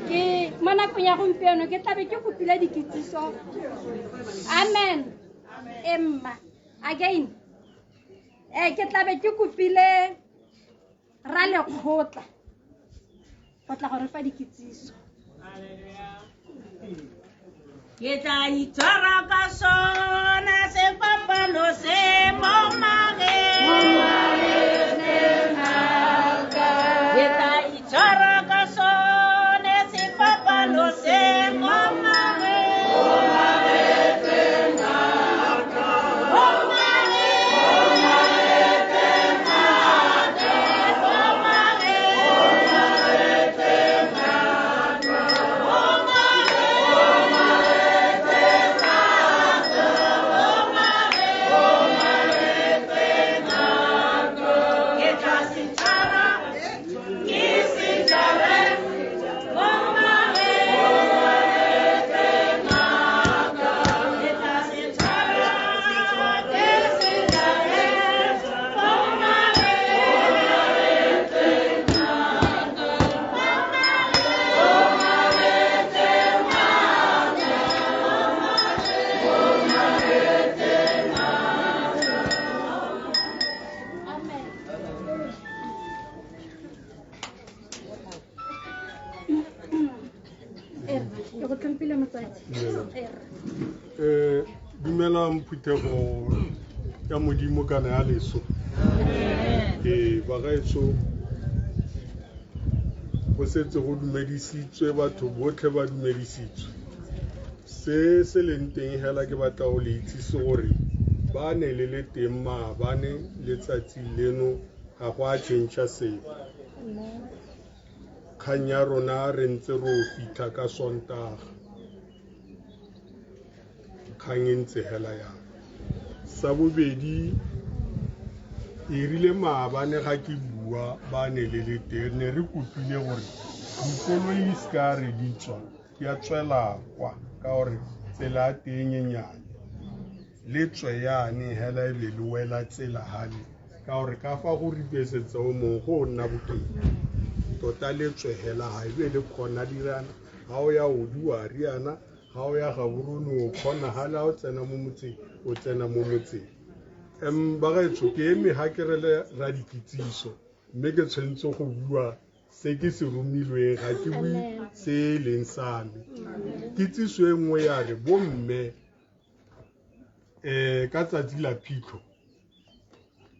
ke mo nakong ya gompieno ke tlabe ke kopile dikitsiso amen emma again ke tlabe ke kopile ra lekgotla go tla gore fa dikitsiso ke tla itshwara ka sona sefapano se mo magetleng aka ke tla itshwara ka sona sefapano se mo magetleng aka dumelang phuthego ya modimo kana ya leso bagaetso go setse go dumedisitswe batho botlhe ba dumedisitswe se leng teng hela ke batla go le itsise gore ba ne le teng maabane letsatsi leno ga go a tšhentšha sepe kgang ya rona re ntse ro fitlha ka Sontaga kgang e ntse hela yang sa bobedi e rile maabane ga ke bua ba ne le teng ne re kopile gore dikoloi ska re di tswa ya tswela kwa ka gore tsela teng e nyane le tswe yane hela e be le wela tsela hane ka gore ka fa go ripesetsa o mongwe go nna bokeng tota le tswe hela ha e be le kgona dirana ga o ya o dua riana ga o ya ga borone o kgona hala o tsena mo motseng o tsena mo motseng bagaetso ke eme ha ke re le ra dikitsiso mme ke tshwentse go bua se ke se romilweng ga ke bue se leng same kitsiso e nngwe ya re bomme ka tsatsi la phitlho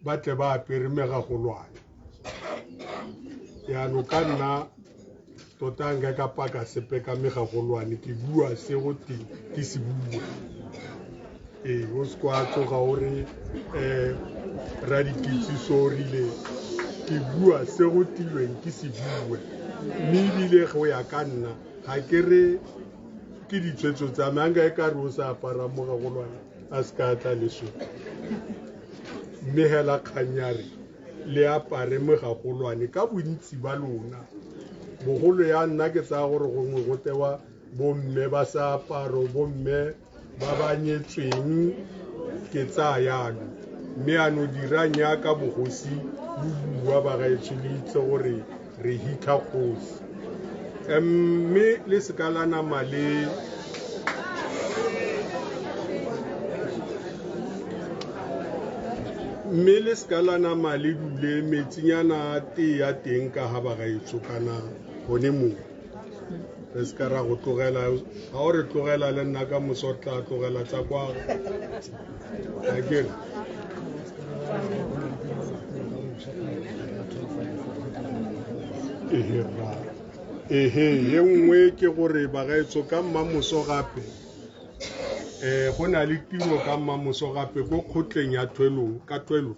ba tle ba apere megagolwane yaano ka nna tota nka ka paka sepe ka megagolwane ke bua se go teng ke se bua o se kwa tsoga gore ra dikitsiso o rile ke bua se go tilweng ke se bue mme ebile go ya ka nna ga ke re ke ditshwetso tsa me nka e ka re o sa apara mogagolwane a se ka tla leso mme hela kgang ya re le apare megagolwane ka bontsi ba lona bogolo ya nna ke tsaya gore gongwe go tewa bomme ba sa aparo bomme ba ba nyetsweng ke tsaya yalo mme ano dirang yaka bogosi bo bua bagaetso le itse gore re hitla kgosi mme le seka la nama le mme le seka la nama le dule metsinyana tee ya teng ka ga bagaetso kana gone moo re seka ra go tlogela ga o re tlogela le nna ka moso tla tlogela tsa kwago akere ye nngwe ke gore bagaetso ka mmamoso gape go na le tiro ka mmamoso gape ko kgotleng ya ka 12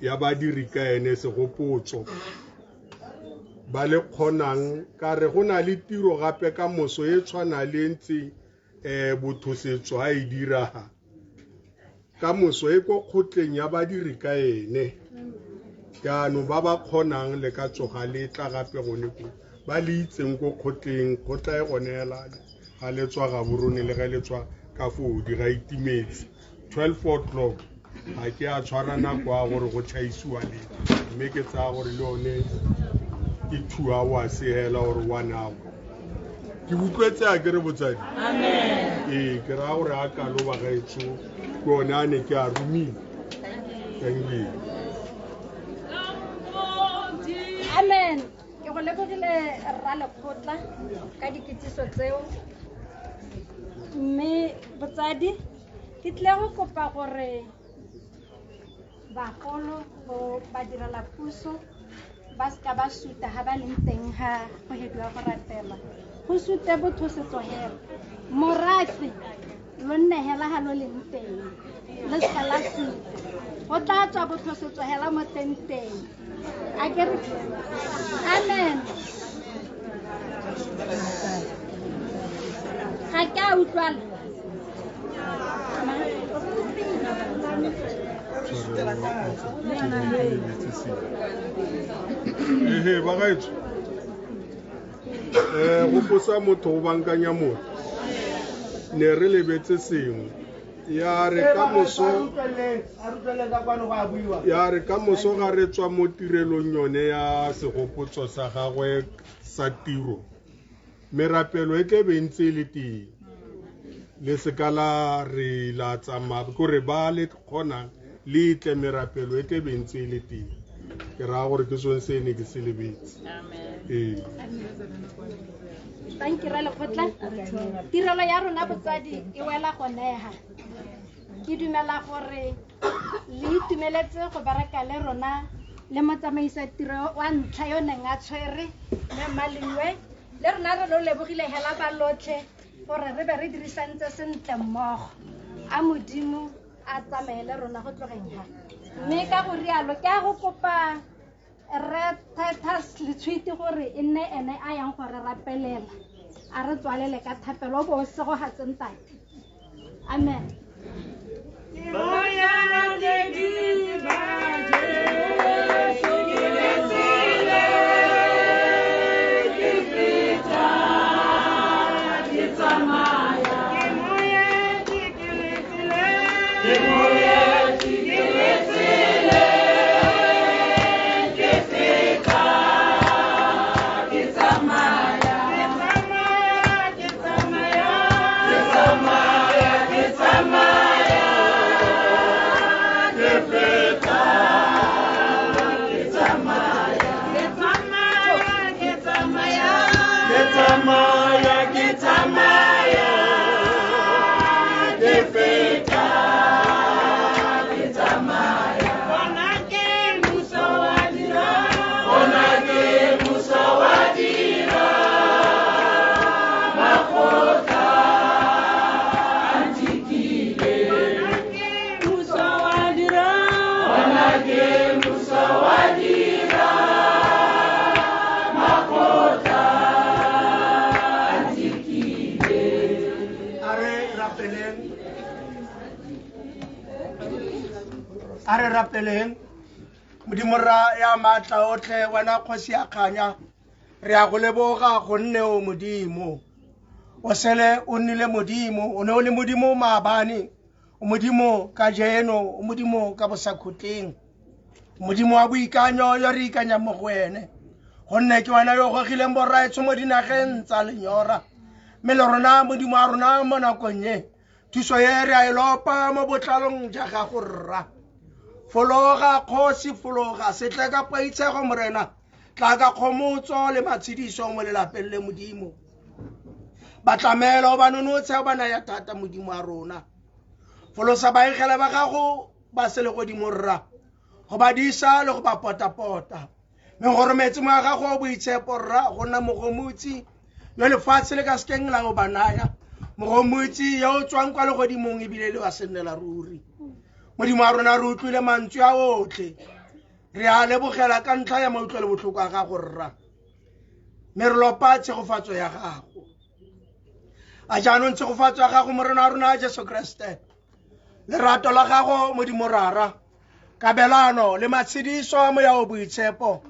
ya badiri ka ene segopotso ba le kgonang ka re go na le tiro gape ka moso e tshwana le ntse bothosetso a e diraga ka moso e ko kgotleng ya badiri ka ene jaanong ba ba kgonang le ka tsoga le tla gape gone ko ba le itseng ko kgotleng kgotla e gone hela ga le tswa ga borone le ga le tswa ka fodi ga itimetse 12 o'clock ga ke a tshwara nako a gore go tšhaisiwa le mme ke tsaya gore le one ke 2 hours hela gore 1 hour ke utlwetse a ke re botsadi ee ke raya gore a kalo ba gaetso ke one a ne ke a romile thank you amen ke go lebogile rra lekgotla ka diketiso tseo mme botsadi ke tle go kopa gore bagolo go badirela puso ba ska ba suta ha ba leng teng ha go hedwa go ratela go sute bothosetso hela morafe lo nne hela ha lo leng teng le ska la suta go tla tswa bothosetso hela mo teng a ke re amen ga ke a utlwala ehe ba gaetso go posa motho go bankanya motho ne re lebetse sengwe ya re ka moso ga re tswa mo tirelong yone ya segopotso sa gagwe sa tiro merapelo e tle bentse le teng le sekala re la tsamaya kore ba le kgonang le tle merapelo e tle bentse le teng ke raya gore ke sone se ne ke se lebetse ee thank you ra lekgotla tirelo ya rona botsadi e wela go neha ke dumela gore le itumeletse go bereka le rona le motsamaisa tiro wa ntlha yo neng a tshwere mme Maliwe le rona re lo lebogile hela ba lotlhe gore re be re dirisantse sentle mmogo a modimo a tsamaye le rona go tlogeng ha mme ka go rialo ke a go kopa re Titus Letshwiti gore e nne ene a yang gore rapelela a re tswalele ka thapelo bo se go hatsentate amen a re rapeleng modimo ra ya maatla otlhe wena kgosi ya kganya re a go leboga gonne o modimo o sele o nnile modimo o ne o le modimo maabane o modimo ka jeno o modimo ka bosakhutleng modimo wa boikanyo yo re ikanya mo go ene gonne ke wena yo gogileng boraetsho mo dinageng tsa lenyora mme le rona modimo a rona mo nakong e thuso ye re a e lopa mo botlalong ja gago rra fologa kgosi fologa setle ka paitshego morena tla ka kgomotso le matshediso mo lelapeng le modimo batlamelo ba nonotshe ba naya thata modimo a rona folosa baegela ba gago ba se le godimo rra go ba disa le go ba potapota mme gore metsi mo a gago boitshepo rra go nna mogomotsi yo lefatshe le ka sekeng la go ba naya mogomotsi yo o tswang kwa legodimong ebile le wa sennela ruri modimo a rona re utlwile mantswe a otlhe re a lebogela ka ntlha ya mautlwa le botlhoko a gago rra mme re lopa tshegofatso ya gago a jaanong tshegofatso ya gago morena wa rona Jesu Kriste lerato la gago Modimo rara kabelano le matshediso a moya o boitshepo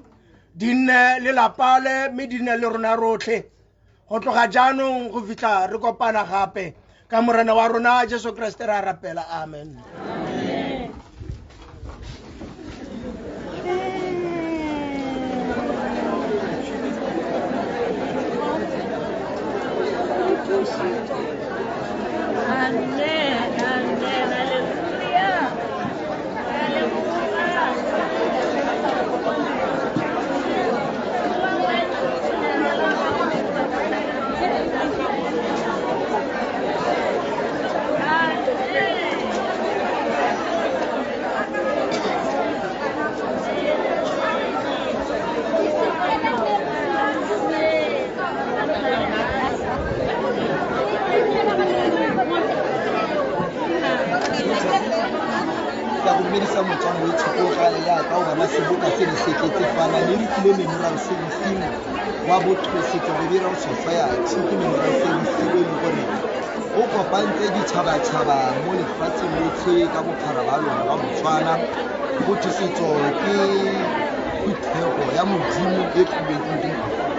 di nne le lapale mme di nne le rona rotlhe go tloga jaanong go fitlha re kopana gape ka morena wa rona Jesu Kriste ra rapela amen. Amen, amen, hallelujah. ka go medisa motswang o itshokogale yaka o bona seboka se di seketse fana le di kile memorial service wa bothosetso go dira society ke memorial service e le gore o kopantse ditšhabatšhaba mo lefatsheng lotlhe ka bophara ba lona ba Botswana. Bothosetso ke khuthego ya modimo e tlhobedidi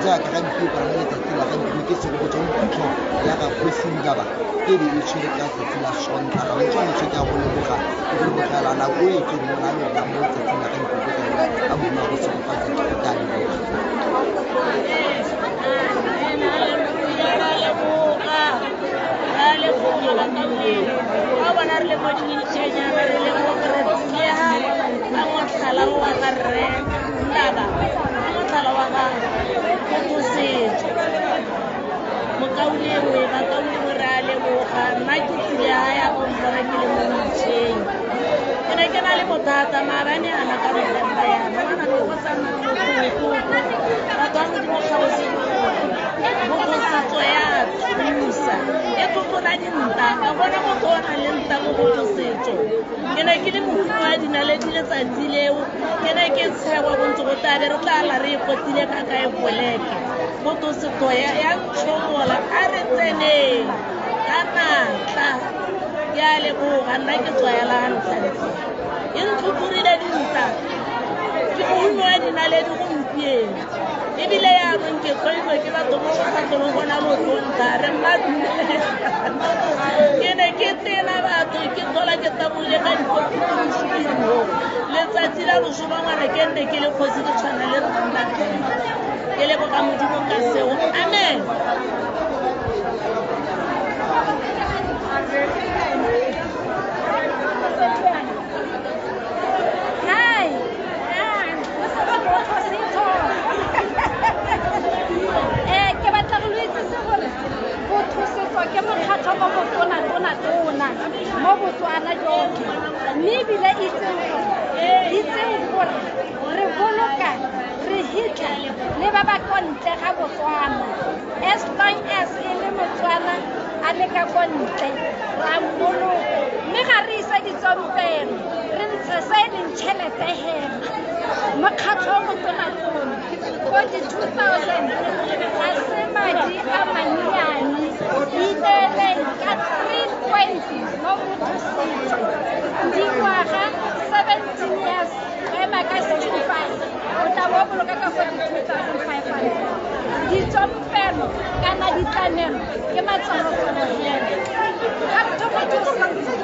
jaaka ga ntse ka re letsatsi la ga ntse ke sego botsa mokhutlho ya ga kgosing gaba ke di tshwere ka tsatsi la Sontaga ga tsone tse ka go leboga go bogela na go e ke mo na lona mo tsatsing la ga ntse ke ka mo go se ka tsatsi Di